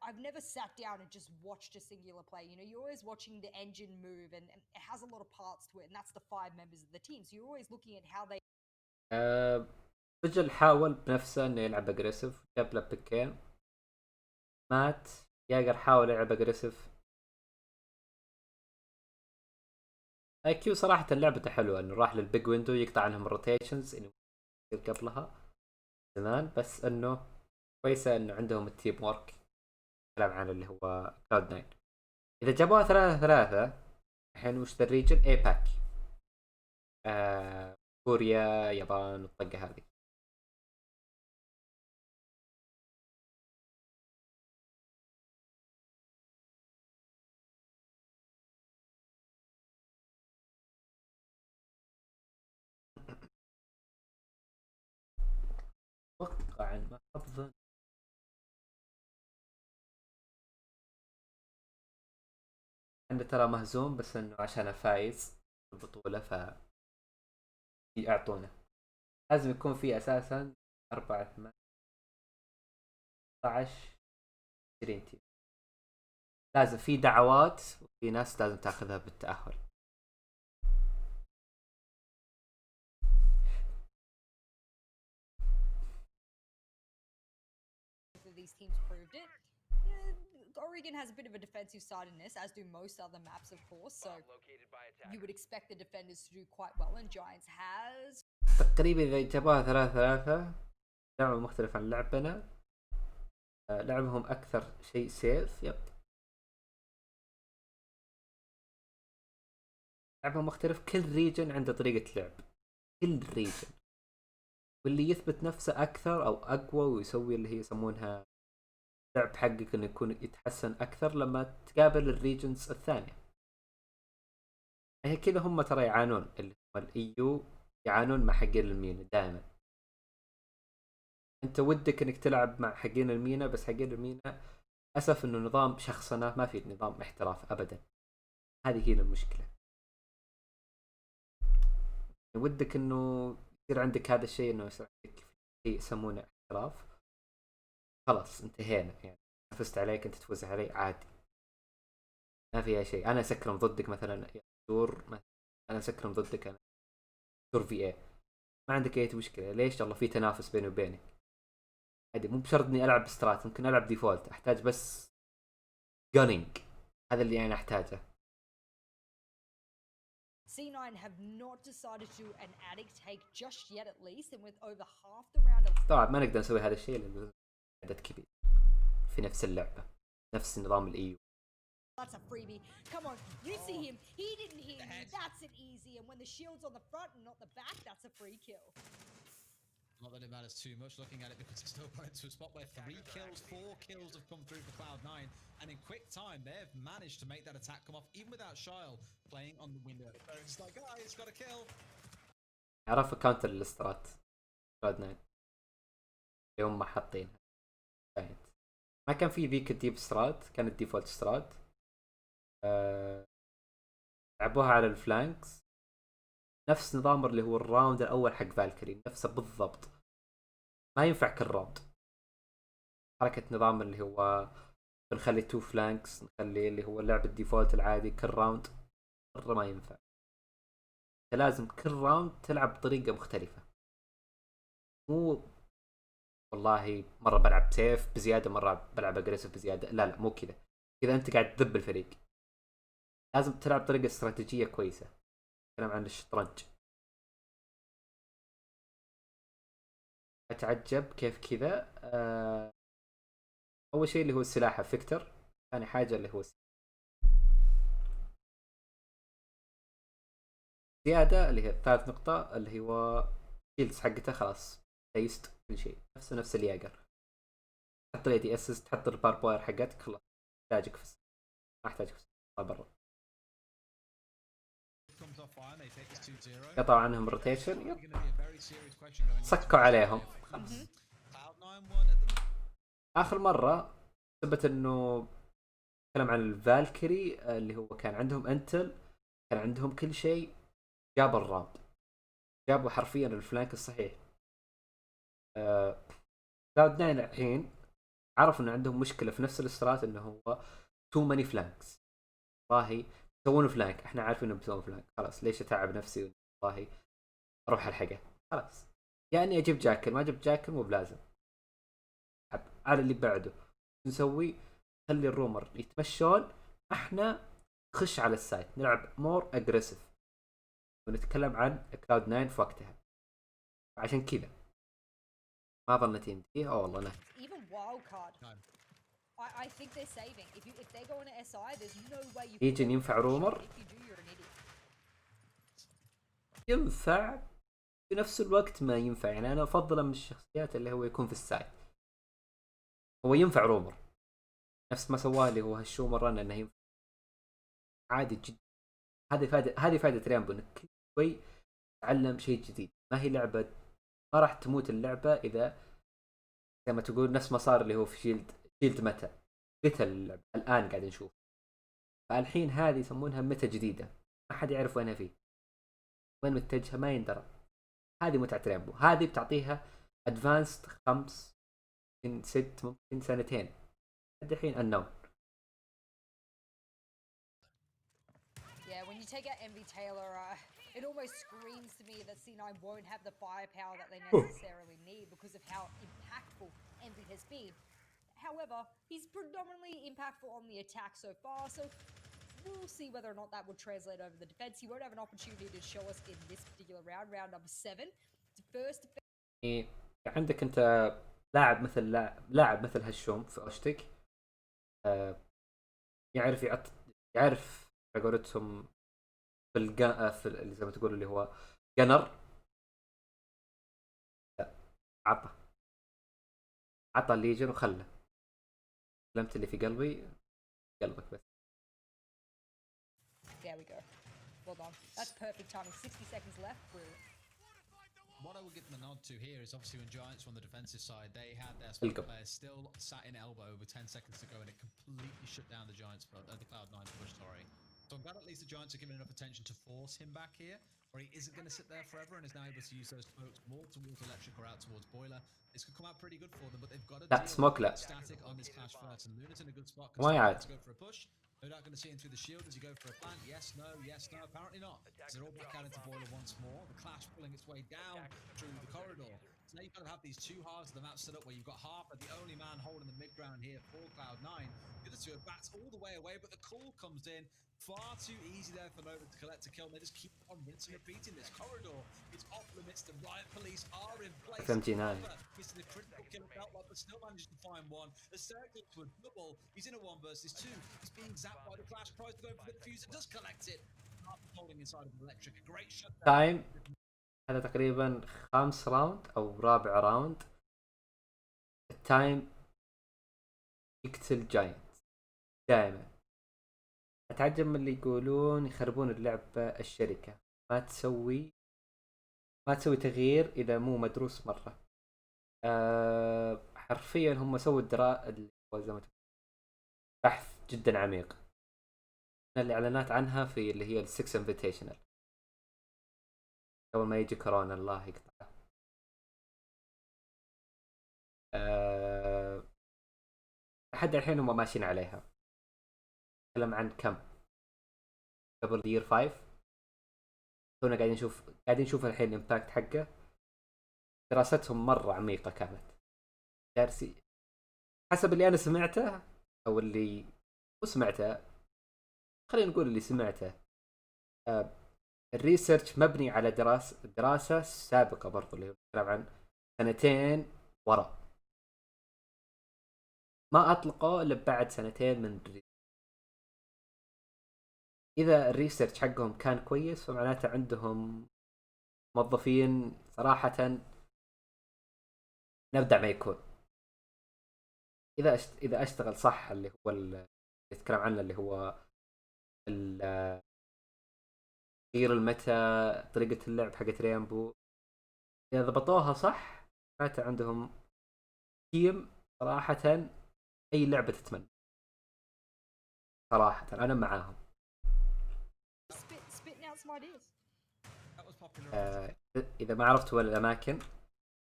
I've never sat down and just watched a singular play. You know, you're always watching the engine move, and it has a lot of parts to it, and that's the 5 members of the team. So you're always looking at how they. رجل حاول بنفسه انه يلعب اجريسيف، جاب له بيكين مات. ياقر حاول يلعب اجريسيف. اي كيو صراحة لعبته حلوة، انه راح للبيج ويندو يقطع عنهم الروتيشنز اللي قبلها زمان، بس انه كويسة انه عندهم التيم وورك. كلام عن اللي هو كلاود 9. اذا جابوها 3-3 الحين وش ذا الريجن؟ ايباك، كوريا، يابان، والطقة هذه. اتوقع ان ما افضل انه ترى مهزوم، بس انه عشان فايز البطولة ف يعطونه. لازم يكون في اساسا 4 18 20 تيم. لازم في دعوات وفي ناس لازم تاخذها بالتأهل. These teams proved it. look, Oregon has a bit of a defensive side in this, as do most other maps, of course. So Bomb located by attack. you would expect the defenders to do quite well, and Giants has. تقريبا إذا جابوها 3-3 لعبة مختلف عن لعبنا. لعبهم أكثر شيء سيف. يب لعبهم مختلف. كل ريجن عنده طريقة لعب. كل ريجن واللي يثبت نفسه أكثر أو أقوى ويسوي اللي هي يسمونها لعب حقك إنه يكون يتحسن أكثر لما تقابل الريجنز الثانية. هي كذا هم ترى يعانون اللي هم الإيو يعانون مع حقين المينا دائما. أنت ودك إنك تلعب مع حقين المينا بس حقين المينا أسف إنه نظام شخصنة ما في نظام احتراف أبدا. هذه هي المشكلة. ودك إنه يصير عندك هذا الشيء إنه يصير عندك شيء يسمونه احتراف. خلاص انتهينا يعني فزت عليك أنت تفوز علي عادي ما فيها شيء. أنا أسكرم ضدك مثلا دور أنا أسكرم ضدك أنا دور في اي ما عندك أي مشكلة. ليش؟ الله في تنافس بيني وبينك عادي. مو بشرط إني ألعب بسترات ممكن ألعب ديفولت أحتاج بس جانينج. هذا اللي أنا أحتاجه. C9 have not decided to do an addict take just yet, at least, and with over half the round of. طبعا ما نقدر نسوي هذا الشيء لأنه عدد كبير في نفس اللعبة نفس نظام الإيو. That's a freebie. Come on, you see him. He didn't hear you. That's an easy. And when the shield's on the front and not the back, that's a free kill. Not that it matters too much looking at it because it's still going to a spot where 3 kills, 4 kills have come through for Cloud9, and in quick time they've managed to make that attack come off even without Shile playing on the window. It's like, guys, got a kill. عرف كاونتر الاسترات كلاود 9 يوم ما حاطينها كانت ما كان في ذيك الديب سترات كانت ديفولت سترات. لعبوها على الفلانكس نفس نظام اللي هو الراوند الأول حق فالكري نفسه بالضبط. ما ينفع كل راوند حركة نظام اللي هو نخلي 2 فلانكس نخلي اللي هو اللعب الديفولت العادي كل راوند مرة ما ينفع. لازم كل راوند تلعب بطريقة مختلفة. مو والله مرة بلعب سيف بزيادة مرة بلعب اجريسيف بزيادة. لا مو كذا. كذا انت قاعد تذب الفريق. لازم تلعب بطريقة استراتيجية كويسة. كلام عن الشطرنج. اتعجب كيف كذا. اول شيء اللي هو السلاح فيكتور. ثاني حاجة اللي هو زيادة اللي هي ثالث نقطة اللي هو شيلدز حقته خلاص تيست كل شيء نفس الياجر. تحط لي دي اسس تحط الباربوير حقتك خلاص احتاجك في ما احتاجك في برا. قطعوا عنهم روتيشن. سكوا عليهم خلاص. اخر مرة ثبت انه تكلم عن الفالكري اللي هو كان عندهم انتل كان عندهم كل شيء. جابوا الراوند جابوا حرفيا الفلانك الصحيح. كلاود 9 الحين عرفوا انه عندهم مشكلة في نفس الاسترات انه هو تو ماني فلانكس. والله يسوون فلانك احنا عارفين انهم بيسوون فلانك خلاص ليش اتعب نفسي والله اروح الحقه خلاص. يعني اجيب جاكل ما جبت جاكل مو بلازم. على اللي بعده نسوي خلي الرومر يتمشون احنا خش على السايت نلعب مور اجريسيف ونتكلم عن كلاود 9 في وقتها. عشان كذا ما ظنيت ينتهي. والله نه Even wildcard. I think they're saving. If they go on an SI, there's no way you. يجي ينفع رومر. If you do, you're an idiot. ينفع في نفس الوقت ما ينفع. يعني انا افضل من الشخصيات اللي هو يكون في السايت. هو ينفع رومر نفس ما سواه اللي هو هالشو رن انه ينفع عادي جدا. هذه فائدة رينبو انك كل شوي تعلم شيء جديد. ما هي لعبة ما راح تموت اللعبة اذا زي ما تقول نفس ما صار اللي هو في شيلد متى اللعبة الان قاعد نشوف. فالحين هذه يسمونها متى جديدة ما حد يعرف وينها فيه وين متجهة ما يندرى. هذه متعة رينبو. هذه بتعطيها ادفانسد 5 ممكن 6 ممكن 2 الحين unknown. Yeah, when you take out Envy Taylor, it almost screams to me that C9 won't have the firepower that they necessarily need because of how impactful Envy has been. However, he's predominantly impactful on the attack so far, so we'll see whether or not that would translate over the defense. He won't have an opportunity to show us in this particular round, round number 7. First يعني عندك انت لاعب مثل هالشوم في اوشتك، يعرف يعرف على قولتهم في اللي زي ما تقول اللي هو جنر. عطى الليجن وخله. كلمت اللي في قلبك بس. There we go. Well done. That's perfect timing. 60 seconds left. Brilliant. What I would give them a nod to here is obviously when Giants were on the defensive side, they had their spot players still sat in elbow with 10 seconds to go, and it completely shut down the Giants, the Cloud9 push, sorry. So I'm glad at least the Giants are giving enough attention to force him back here, where he isn't going to sit there forever and is now able to use those smokes more towards Electric or out towards Boiler. This could come out pretty good for them, but they've got to deal static on this clash first, and Luna's in a good spot because to go for a push. They're not going to see him through the shield. Does he go for a plant? Yes, no, apparently not. So they're all back out into Boiler once more. The clash pulling its way down through the corridor. So now you've got to have these two halves of the map set up where you've got Harper, the only man holding the mid ground here for Cloud9. The other two are bats all the way away, but the call comes in. Far too easy there for Nova to collect a kill. They just keep on rinsing and repeating this corridor. It's off limits. The riot police are in place. FMG9. Missing a critical kill felt like, but still managed to find one. The circle to a double. He's in a 1 versus 2. He's being zapped by the flash. Tries to go for the diffuser. Does collect it. Holding inside of the electric. A great shot. تايم هذا تقريبا 5 راوند او رابع راوند. التايم يقتل جاينت دائما. اتعجب من اللي يقولون يخربون اللعبة الشركة. ما تسوي تغيير اذا مو مدروس مرة. حرفيا هم سووا بحث جدا عميق. الاعلانات عنها في اللي هي السكس انفيتيشنال قبل ما يجي كورونا الله يقطعه. لحد الحين هم ماشيين عليها. نتكلم عن كم قبل يير 5 تونا قاعدين نشوف الحين الامباكت حقه. دراستهم مرة عميقة كانت. دارسي حسب اللي انا سمعته او اللي سمعته، خلينا نقول اللي سمعته، الريسيرش مبني على دراسة سابقة برضو اللي نتكلم عن 2 وراء. ما اطلقوا الا بعد 2 من الريسيرش. اذا الريسيرش حقهم كان كويس فمعناته عندهم موظفين صراحة نبدأ ما يكون. اذا اشتغل صح اللي هو اللي يتكلم عنه اللي هو تغيير المتى، طريقة اللعب حقت رينبو، اذا ضبطوها صح معناته عندهم تيم صراحة اي لعبة تتمنى. صراحة انا معاهم. اذا ما عرفتوا الاماكن،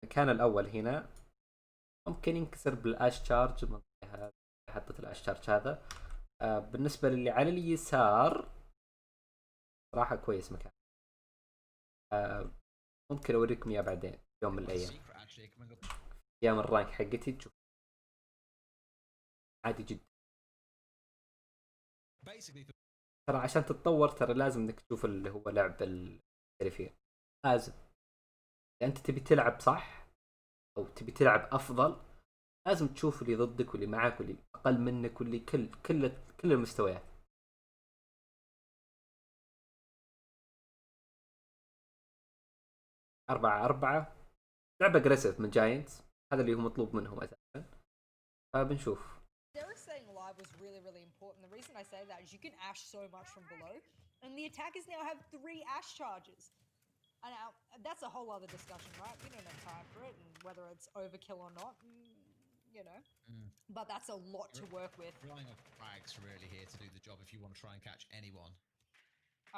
المكان الاول هنا ممكن ينكسر بالاش تشارج. حطت الاش تشارج هذا. بالنسبة للي على اليسار صراحة كويس مكان. ممكن اوريكم اياه بعدين يوم من الايام، ايام الرانك حقتي تشوف عادي جدا. ترى عشان تتطور ترى لازم انك تشوف اللي هو لعب المحترفين. لازم اذا انت تبي تلعب صح او تبي تلعب افضل لازم تشوف اللي ضدك واللي معك واللي اقل منك واللي كل المستويات. أربعة لعبة اجريسيف من جاينتس، هذا اللي هو مطلوب منهم اساسا. فبنشوف. Derek staying alive was really important. The reason I say that is you can ash so much from below, and the attackers now have 3 ash charges. And now that's a whole other discussion, right? We don't have time for it, and whether it's overkill or not, you know. But that's a lot to work with. Relying on frags really here to do the job if you want to try and catch anyone.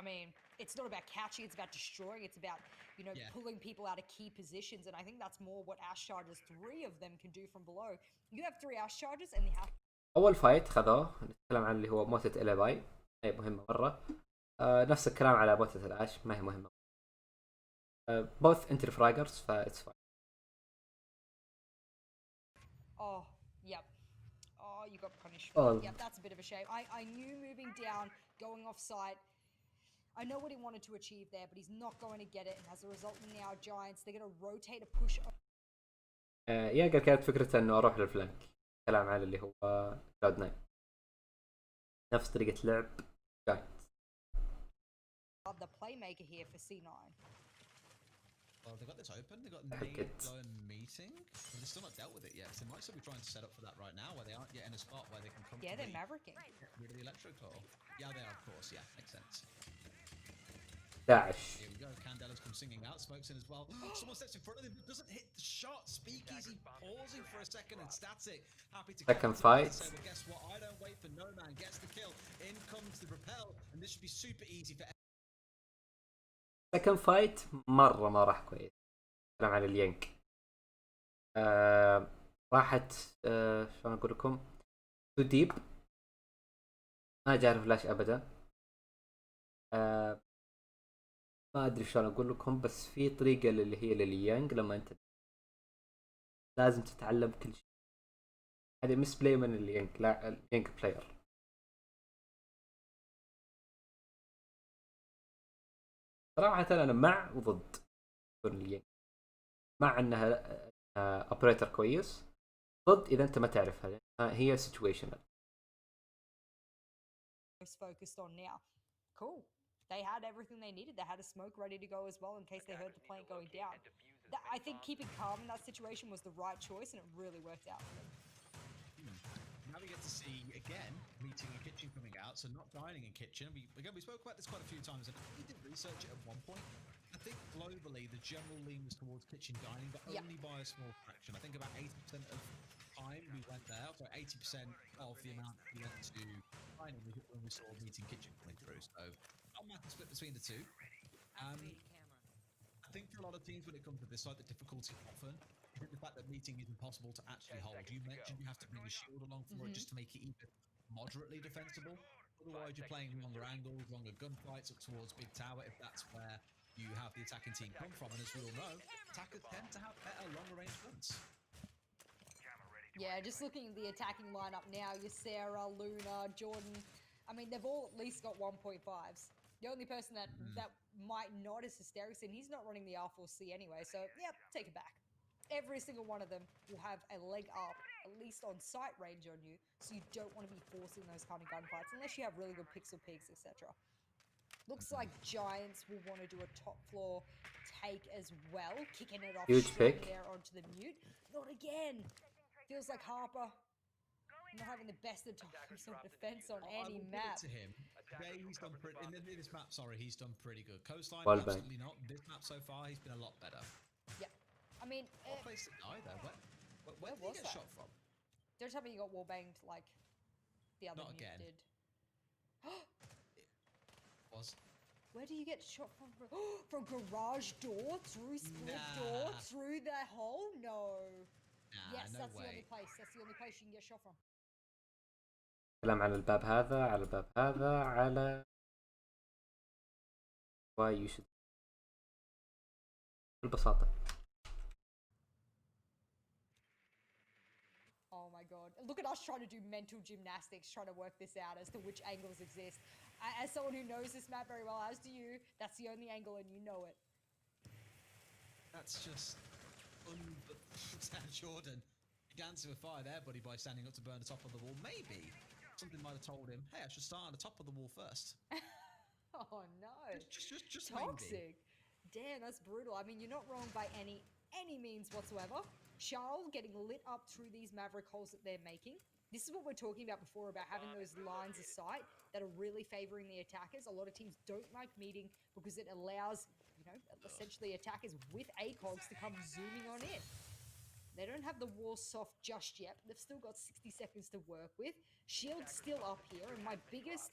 I mean, it's not about catching, it's about destroying. It's about, you know, pulling people out of key positions. And I think that's more what Ash Charges, 3 of them can do from below. You have 3 Ash Charges and they have... أول فايت خذوه نتكلم عن اللي هو موتة إليباي، هي مهمة مرة. نفس الكلام على موتة الأش، ما هي مهمة. both entry fraggers فا it's fine. Oh, yep. got punished. Oh. Yeah, that's a bit of a shame. I knew moving down, going off site. I know what he wanted to achieve there, but he's not going to get it. And as a result, now Giants, they're going to rotate a push. ياجر كانت فكرته انه اروح للفلانك. كلام على اللي هو كلاود 9 نفس طريقة لعب جاينتس. The playmaker here for C9. Well, they got this open. They got nade blowing meeting. But they're still not dealt with it yet. So they might still be trying to set up for that right now, where they aren't yet in a spot where they can come. Yeah, they're mavericking. Get rid of the electric core. Yeah, they are, of course. Yeah, makes sense. داعش. Here we go. Candela's come singing out. Smokes in as well. Someone steps in front of him, but doesn't hit the shot. Speakeasy pausing for a second and static. Happy to Second come fight. Say, well, guess what? I don't wait for no man. Gets the kill. In comes the repel, and this should be super easy for. سكند فايت مرة ما راح كويس. كلام على اليانك. راحت شلون اقول لكم تو ديب. ما جاء فلاش ابدا. ما ادري شلون اقول لكم، بس في طريقة اللي هي لليانج لما انت لازم تتعلم كل شيء. هذا مس بلاي من اليانج، لا اليانج بلاير. صراحة أنا مع وضد اليانج. مع أنها أوبريتر كويس، ضد إذا أنت ما تعرفها، هي situational. Focused on now. Cool. They had everything they needed. They had a smoke ready to go as well in case they heard the plane going down. I think keeping calm in that situation was the right choice, and it really worked out for them. Now we get to see again meeting and kitchen coming out, so not dining in kitchen. We spoke about this quite a few times, and we did research it at one point. I think globally the general lean was towards kitchen dining, but only by a small fraction. I think about 80% of time we went there, so 80% of the amount we went to dining when we saw meeting kitchen coming through. So not massive split between the two. I think for a lot of teams when it comes to this side, the difficulty often is the fact that meeting is impossible to actually hold. You mentioned you have to bring a shield along for it just to make it even moderately defensible. Otherwise, you're playing longer angles, longer gunfights up towards big tower if that's where you have the attacking team come from. And as we all know, attackers tend to have better longer range guns. Yeah, just looking at the attacking lineup now, Yyeser, Luna, Jordan. I mean, they've all at least got 1.5s. The only person that might not is Hysterics, and he's not running the R4C anyway, so yep, take it back. Every single one of them will have a leg up, at least on sight range on you, so you don't want to be forcing those kind of gunfights unless you have really good pixel peaks, etc. Looks like Giants will want to do a top floor take as well, kicking it off Huge straight pick. there onto the mute. Not again. Feels like Harper not having the best of times on defense on any map. To him, today he's done pretty. In this map, sorry, he's done pretty good. Coastline, Well absolutely not. This map so far, he's been a lot better. Yeah, I mean, What place to die though? Where did was he get that? shot from? don't tell me you got wallbanged like the other Not mute again. did. Was Where do you get shot from? From garage door through split door through the hole? No. Yes, no that's the way. only place. That's the only place you can get shot from. كلام على الباب هذا، على الباب هذا، على why you should ببساطة. Oh my god. Look at us trying to do mental gymnastics, trying to work this out as to which angles exist. As someone who knows this map very well, as do you, that's the only angle and you know it. That's just Jordan. You can answer a fire there, buddy, by standing up to burn the top of the wall. Maybe something might have told him, hey, I should start on the top of the wall first. Oh no. Just Toxic. maybe. Damn, that's brutal. I mean, you're not wrong by any means whatsoever. Charles getting lit up through these maverick holes that they're making. This is what we're talking about before, about having those lines of sight that are really favoring the attackers. A lot of teams don't like meeting because it allows, you know, essentially attackers with ACOGs to come zooming on in. They don't have the wall soft just yet. They've still got 60 seconds to work with. Shield's still up here, and my biggest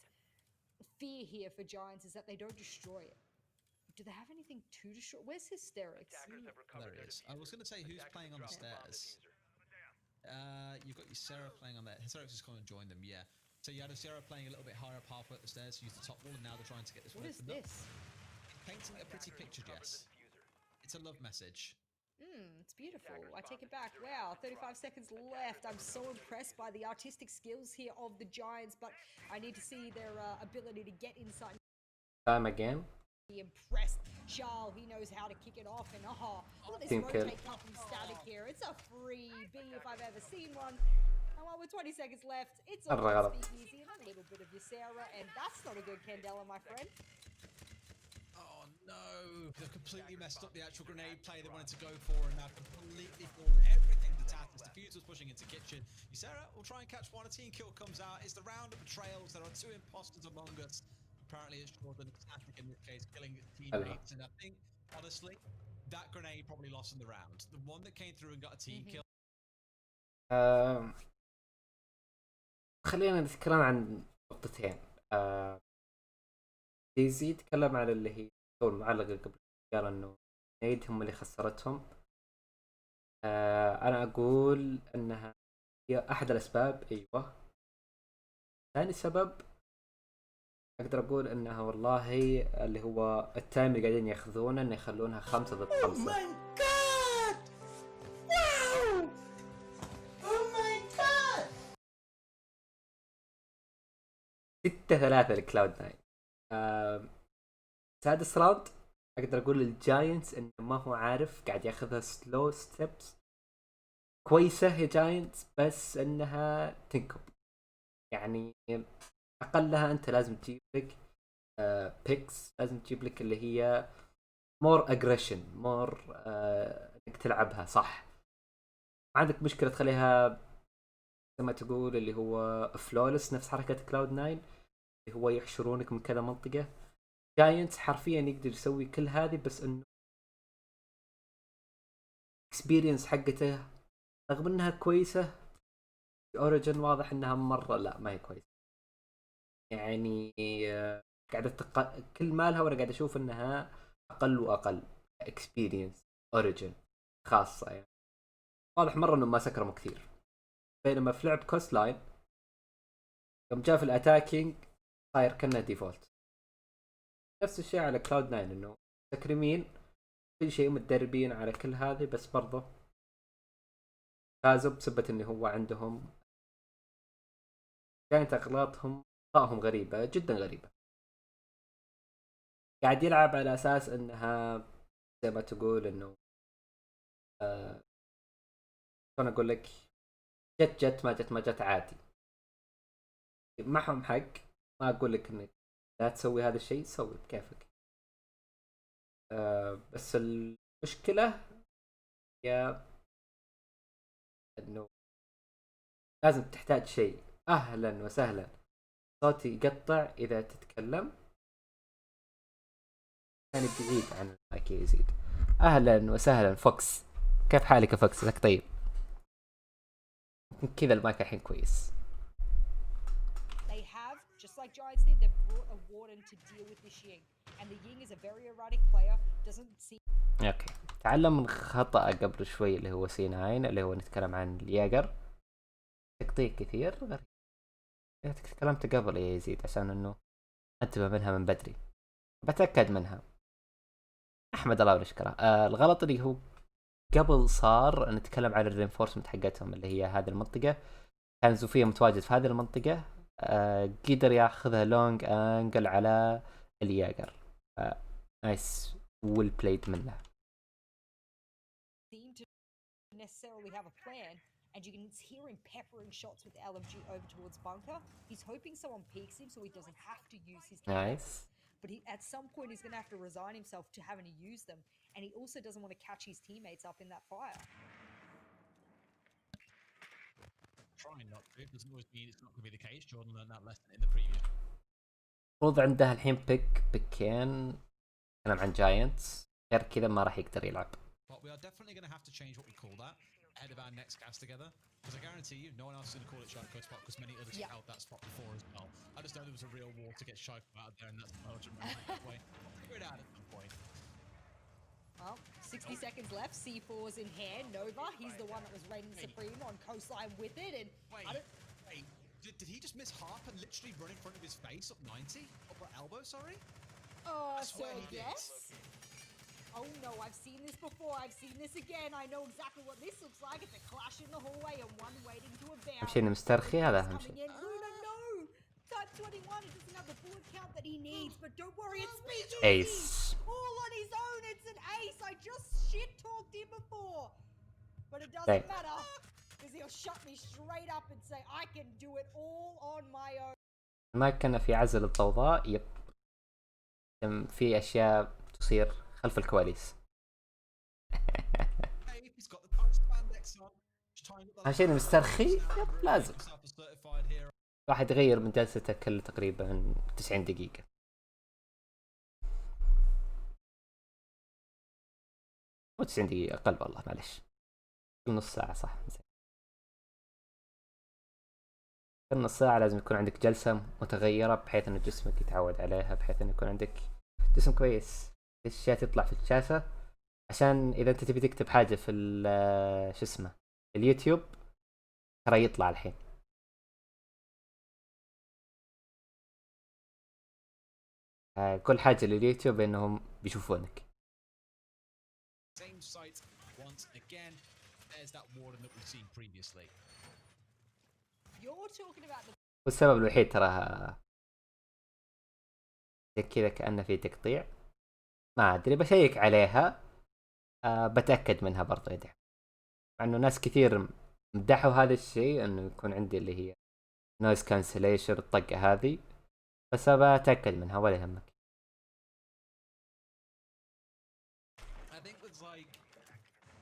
fear here for Giants is that they don't destroy it. Do they have anything to destroy? Where's Hysterics? There he is. I was going to say, who's playing on the stairs? You've got Yyeser playing on there. Hysterics is going to join them, yeah. So you had Yyeser playing a little bit higher up halfway up the stairs, use the top wall, and now they're trying to get this What one is opened up. this? Painting a pretty picture, Jess. It's a love message. It's beautiful. I take it back. Wow, 35 seconds left. I'm so impressed by the artistic skills here of the Giants, but I need to see their ability to get inside. Time again. Be impressed. Charles, he knows how to kick it off, and look at this Team kill. rotate come from Static here. It's a free B if I've ever seen one. And while with 20 seconds left, it's all الرغبة. speakeasy and a little bit of Yissera, and that's not a good Candela, my friend. Oh no, they've completely messed up the actual grenade play they wanted to go for, and now completely fallen everything to tatters. Diffuse was pushing into kitchen. Yissera will try and catch one. A team kill comes out. It's the round of betrayals. There are two imposters among us. Apparently it's Jordan and Static in this case, killing his teammates. And I think, honestly, that grenade probably lost in the round. The one that came through and got a team kill. خلينا نتكلم عن نقطتين. ديزي تكلم على اللي هي المعلقة قبل، قال انه نيد هم اللي خسرتهم. انا اقول انها هي احد الاسباب. ايوه، ثاني سبب اقدر اقول انها والله اللي هو التايم اللي قاعدين ياخذونه انه يخلونها 5 ضد 5. ستة 3 لكلاود 9. سادس راوند اقدر اقول للجاينتس انه ما هو عارف، قاعد ياخذها سلو ستيبس كويسة يا جاينتس، بس انها تنكب. يعني اقلها انت لازم تجيب لك بيكس، لازم تجيب لك اللي هي مور اجريشن، مور انك تلعبها صح. ما عندك مشكلة تخليها زي ما تقول اللي هو فلولس نفس حركة كلاود 9 اللي هو يحشرونك من كذا منطقة. جاينتس حرفيا يقدر يسوي كل هذه، بس انه اكسبيرينس حقته رغم انها كويسة اوريجن واضح انها مرة لا ما هي كويسة. يعني قاعدة كل مالها وانا قاعد اشوف انها اقل واقل اكسبيرينس اوريجن خاصة. يعني واضح مرة انه ما سكرموا كثير، بينما في لعب كوست لاين يوم جاء في الاتاكينج صاير كأنه ديفولت. نفس الشيء على كلاود 9 انه تكريمين كل شيء متدربين على كل هذه، بس برضه فازوا بسبة انه هو عندهم كانت اغلاطهم اخطائهم غريبة جدا غريبة. قاعد يلعب على اساس انها زي ما تقول انه شلون اقول لك، جت ما جت عادي. معهم حق، ما اقول لك انك لا تسوي هذا الشيء، سوي بكيفك. بس المشكلة هي انه لازم تحتاج شيء. اهلا وسهلا، صوتي يقطع اذا تتكلم، كان بعيد عن المايك يزيد. اهلا وسهلا فوكس، كيف حالك يا فوكس؟ لك طيب؟ كذا المايك الحين كويس. They have, just like Giants did, they've brought a warden to deal with this Ying. And the Ying is a very erratic player, doesn't see... اوكي، تعلم من خطأ قبل شوي اللي هو C9 اللي هو نتكلم عن الياجر. تقطيع كثير غريب. تكلمت قبل يا يزيد عشان انه انتبه منها من بدري، بتأكد منها. احمد الله ونشكره. الغلط اللي هو قبل صار نتكلم على الرينفورسمنت حقتهم اللي هي هذه المنطقة. كان زوفيا متواجد في هذه المنطقة، قدر ياخذها لونج انجل على الياجر. نايس ويل بلايد منه. seem to necessarily have a plan, and you can hear him peppering shots with the LMG over towards bunker. He's hoping someone peeks him so he doesn't have to use his Nice. But at some point he's going to have to resign himself to having to use them, and he also doesn't want to catch his teammates up in that fire. Trying not to, doesn't always mean it's not going to be the case. Jordan learned that lesson in the previous. المفروض عنده الحين بيكين كلام عن جاينتس، غير كذا ما راح يقدر يلعب. But we are definitely going to have to change what we call that ahead of our next cast together, because I guarantee you no one else is going to call it Shaiko spot, because many others have held that spot before as well. I just know there was a real war to get Shaiko out of there, and that's the Belgian way. We'll figure it out at some point. Well, 60 seconds left. C4's in hand. Nova, he's the one that was reigning supreme on coastline with it, and Wait. Did he just miss Harp and literally run in front of his face up 90? Upper elbow, sorry? Oh, I swear so he did. yes. Oh no, I've seen this before. I've seen this again. I know exactly what this looks like. It's a clash in the hallway and one waiting to abound. اهم شيء انه مسترخي، هذا اهم Coming شيء. in. Luna, no! Type 21, it doesn't have the bullet count that he needs, but don't worry, it's speed. Ace. All on his own, it's an ace. I just shit talked him before. But it doesn't Right. matter, because he'll shut me straight up and say, I can do it all on my own. ما كان في عزل الضوضاء. يب، في اشياء تصير خلف الكواليس. He's got the tight spandex on. Just trying to get the اهم شيء انه مسترخي. يب، لازم himself a certified hero. واحد يغير من جلسته كل تقريبا 90 دقيقة. مو 90 دقيقة، أقل والله، معلش. كل نص ساعة، صح. زين. كل نص ساعة لازم يكون عندك جلسة متغيرة بحيث إن جسمك يتعود عليها، بحيث إنه يكون عندك جسم كويس. الأشياء تطلع في الشاشة عشان إذا أنت تبي تكتب حاجة في شو اسمه اليوتيوب ترى يطلع الحين. كل حاجة لليوتيوب إنهم بيشوفونك. Same site once again. There's that warden that we've seen previously. You're talking about the والسبب الوحيد تراها زي كذا كأنه في تقطيع، ما أدري، بشيك عليها. بتأكد منها برضو يدعم، مع إنه ناس كثير مدحوا هذا الشيء إنه يكون عندي اللي هي نويز كانسليشن الطقة هذه، بس بتأكد منها ولا يهمك. I think it's like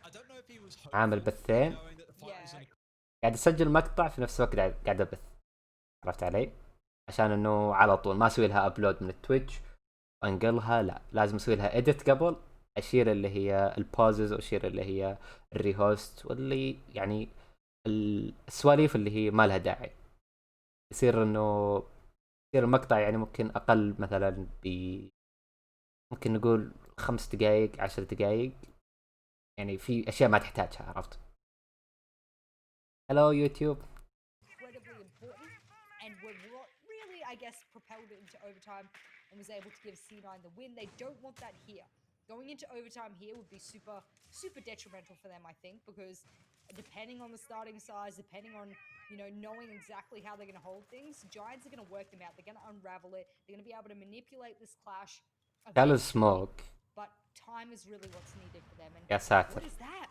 I don't know if he was عامل بثين، knowing that the fight was only قاعد أسجل مقطع في نفس الوقت قاعد أبث، عرفت علي؟ عشان إنه على طول ما أسوي لها أبلود من التويتش وأنقلها، لا، لازم أسوي لها إديت قبل، أشير اللي هي البوزز وأشير اللي هي الريهوست واللي يعني السواليف اللي هي ما لها داعي. يصير إنه يصير المقطع يعني ممكن أقل مثلا ممكن نقول 5 دقايق 10 دقايق، يعني في أشياء ما تحتاجها، عرفت؟ هلو يوتيوب. incredibly important and were what really, I guess, propelled it into overtime and was able to give C9 the win. They don't want that here. Going into overtime here would be super detrimental for them, I think, because depending on the starting size, depending on, knowing exactly how they're going to hold things, Giants are going to work them out. They're going to unravel it. They're going to be able to manipulate this clash. قالوا eventually, سموك. But time is really what's needed for them. And يا ساتر. what is that?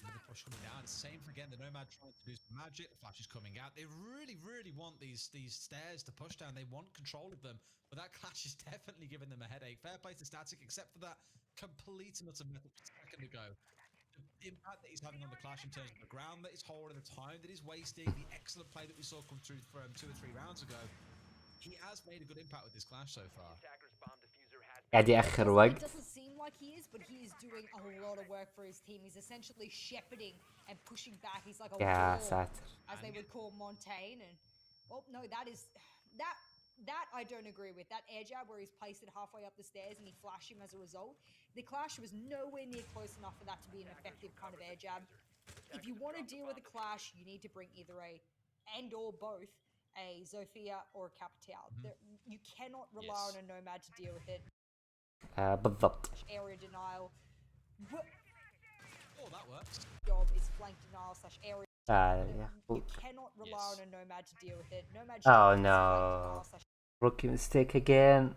Another push coming down. Same for again. The Nomad trying to do some magic. The flash is coming out. They really want these stairs to push down. They want control of them, but that clash is definitely giving them a headache. Fair play to Static, except for that complete and utter method a second ago. The impact that he's having on the clash in terms of the ground that he's holding, the time that he's wasting, the excellent play that we saw come through from 2 or 3 rounds ago. He has made a good impact with this clash so far. Attacker's bomb diffuser has قاعد يأخر It وقت. doesn't seem like he is, but he is doing a lot of work for his team. He's essentially shepherding and pushing back. He's like a يا wall, ساتر. as they would call Montaigne. And well, no, that I don't agree with. That air jab where he's placed it halfway up the stairs and he flashed him as a result. The clash was nowhere near close enough for that to be an effective kind of air jab. If you want to deal with a clash, you need to bring either or both a Zofia or a Capital. You cannot rely on a Nomad to deal with it. بالضبط. Area denial. Oh, that works. Job is flank denial / area. يا You cannot rely on a Nomad to deal with it. Nomad. Oh no. Rookie mistake again.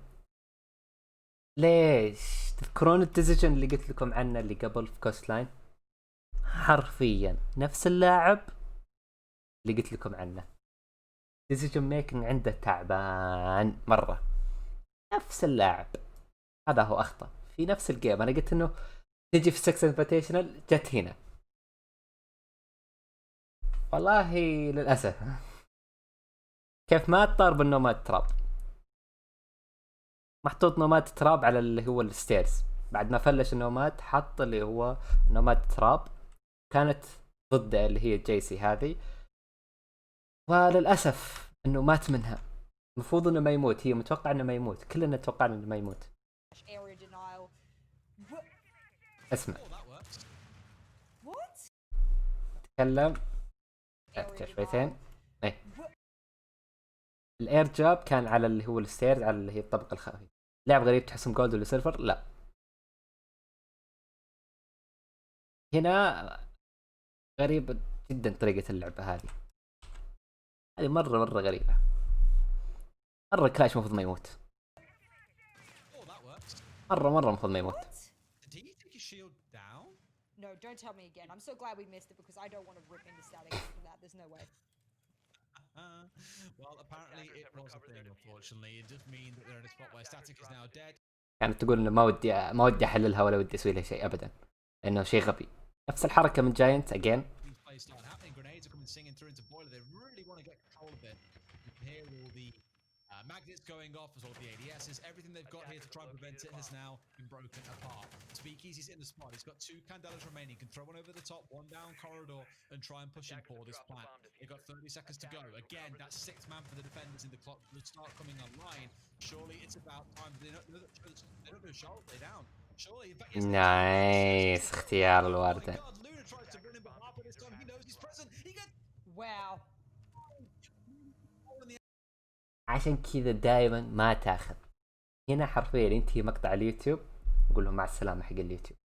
ليش؟ تذكرون الديسيجن اللي قلت لكم عنه اللي قبل في كوست لاين؟ حرفيا نفس اللاعب اللي قلت لكم عنه. ديسيجن ميكنج عنده تعبان مرة. نفس اللاعب. هذا هو أخطأ في نفس الجيم. أنا قلت إنه تجي في 6 انفيتيشنال، جت هنا. والله للأسف كيف ما طار بالنوماد تراب، محطوط نوماد تراب على اللي هو الستيرز. بعد ما فلش النوماد حط اللي هو نوماد تراب، كانت ضده اللي هي جيسي هذه، وللأسف إنه مات منها. المفروض إنه ما يموت، هي متوقع إنه ما يموت، كلنا توقعنا إنه ما يموت. اسمع تكلم شويتين. ايه الاير جاب كان على اللي هو الستيرز، على اللي هي الطبقه الخفيفه. لعب غريب، تحسهم جولد ولا سيلفر؟ لا، هنا غريبة جدا طريقة اللعبة هذه مرة غريبة. مرة كلاش المفروض ما يموت. Oh, that works. مرة المفروض ما يموت. Did he take his shield down? No, don't tell me again. I'm so glad we missed it because I don't want to rip into static after that. There's no way. Well, apparently it was a thing, unfortunately. It does mean that they're in a spot where static is now dead. كانت تقول انه ما ودي احللها ولا ودي اسوي لها شيء ابدا لانه شيء غبي. نفس الحركة من جاينت اجين. These plays start happening. Grenades are coming singing through into boiler. They really want to get control of it. You can hear all the magnets going off as well as the ADSs. Everything they've got here to try and prevent it has now been broken apart. Speakeasy's in the spot. He's got 2 Candelas remaining. He can throw one over the top, one down corridor, and try and push him for this plant. They've got 30 seconds to go. Again, that's 6 man for the defenders in the clock will start coming online. Surely it's about time. They don't know Charlotte lay down. Surely, in fact, نايس اختيار الوردة. God, Luna tries to bring him behalf, but this time he knows he's present. He gets Wow. عشان كذا دائما ما تاخذ. هنا حرفيا انتهي مقطع اليوتيوب قول لهم مع السلامة حق اليوتيوب.